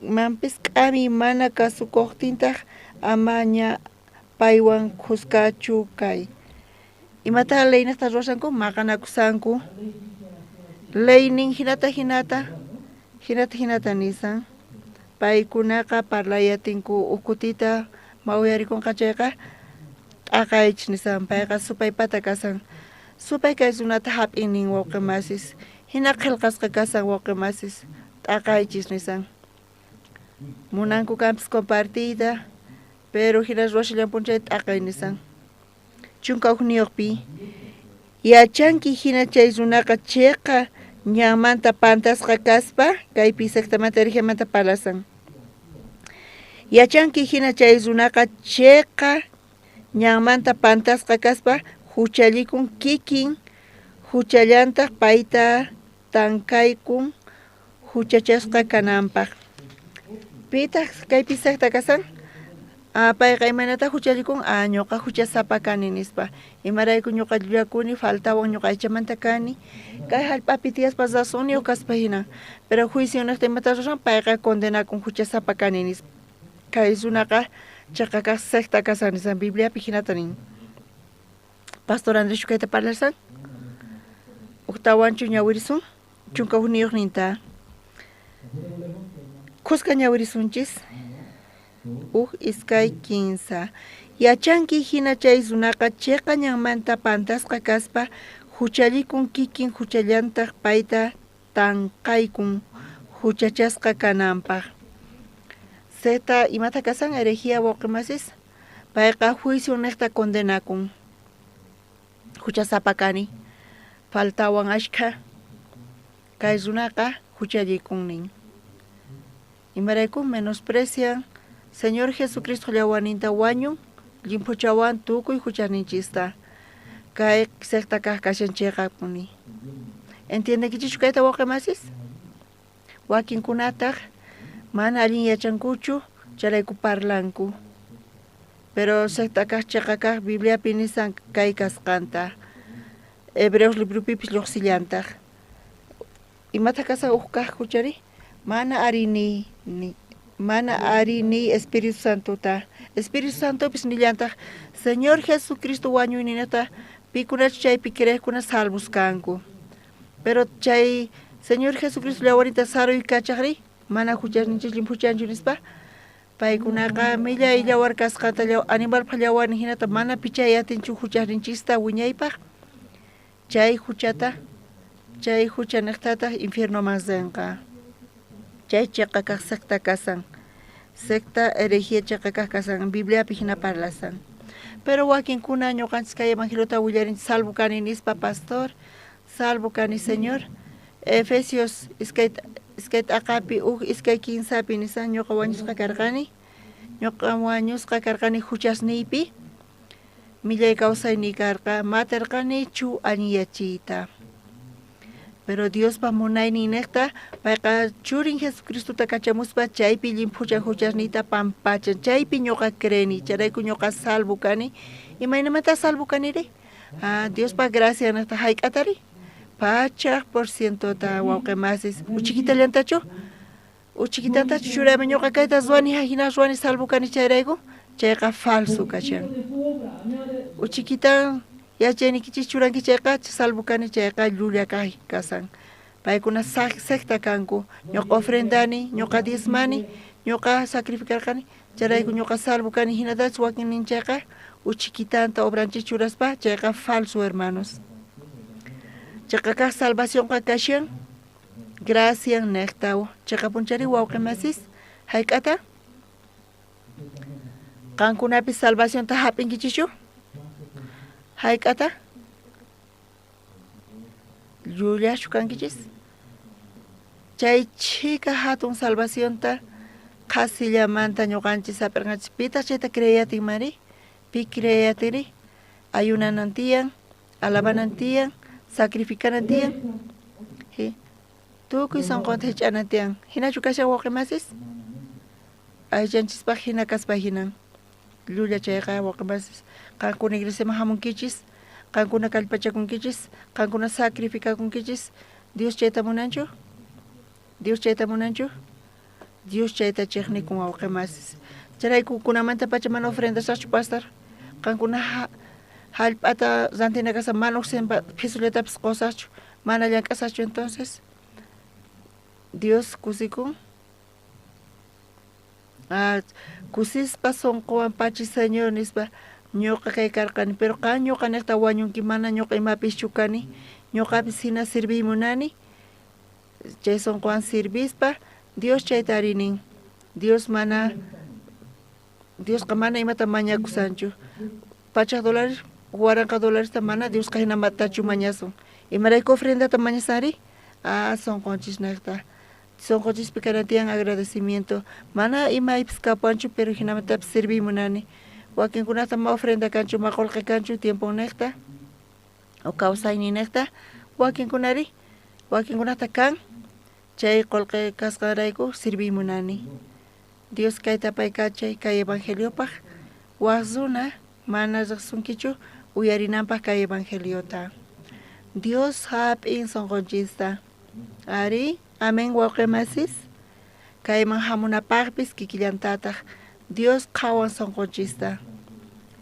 mampis k'ami mana kasukuqtintaq amaña paywan qusqachu kay. Imata leynaqta ruwashanku maqanakusanku. Leynin hinata nisan. Paykunaqa parlayatinku ukutita mawiyarikunqa chayqa t'aqaychis nisan. Payqa supaypata kasan. Supay kay runata hap'inin wawqimasis. Hina qillqasqa kasan wawqimasis. T'aqaychis nisan. Munanku kanpis compartida, pero hina ruwashallanpunchay t'aqay nisan. Chunka ugniyuqpi yachanki hina chay runaqa chayqa ñanmanta pantasqa kaspa kaypi sectamanta riqimanta parlasan. Yachanki hina chay runaqa chayqa ñanmanta pantasqa kaspa huchallikun kikin huchallantaq payta tankaykun huchachasqa kananpaq. Pitaq kaypi secta kasan? Payqa imanata huchallikun ñuqa huchasapa kani nispa. Imarayku ñuqa llulakuni faltawan ñuqa aychamanta kani. Kay hallp'api tiyaspa rasonniyu kaspa hina. Pero juicio naqta imata ruran payqa condenakun huchasapa kani nispa. Kay runaqa chaqaqa secta kasan nisan Bibliapi hinata nin. Pastor Andrés kayta parlarsan? Uktawanchu ñawirisun? Chunka ugniyuq ninta. Qusqa ñawirisunchis? Iskay 15. Yachanki hina chay runaqa chayqa ñanmanta pantasqa kaspa huchallikun kikin huchallantaq payta tanqaykun huchachasqa kananpaq. Seta imata kasan herejía wawqimasis? Payqa juicio niqta condenakun. Huchasapa kani. Faltawan ashka. Kay runaqa huchallikun nin. Imarayku menosprecian Señor Jesucristo llawaninta wañun, limpuchawan tukuy huchaninchista. Kay secta kashanchayqa puni. ¿Entiende kichichu kayta wawqimasis? Wakinkunataq mana allin yachankuchu, charayku parlanku. Pero secta chayqa Bibliapi nisan kay kasqanta. Hebreos librupipis lluqsillantaq. Imata kasan kaq huchari? Mana arini Espíritu Santo ta. Espíritu Santo pis nillantaq Señor Jesucristo wañuyninata pikunach chaypi kireqkuna salvos kanku. Pero chay Señor Jesucristo llawarita saruy kachaqri mana huchasninchis limpuchanchu nispa. Paykunaqa millay llawar kasqanta animalpaq llawarnin hinata mana pichayatinchu huchasninchista wiñaypaq. Chay hucha niqtataq infierno manzenqa. Chay chaqakaq secta kasan. Secta herejía chaqakaq kasan. Bibliapi hina parlasan. Pero wakinkuna ñuqanchis kay evangelota willarinchis salvo kani nispa pastor. Salvo kani Señor. Efesios iskay t'aqapi iskay 15pi nisan ñuqa wañusqa karqani. Ñuqa wañusqa karqani huchasniypi. Millay kawsayni karqa matarqani chu añiyachiyta. Pero Dios pa munaynin niqta payqa churin Jesucristuta kachamuspa chaypi limpuchan huchasniyta pampachan. Chaypi ñuqa creni, charayku ñuqa salvo kani. Imaynamanta salvo kaniri? Dios pa gracia niqta hayk'atari. Pachaq por cientota wawqimasis. Uchikitallantachu? Uchikitantachu churayman ñuqa kayta ruwani hina ruwani salvo kani chayrayku? chayqa falso kashan. Uchikitan yachaynikichis churanki chayqa salvo kani chayqa llulla kay kasan. Paykuna secta kanku, ñuqa ofrendani, ñuqa diezmani, ñuqa sacrificarkani, charayku ñuqa salvo kani hinatachu wakin nin chayqa uchikitanta obranchis churaspa chayqa falso hermanos. Chayqa salvación qa kashan, gracias nectawo. Chayqa punchari wawqimasis hayk'ata qankunapis salvación ta hap'inkichishu hayk'ata llullashchu kankichis chay chika hatun salvación ta qasillamanta ñuqanchis sapirqanchis pita chayta creyatin mari pi creyatiri ayunanantiyan alabanantiyan sacrificanantiyan tukuy sonqonta hich'anantiyan hinachu kashan wawqimasis aychanchispa hina kaspa hinan llulla chayqa wawqimasis qankuna iglesiaman hamunkichis qankuna kallpachakunkichis qankuna sacrificakunkichis Dios chayta munanchu Dios chayta munanchu Dios chayta chiqnikun wawqimasis charayku kunamanta pacha mana ofrendasaqchu pastor qankuna hallp'ata rantina kasa mana uqsinpa pisuletapis qusaqchu mana llank'asaqchu entonces Dios kusikun kusispa sonqowan pachi Señor nispa ñuqa kay karqani pero qan ñuqa niqta wañunki mana ñuqa imapis chukani ñuqapis hina sirvimunani chay sonqowan sirvispa Dios chayta rinin Diosqa mana imata mañakusanchu pachaq dólares waranqa dolaresta mana Diosqa hina matachu mañasun imarayku ofrendata mañasari sonqonchis niqta sonqonchispi karantiyan agradecimiento mana imaypis kapuanchu pero hinamatapi sirvimunani wakinkunata ma ofrenda kanchu ma qolqi kanchu tiempo niqta o kawsayni niqta wakinkunata kan chay qolqi kasqarayku sirvimunani Dios kayta paykachay kay evangeliopaq waqsuna mana riqsunkichu uyarinanpaq kay evangeliota Dios hap'in sonqonchista ari amén wawqimasis kayman hamunapaqpis kikillantataq Dios qhawan sonqonchista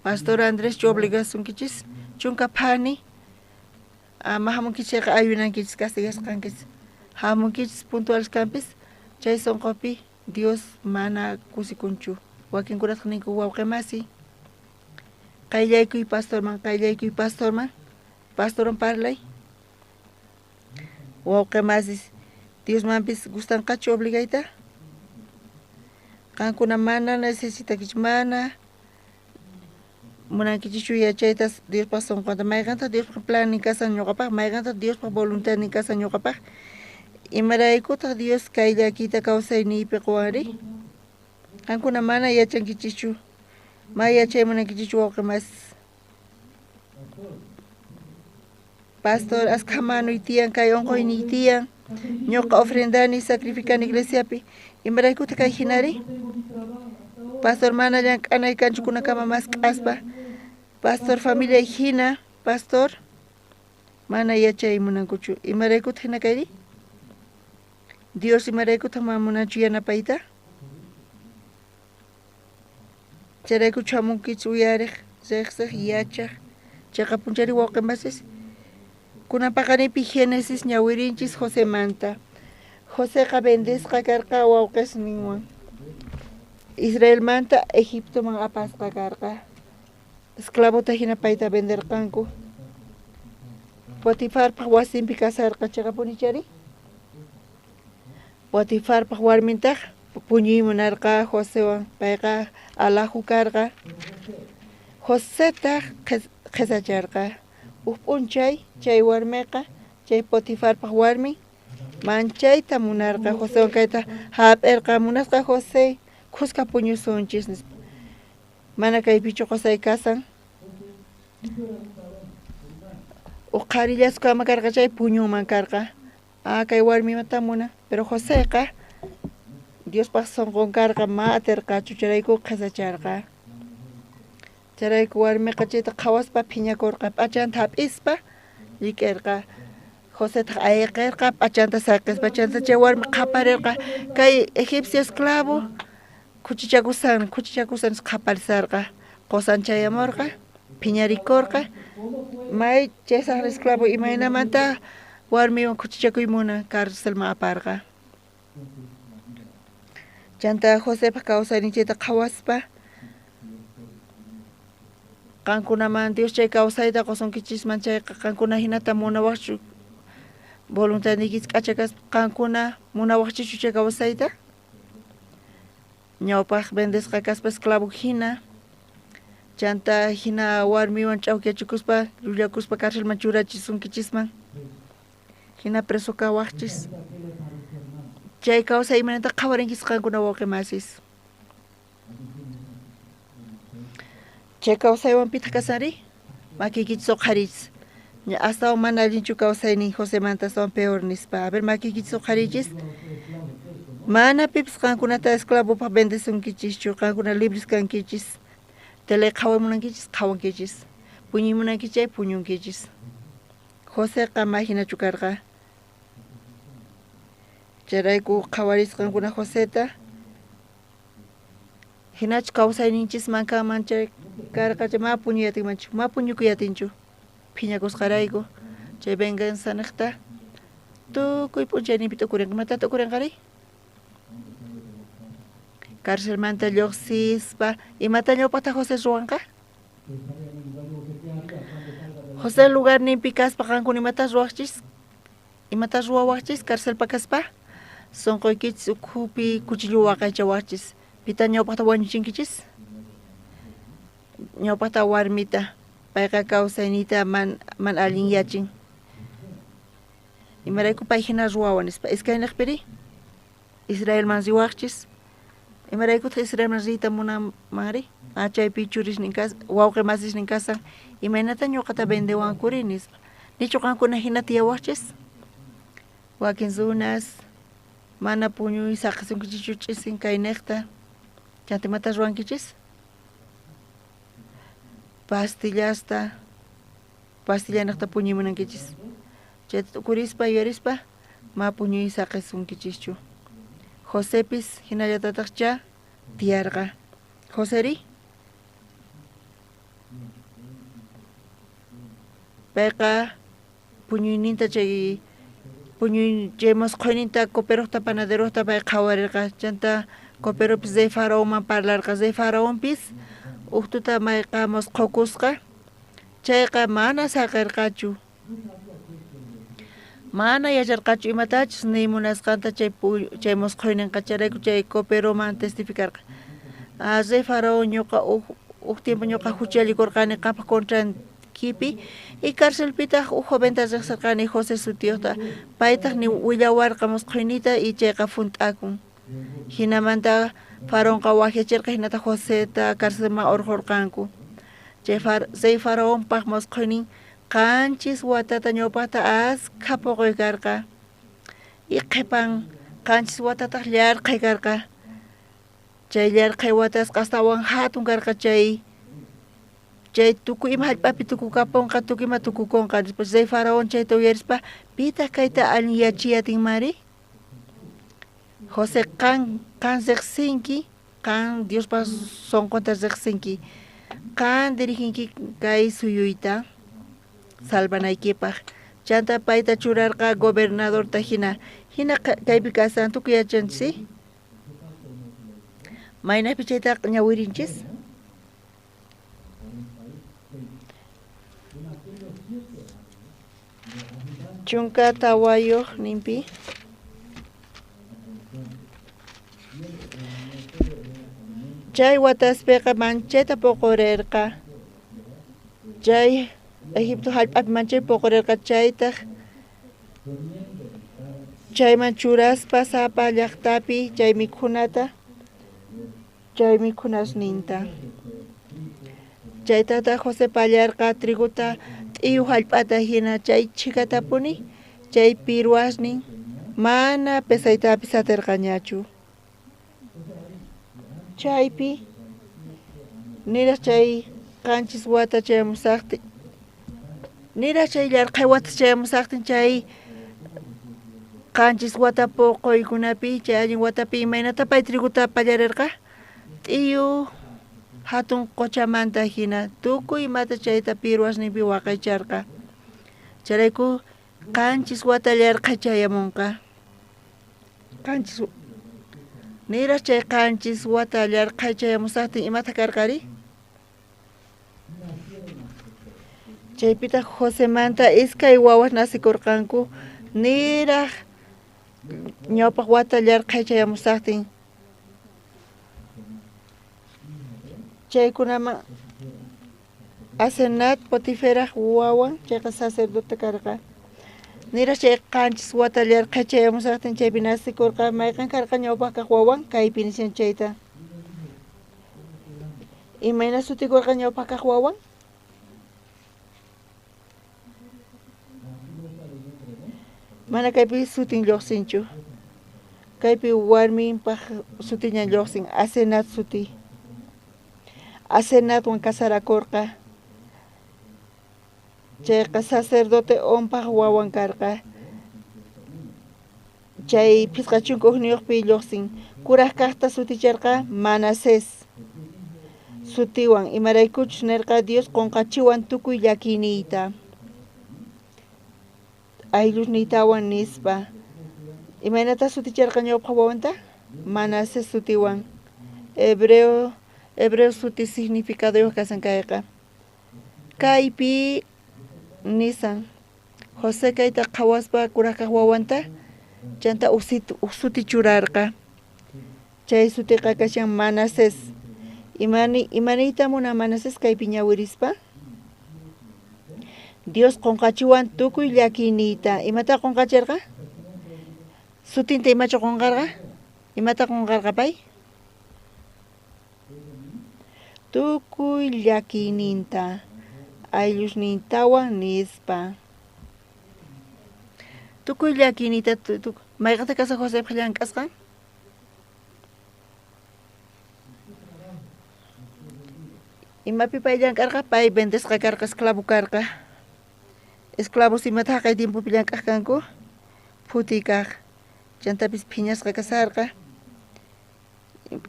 Pastor Andrés chu obligasunkichis chunka phani ama hamunkichayqa ayunankichis castigasqankis hamunkichis puntuales kanpis chay sonqopi Dios mana kusikunchu wakinkunata ninku wawqimasi qayllaykuy pastorman pastoron parlay wawqimasis Dios manpis gustanqachu obligayta qankuna mana necesitakichu mana munankichu yachayta Dios pa sonqonta mayqanta Dios pa plan ni kasan ñuqapaq mayqanta Dios pa voluntad ni kasan ñuqapaq imaraykutaq Dios kayllakita kawsayniypi quwanri qankuna mana yachankichichu ma yachaymunankichichu wawqimasis pastor asqhamanuy tiyan kay onqoyniy tiyan ñuqa ofrendani sacrificani iglesiapi imaraykuta kay hinari pastor mana llank'anay kanchu kunakama mas k'aspa pastor familia hina pastor mana yachaymunankuchu imaraykuta hina kayri Dios imaraykuta mamunanchu yanapayta charaykuchu hamunkichu uyariq riqsiq yachaq chayqa punchari wawqimasis kunapaqanipi Génesis ñawirinchis Josemanta Joseqa bendisqa karqa wawqisninwan Israelmanta Egiptoman apasqa karqa esclavota hina payta venderqanku Potifarpaq wasinpi kasarqa chayqa punichari Potifarpaq warmintaq puñuymunarqa Josewan payqa alaju karqa Josetaq qhisacharqa p'unchay chay warmiqa chay Potifarpaq warmi manchayta munarqa Josewan kayta hap'irqa munasqa José qusqa puñusunchis mana kaypichu qusay kasan uqarillasqa ama karqa chay puñuman karqa kay warmimanta muna pero Joséqa Diospaq sonqon karqa ma atirqachu charayku qhisacharqa charayku warmiqa chayta qhawaspa phiñakurqa p'achanta hap'ispa llik'irqa Josétaq ayqirqa p'achanta saqispa chanta chay warmi qaparirqa kay egipcio esclavo kuchichakusan qhapalisarqa qosanchayamurqa phiñarikurqa may chaysan esclavo imaynamanta warmiwan kuchichakuymuna cárcelman aparqa chanta Josepa kawsayninchayta qhawaspa qankunaman Dios chay kawsayta qusunkichisman chayqa qankuna hinata munawaqchu voluntadniykis k'achakas qankuna munawaqchichu chay kawsayta ñawpaq bendisqa kaspa esclavo hina chanta hina warmiwan ch'awkiyachikuspa llullakuspa cárcelman churachisunkichikman hina preso kawaqchis chay kawsay imanata qhawarinkis qankuna wawqi masis chay kawsaywan pita kasari makiykich suqarichis astawan mana allinchu kawsaynin Josemanta astawan peor nispa a ver makiykich suqarichis mana pipis qankunata esclavopaq bendisunkichishchu qankuna libres kankichis tele qhawamunankichis qhawankichis puñuymunankichis puñunkichis Joseqa mahinachu karqa chayrayku qhawarisqankuna Joseta hinachu kawsayninchis mankaman chay karqa chay ma puñuyatinmanchu ma puñukuyatinchu phiñakusqarayku chay venganza niqta tukuy p'unchayninpi t'ukurinqa imata t'ukurinqari cárcelmanta lluqsispa imata ñawpaqta José ruwanqa José lugarninpi kaspa qankuna imatas ruwaqchis imatas ruwawaqchis cárcelpa kaspa sunquykichis ukhupi cuchillu waqaychawaqchis pita ñawpaqta wañuchinkichis ñawpaqta warmita payqa kawsayniyta man allin yachin imarayku pay hina ruwawan nispa iskay niqpiri Israelman riwaqchis imaraykuta Israelman riyta munanmanri chaypi churisnin kas wawqi masisnin kasan imaynata ñuqata vendewankuri nispa nichu qankuna hina tiyawaqchis wakin runas mana puñuy saqasunkichichu ch'isin kay niqta chanta imata ruwankichis pastilla niqta puñuymunankichis chayta t'ukurispa yuyarispa ma puñuy saqisunkichishchu Josepis hinallatataqcha tiyarqa Joseri payqa puñuyninta chay musqhuyninta coperoqta panaderoqta pay qhawarirqa chanta coperopis zay faraonman parlarqa zay faraonpis uktuta mayqa musqhukusqa chayqa mana saqirqachu mana yacharqachu imatachus ni munasqanta chay musqhuyninqa chayrayku chay coperoman testificarqa zay faraon ñuqa uk tiempo ñuqa huchalikurqani qapa contrankipi y cárcelpitaq joventa riqsirqani José sutiyuqta paytaq ni willawarqa musqhuynita y chayqa funt'akun hinamanta faraonqa wakyachirqa hinata Joséta cárcelman urqurqanku chay faraonpaq musqhuynin qanchis watata ñawpaqta askha puquy karqa y qhipan qanchis watataq llarqay karqa chay llarqay watasqa astawan hatun karqa chay tukuy ima hallp'api tukukapunqa tukuyma tukukunqa después zay faraon chayta uyarispa pita kayta allin yachiyatinmari José kan riqsinki kan Diospa sonqonta riqsinki kan dirijinki kay suyuyta salvanaykipaq chanta payta churarqa gobernadorta hina kaypi kasan tukuyachanchis maynapi chayta ñawirinchis chunka tawayuq ninpi chay wataspiqa manchayta puqurirqa chay Egipto hallp'api manchay puqurirqa chaytaq chayman churaspa sapa llaqtapi chay mikhunasninta chaytata José pallarqa triguta t'iyuq hallp'ata hina chay chikatapuni chay pirwasnin mana pesaytapis atirqañachu chaypi niraq chay qanchis wata chayamusaqtin niraq chay llarqay wata chayamusaqtin chay qanchis wata puquykunapi chay allin watapi imaynata pay triguta pallarirqa T'iyu hatun qochamanta hina tukuy imata chayta pirwasnipi waqaycharqa. Charayku qanchis watallarqa chayamunqa. Qanchis nira chay qanchis watallarqa chayamusaqtin imata karqari? Chaypita Josemanta iskay wawas nasikurqanku niraq ñawpaq watallarqa chayamusaqtin chaykunaman Asenat Potiferaq wawan chayqa sacerdote karqa. Niraq chay qanchis watallarqa chayamusaqtin chaypi nasikurqa mayqan karqa ñawpaq kaq wawan kaypi nishan chayta. Imayna sutikurqa ñawpaq kaq wawan? Mana kaypi sutin lluqsinchu. Kaypi warminpaq sutiña lluqsin Asenat suti. Asenatwan casarakurqa. Chayqa sacerdote onpaq wawan karqa. Chay pisqachunkuqniyuqpi lluqsin. Kuraq kaqta suticharqa Manasés. Sutiwan imaraykuchus nirqa Dios qunqachiwan tukuy llakiniyta. Aylluniytawan nispa. Imaynata suticharqa ñawpaq wawanta? Manasés sutiwan. Hebreo suti significaduyuq kasan kayqa. Kaypi nisan José kayta qhawaspa kuraq kaq wawanta chanta suti churarqa. Chay sutiqa kashan Manasés. Imaniyta munan Manasés kaypi ñawirispa? Dios qunqachiwan tukuy llakiniyta. Imata qunqacharqa? Sutinta imachu qunqarqa? Imata qunqarqa pay? Tukuy llakininta aylluniytawan nispa. Tukuy llakinita mayqanta kasa José llank'asqa? Imapi pay llank'arqa? Pay vendesqa karqa, esclavo karqa. Esclavos imata haqay tiempopi llank'aq kanku? Phuti kaq. Chantapis phiñasqa kasarqa.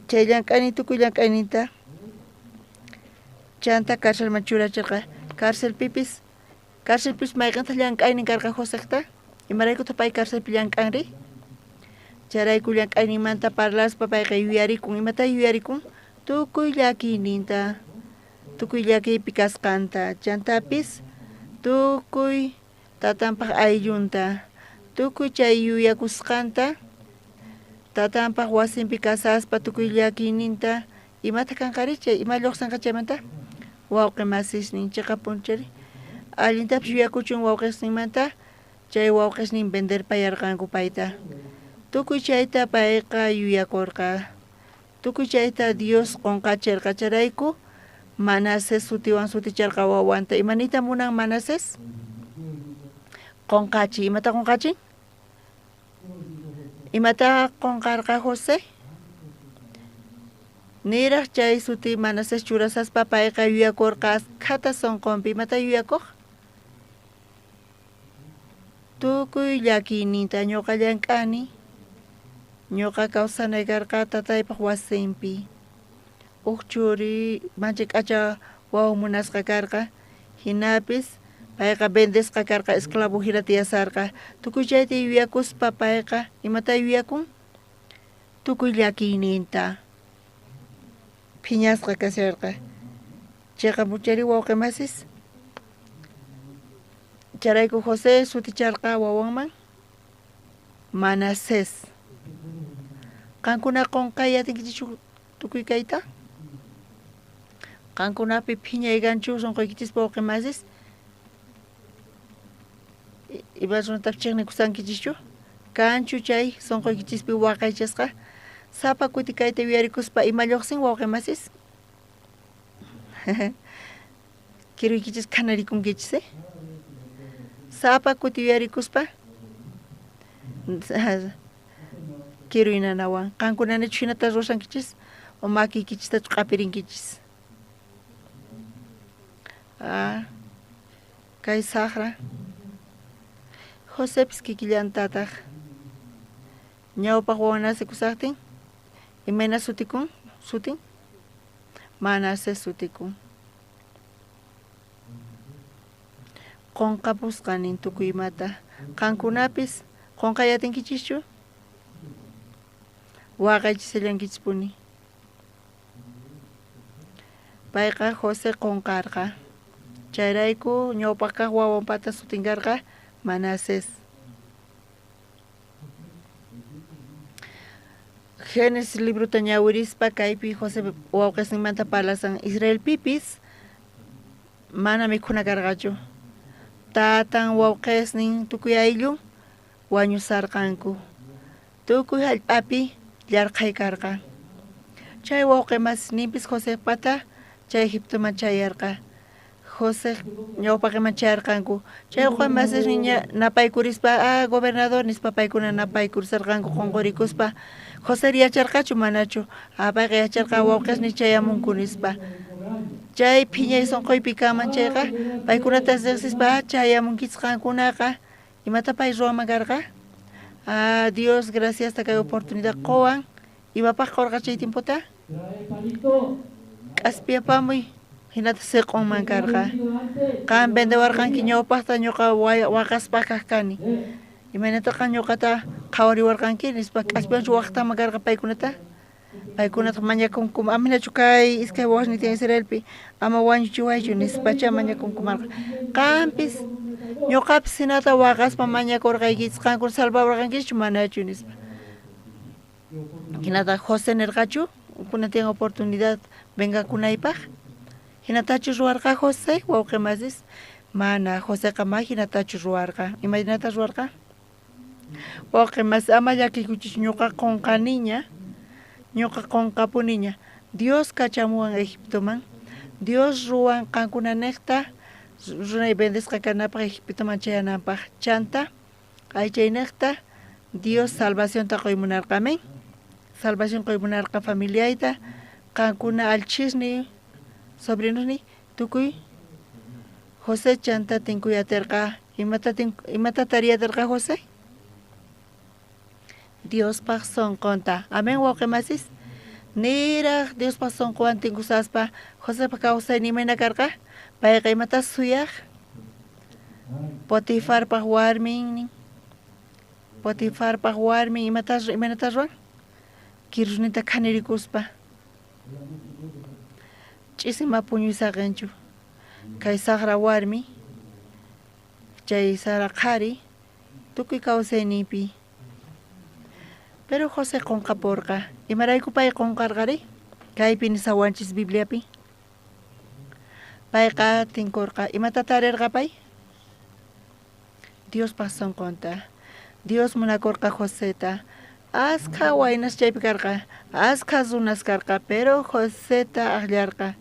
Chay llank'ani tukuy llank'aninta chanta cárcelman churacharqa. Cárcelpipis mayqanta llank'aynin karqa Joséqta? Imaraykuta pay cárcelpi llank'anri? Charayku llank'aynimanta parlaspa payqa yuyarikun. Imata yuyarikun? Tukuy llakininta. Tukuy llakipi kasqanta. Chantapis tukuy tatanpaq ayllunta. Tukuy chay yuyakusqanta tatanpaq wasinpi kasaspa tukuy llakininta imata kanqari chay ima lluqsanqa chaymanta? Wawqi masisnin chayqa punchari. Allintapish yuyakuchun wawqisninmanta chay wawqisnin vender payarqanku payta. Tukuy chayta payqa yuyakurqa. Tukuy chayta Dios qunqachirqa charayku Manasés sutiwan suticharqa wawanta. Imanita munan Manasés? Qunqachi. Imata qunqachin? Imata qunqarqa José? Niraq chay suti Manasés churasaspa payqa yuyakurqa askata sonqonpi. Imata yuyakuq? Tukuy llakininta ñuqa llank'ani. Ñuqa kawsanay karqa tataypaq wasinpi. Huk churi manchi k'acha wawan munasqa karqa. Hinapis payqa vendesqa karqa, esclavo hina tiyasarqa. Tukuy chayta yuyakuspa payqa imata yuyakun? Tukuy llakininta. Phiñasqa kasarqa. Chayqa muchari wawqi masis. Charayku José suticharqa wawanman Manasés. Qankuna qunqay atinkichik tukuy kayta? Qankunapi phiñayganchu sunquykichis wawqi masis? Imas runatapish chiqnikusankichischu? Kanchu chay sunquykichis waqaychasqa? Sapa kuti kayta yuyarikuspa ima lluqsin wawqi masis? Kiruykichis kanarikunkichis, Sapa kuti yuyarikuspa? Kiruynanawan. Qankunanachu hinata ruwashankichis? O makiykichistachu q'apirinkichis? Kay saqra Josépis kikillantataq ñawpaq wawan nasikusaqtin imayna sutikun? Sutin? Manases sutikun. Qonkapusqanin tukuymata. Qankunapis qonqayatinkichikchu? Waqaychisillankichikpuni. Payqa José qonqarqa. Chayrayku ñawpaq wawanpata sutinkarqa Manases. Génesis libro ñawirispa kaypi José wawqisninmanta parlasan Israel pipis mana mikhuna karqachu. Tatan wawqisnin tukuy ayllu wañusarqanku. Tukuy hallp'api llarqay karqa. Chay wawqimasninpis José pata chay Egiptoman chayarqa. José ñawpaqiman chayarqanku. Chay wawqimasnin napaykurispa gobernador nispa paykuna napaykurisarqanku qunqurikuspa. José yacharqachu manachu. Payqa yacharqa wawqisnin chayamunku nispa. Chay phiñay sunquypi kaman chayqa paykunata riqsispa chayamunkichisq qankunaqa imata pay ruwaman karqa. Dios gracias kay oportunidad qowan. Imapaq qurqa chay timputa? K'aspiapamuy hinata siq'unman karqa. Qan vendewarqanki ñawpaqta ñuqa waqaspa kaq kani. Imanataqa ñuqata qhawariwarqanki nispa k'aspianchu waqtaman karqa paykunata. Paykunata mañakunkum aminachu kay iskay wawqnitin Israelpi ama wañuchiwaychu nispacha mañakunkumarqa. Qampis ñuqapis hinata waqaspa mañakurqaykichis qankuna salvawarqankichu manachu nispa. Hinata José nirqachu kuna tiyan oportunidad vengakunaypaq. Hinatachu ruwarqa José wawqimasis mana Joséqa ma hinatachu ruwarqa. Imaynata ruwarqa? Wawqimas ama llakikuchis ñuqa qunqaniña. Ñuqa qunqapuniña. Dios kachamuwan Egiptoman. Dios ruwan qankuna niqta runay bendisqa kanapaq Egiptoman chayanapaq chanta. Aychay niqta Dios salvacionta quymunarqamen. Salvación quymunarqa familiayta. Qankuna alchisni sobrinosni tukuy José chanta tinkuyatirqa. Imata tariyatirqa José? Dios paq sonqonta. Amén wawqimasis. Niraq Dios paq sonqowan tinkusaspa José paq kawsayni imayna karqa. Payqa imatas suyaq. Potifar paq warmin. Potifar paq warmin imaynatas ruwan. Kirusnita kanirikuspa. Ch'isima puñuysaqanchu. Kay saqra warmi. Chay sara qhari. Tukuy kawsaynipi. Pero José qunqapurqa. Imarayku pay qunqarqari? Kaypi nisawanchis Bibliapi. Payqa tinkurqa. Imata tarirqa pay? Dios paq sonqonta. Dios munakurqa Joséta. Askha waynas chaypi karqa. Askha runas karqa. Pero Joséta aqllarqa.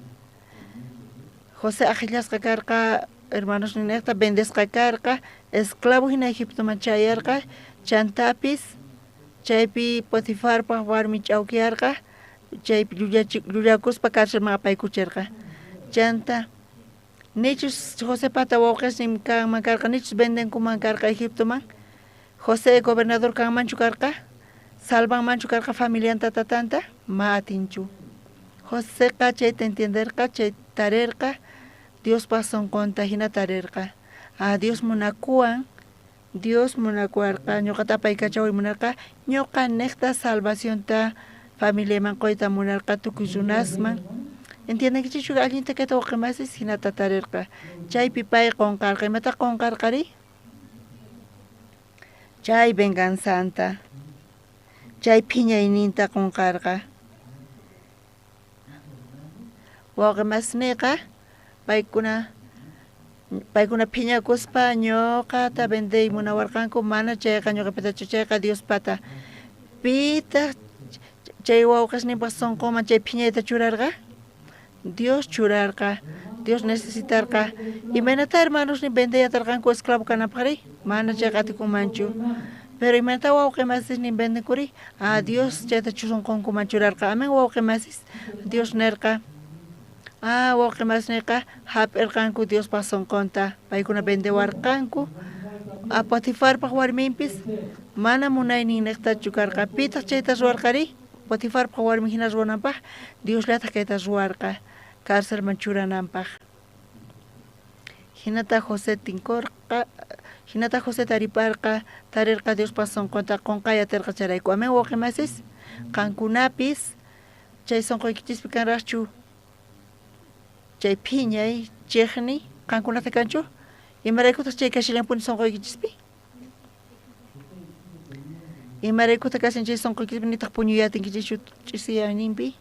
José aqllasqa karqa. Hermanos ninaqta bendesqa karqa. Esclavo hina Egiptoman chayarqa. Chantapis. Chaypi Potifar paq warmi ch'awkiyarqa. Chaypi llullakuspa karchelman apaykuchirqa. Chanta. Nichus José pata wawqisnin kanman karqa. Nichus vendenkuman karqa Egiptoman. José gobernador kanmanchu karqa. Salvanmanchu karqa familianta tatanta. Ma atinchu. José chayta entenderqa. Chay tarirqa. Dios paq sonqonta hina tarirqa. Dios munakuwan. Dios munakuarqa ñuqata paykachawi munarqa ñuqa niqta salvacionta familiaman qoyta munarqa tukuy runasman entiendekichu allinta kayta wawqimasis hinata tarirqa chaypi pay qunqarqa imata qunqarqari chay venganzanta chay phiñayninta qunqarqa wawqimasniqa paykuna phiñakuspa ñuqata vendey munawarqanku mana chayqa ñuqapitachu chayqa Dios pata pita chay wawqisninpaq sonqoman chay phiñayta churarqa Dios churarqa Dios necesitarqa imaynata hermanosni vendeyatarqanku esclavo kanapaqri mana chayqa atikunmanchu pero imaynata wawqimasisnin vendenkuri Dios chayta sonqonkuman churarqa amen wawqimasis Dios nerqa wawqimasniqa hap'irqanku Dios paq sonqonta paykuna vendewarqanku Potifar paq warminpis mana munaynin niqtachu karqa pitaq chayta ruwarqari Potifar warmi hina ruwananpaq Dios llata kayta ruwarqa cárcelman churananpaq. Hinata José tinkurqa, hinata José tariparqa, tarirqa Diospa sunqunta qunqayatirqa charayku. Amen wauqimasis, qankunapis chay sunquykichis kanraqchu, chay phiñay, chiqni, qankunata kanchu, imaraykutas chay kashilanpuni sunquykichaspi. Imaraykuta kashan chay sunquykichaspi nitaq puñuyatinkichis ch'isiyaninpi.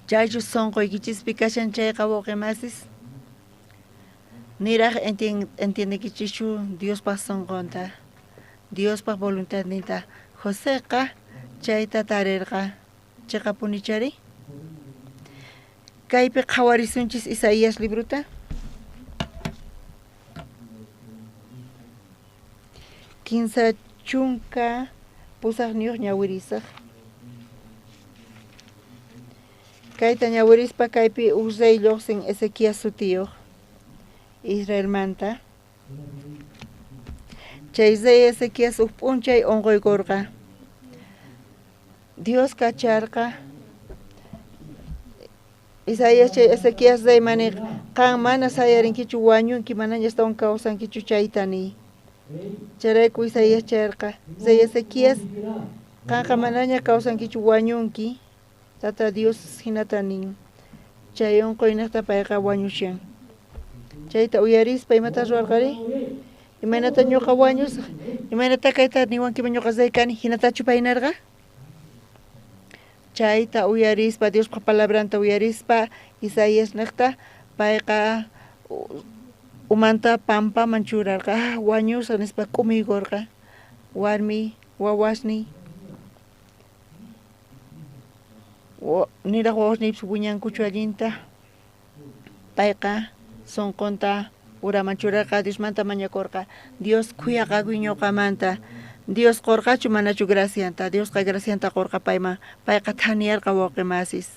Chaychu sunquykichaspi kashan chayqa wauqimasis, niraq entiendikichischu Diospa sunqunta, Diospa voluntad nita. Joséqa chayta tarirqa, chayqa punichari. Kaypi qhawarisunchis Isaías libruta. 15 chunka pusaqniyuq ñawirisaq. Kayta ñawirispa kaypi rey lluqsin Ezequías sutiyuq Israel manta. Chay rey Ezequías p'unchay unquykurqa. Dios kacharqa Isaías chay Ezequías rey maniq qan mana sayarinkichu wañunki manañas tawan kawsankichu chaytani. Charayku Isaías charqa rey Ezequías qanqa manaña kawsankichu wañunki. Tata Dios hinatanin chay unquynaqta payqa wañushan. Chayta uyarispa imata ruwarqari, imaynata ñuqa wañus, imaynata kayta niwankima ñuqa rey kani, hinatachu paynarqa. Chayta uyarispa Diospa palabranta uyarispa Isaías niqta payqa umanta pampaman churarqa, wañusqa nispa q'umiykurqa, warmi wawasni niraq wawasnipis wiñankuchu allinta, payqa sunqunta uraman churarqa, Diosmanta mañakurqa, Dios khuyaqakuy ñuqamanta, Dios qurqachu manachu gracianta, Diosqa gracianta qurqa payman, payqa thaniyarqa wauqimasis.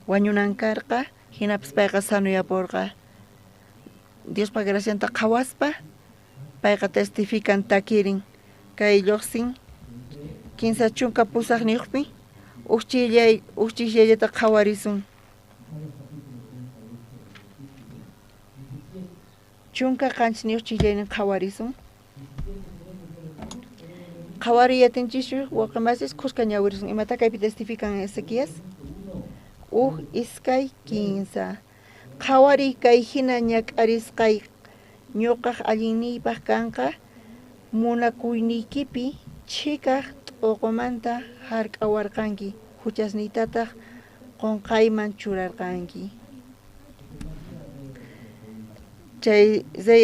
Wañunankarqa, hinapis payqa sanuyapurqa, Diospa gracianta qhawaspa, payqa testifican takirin, kay lluqsin 15 chunka pusaqniyuqpi, uchillayta qhawarisun. Chunka qanchniyuq chillaynin qhawarisun. Qhawariyatinchishchu wauqimasis qusqa ñawirisun. Imata kaypi testifican Ezequías. Iskay 15. Qhawari kay hina ñak'arisqay ñuqaq allinniypaq kanqa munakuynikipi chikaq t'uqumanta hark'awarqanki, huchasniytataq qunqayman churarqanki. Chay rey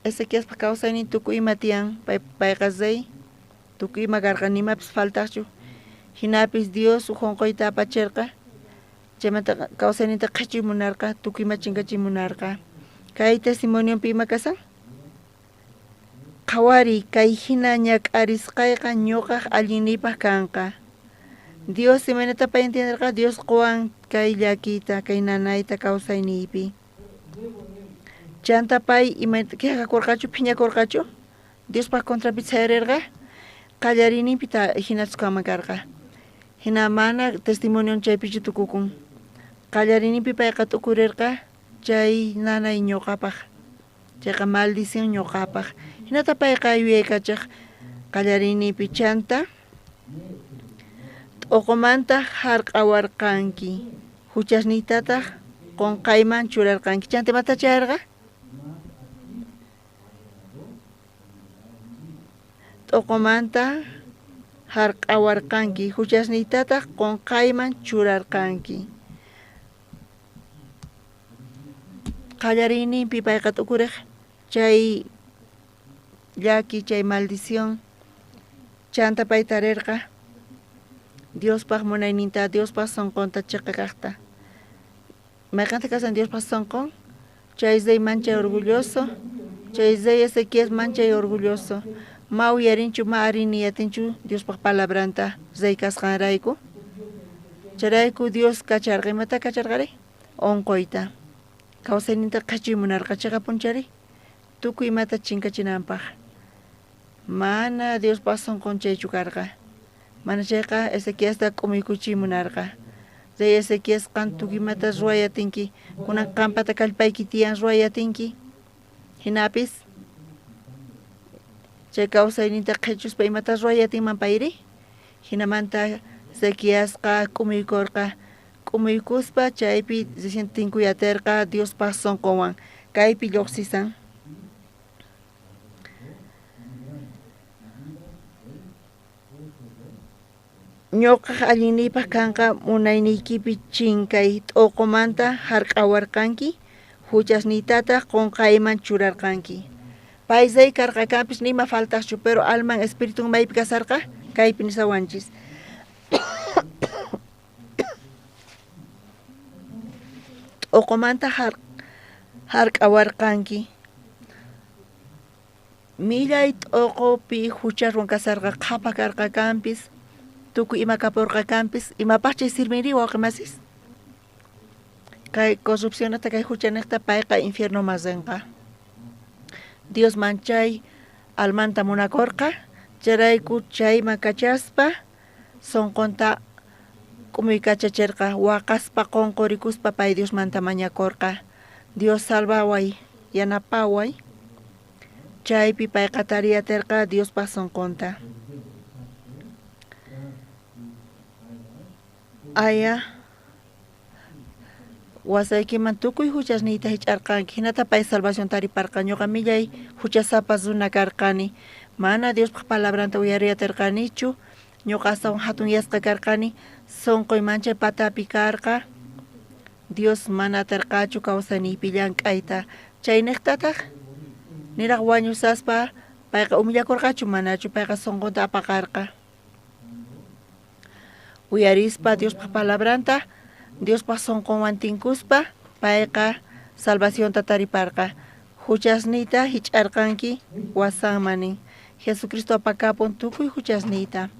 Ezequías kawsaynin tukuy ima tiyan, payqa rey tukuy ima karqa nimapis faltaqchu, hinapis Dios qunquyta apachirqa, chaymanta kawsayninta qhichimunarqa, tukuy ima chinkachimunarqa. Kay testimoniopi ima kasan? Qhawari kay hina ñak'arisqayqa ñuqaq allinniypaq kanqa. Dios imaynata pay entienderqa, Dios quwan kay llakiyta, kay nanayta kawsayniypi. Chanta pay imaynata qhiqakurqachu, phiñakurqachu, Diospa kontrapi chayarirqa, qallariniypi hinatusqaman karqa. Hina mana testimonion chaypichu tukukun. Qallariniypi payqa tukurirqa, chay nanay ñuqapaq, chayqa maldición ñuqapaq. Hinata payqa yuyaykachaq qallariniypi chanta t'uqumanta harq'awarqanki, huchasniytataq qunqayman churarqanki. Chanta imata chayarqa? T'uqumanta harq'awarqanki, huchasniytataq qunqayman churarqanki. Qallariniypi payqa t'ukuriq chay llaki, chay maldición, chanta pay tarirqa, Diospaq munayninta, Diospaq sunqunta chiqa kaqta. Mayqanta kasan Diospaq sunqun, chay rey manchay orgulloso, chay rey Ezequías manchay orgulloso. Ma uyarinchu, ma ariniyatinchu Diospaq palabranta rey kasqanrayku. Charayku Dios kacharqa, imata kacharqari? Unquyta. Kawsayninta qhachimunarqa, chayqa punchari, tukuy imata chinkachinanpaq. Mana Dios pason con chechucarga. Mana checa Ezequias da comikuchi munarga. De Ezequias cantuki matas royatinki. Kuna campata calpaikitian royatinki. Hinapis. Checa usainita quechus pa matas royatin mampairi. Hinamanta Ezequias ka kumikorka. Kumikuspa chaypi yaterka Dios pason kowan. Kaypi yoxisan. Ñoqa allinipas kanqa munaynikipi chinkay t'uqumanta hark'awarqanki huchasnitataq qunqayman churarqanki. Paysay karqakampis nima faltaqchu pero alman espiritu maypi kasarqa kaypi nisawanchis. T'uqumanta hark'awarqanki. Millay t'uqupi huchaswan kasarqa qhapa karqakampis tukuy ima kapurqakampis imapaqchay sirmiri wawqimasis. Kay corrupcionata kay huchanaqta payqa infierno masinqa. Dios manchay almanta munakurqa charayku chayman kachaspa sonqonta k'umiykachachirqa waqaspa qunqurikuspa pay Dios manta mañakurqa. Dios salvaway yanapaway chaypi payqa tariyatirqa Dios pa sonqonta. Aya wasaykiman tukuy huchasniyta hich'arqanki hinata pay salvación tariparqa ñuqa millay huchasapas runa karqani mana Diospaq palabranta uyariyatirqanichu ñuqa astawan hatun yasqa karqani sunquymanchay patapi karqa Dios mana atirqachu kawsaniypi llank'ayta chayniqtataq niraq wañusaspa payqa umillakurqachu manachu payqa sunqunta apaqarqa. Uyarispa Diospaq palabranta Diospaq sunqunwan tinkuspa payqa salvacionta tariparqa huchasniyta hich'arqanki wasanmanin Jesucristo apakapun tukuy huchasniyta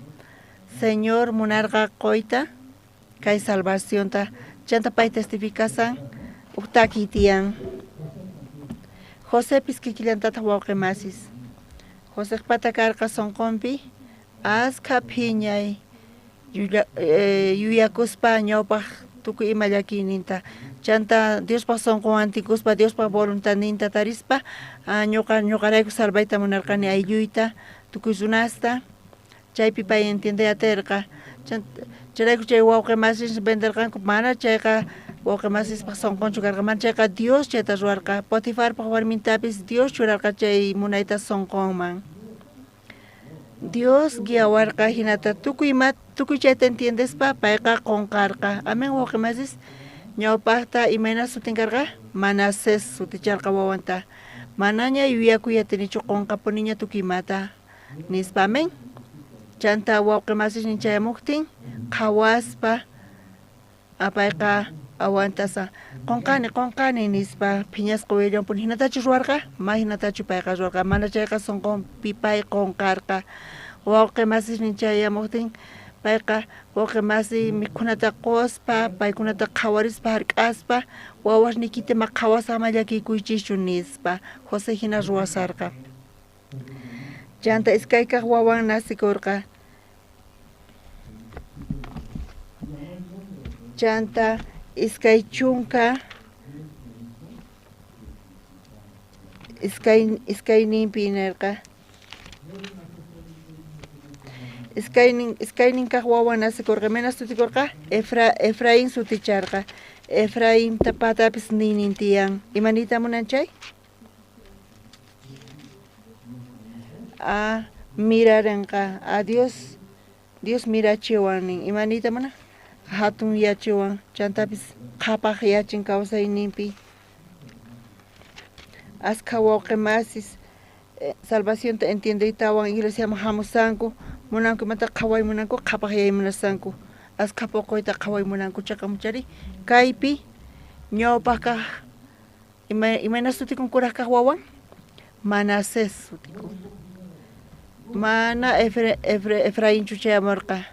Señor munarqa qoyta kay salvacionta chanta pay testificasan uktaki tiyan Josepis kikillantataq wawqimasis José pata karqa sunqunpi askha phiñay yuyakuspa ñawpaq tukuy ima llakininta chanta Diospaq sunqunwan tinkuspa Diospaq voluntadninta tarispa ñuqarayku salvayta munarqani aylluyta tukuy runasta chaypi pay entiendeyatirqa chayrayku chay wawqimasis venderqanku mana chayqa wawqimasispaq sunqunchu karqa mana chayqa Dios chayta ruwarqa Potifarpaq warmintapis Dios churarqa chay munayta sunqunman. Dios guiawarqa hinata tukuy chayta entiendespa payqa qunqarqa. Amen wawqimasis ñawpaqta imayna sutinkarqa Manases suticharqa wawanta. Manaña yuyakuyatinichu qunqapuniña tukuymata nispa amen. Chanta wawqimasis ninchayamuktin qhawaspa apayqa awantasa qunqani nispa phiñasqa willonpuni hinatachu ruwarqa ma hinatachu payqa ruwarqa mana chayqa sunqunpi pay qunqarqa wawqimasis ninchayamuktin payqa wawqimasi mikhunata quspa paykunata qhawarispa hark'aspa wawasnikitima qhawasaqma llakikuychischu nispa José hina ruwasarqa. Chanta iskaykaq wawan nasikurqa chanta iskay chunka iskayninpi nirqa iskaynin kaq wawan nasikurqa mana sutikurqa Efraín suticharqa Efraín patapis ninin tiyan imanita munanchay mirarenqa Dios mirachiwanin imanita mana hatun yachiwan chantapis qhapaq yachin kawsayninpi askha wawqimasis salvacionta entiendeytawan iglesiaman hamusanku munanku imata qhaway munanku qhapaq yaymunasanku askha puquyta qhaway munanku chaqamuchari kaypi ñawpaq kaq imayna sutikun kuraq kaq wawan Manases sutikun mana Efraín chuchayamurqa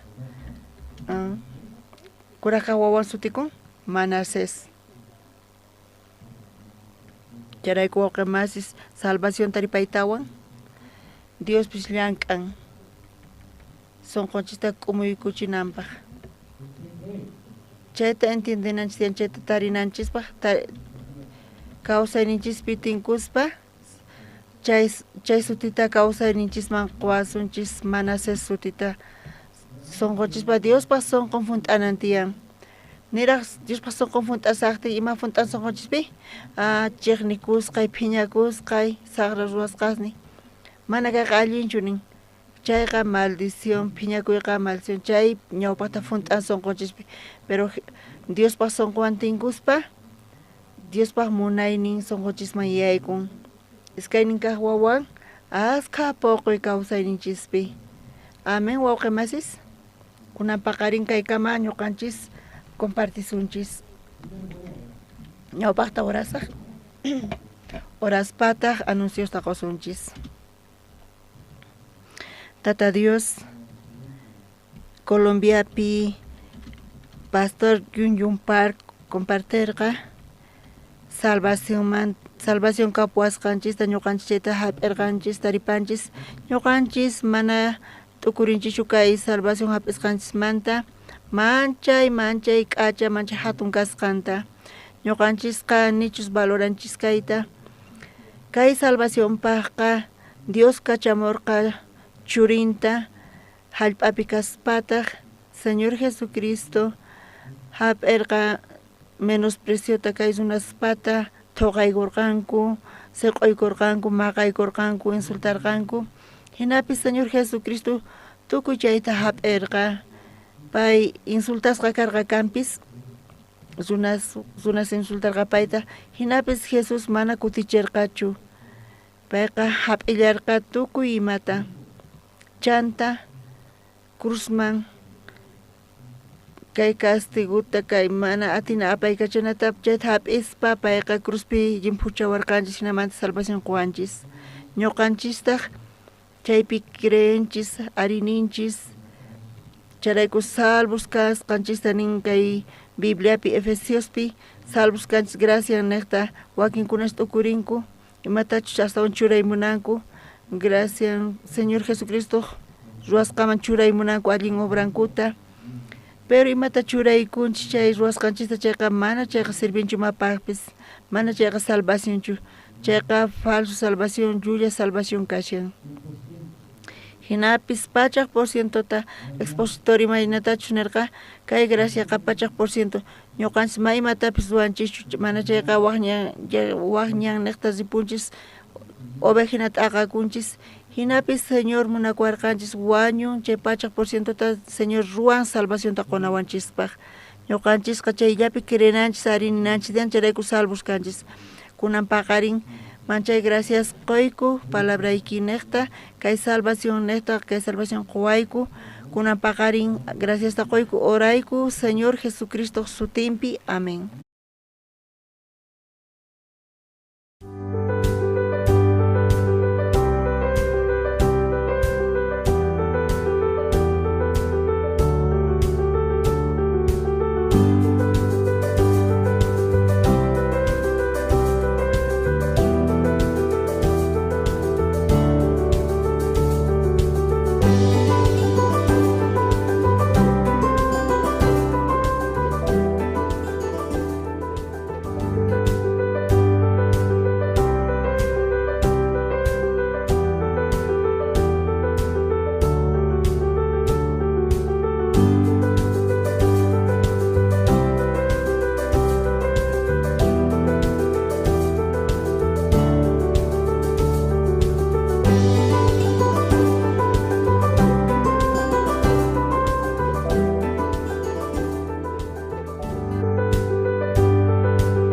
kuraq kaq wawan sutikun Manases. Charayku wawqimasis salvación taripaytawan Dios pisllankan son conchista como y cuchinampa cheta entiendenanchis cheta tarinanchis causa ninchis pitinkuspa chay sutita causa ninchis manquasunchis manases sutita son conchispa Dios pa son confuntanantian Niras Dios pa son confuntasakti ima funtan son conchispi chignikus kay piñakus kay sagra ruasqasni mana kaqallinchunin chayqa maldición piñakuyqa maldición chay ñawpata funtan son conchispi pero Dios pa son cuantinkuspa Dios pa munaynin son conchisma yaykun iskaynin kaq wawan asqa poqoy kawsayninchispi amén wawqimasis kunan paqarin kaykama ñuqanchis compartisunchis ñawpaqta orasaq oraspataq anunciosta qosunchis Tata Dios Colombiapi Pastor Yunyun Park compartirqa salvación kapuasqanchista ñuqanchis chayta hap'irqanchis taripanchis ñuqanchis mana t'ukurinchikchu kay salvación hap'isqanchismanta manchay k'acha manchay hatun kasqanta ñuqanchisqa nichus valoranchis kayta kay salvaciónpaqqa Dios kachamurqa churinta hallp'api kaspataq Señor Jesucristo hap'irqa menospreciota kay runaspata thuqaykurqanku siq'uykurqanku maqaykurqanku insultarqanku hinapis Señor Jesucristo tukuy chayta hap'irqa pay insultasqa karqa kanpis runas insultarqa payta hinapis Jesús mana kutichirqachu payqa hap'illarqa tukuy imata chanta cruzman kay castiguta kay mana atina apaykachanata chayta hap'ispa payqa cruzpi llimpuchawarqanchis hinamanta salvación quwanchis ñuqanchistaq chaypi creenchis arininchis charayku salvos kasqanchista nin kay Bibliapi Efesiospi salvos kanchis gracia niqta wakinkunash t'ukurinku imatachu astawan churaymunanku gracias Señor Jesucristo ruwasqaman churaymunanku allin obrankuta pero imata churaykunchis chay ruwasqanchista chayqa mana chayqa sirvinchu mapaqpis mana chayqa salvacionchu chayqa falso salvación llulla salvación kashan hinapis pachaq porcientota expositorio imaynatachu nirqa kay graciaqa pachaq porciento ñuqanchis maymatapis ruwanchischu mana chayqa waqñan niqta ripunchis ovejinata aqakunchis hinapis Señor munakuarqanchis wañun chay pachaq porcientota Señor ruwan salvacionta qonawanchispaq ñuqanchisqa chayllapi kirinanchis arininanchis chayraykun salvos kanchis kunan paqarin manchay gracias qoyku palabrayki niqta kay salvación niqta kay salvación quwayku kunan paqarin gracias ta qoyku orayku Señor Jesucristo sutinpi amén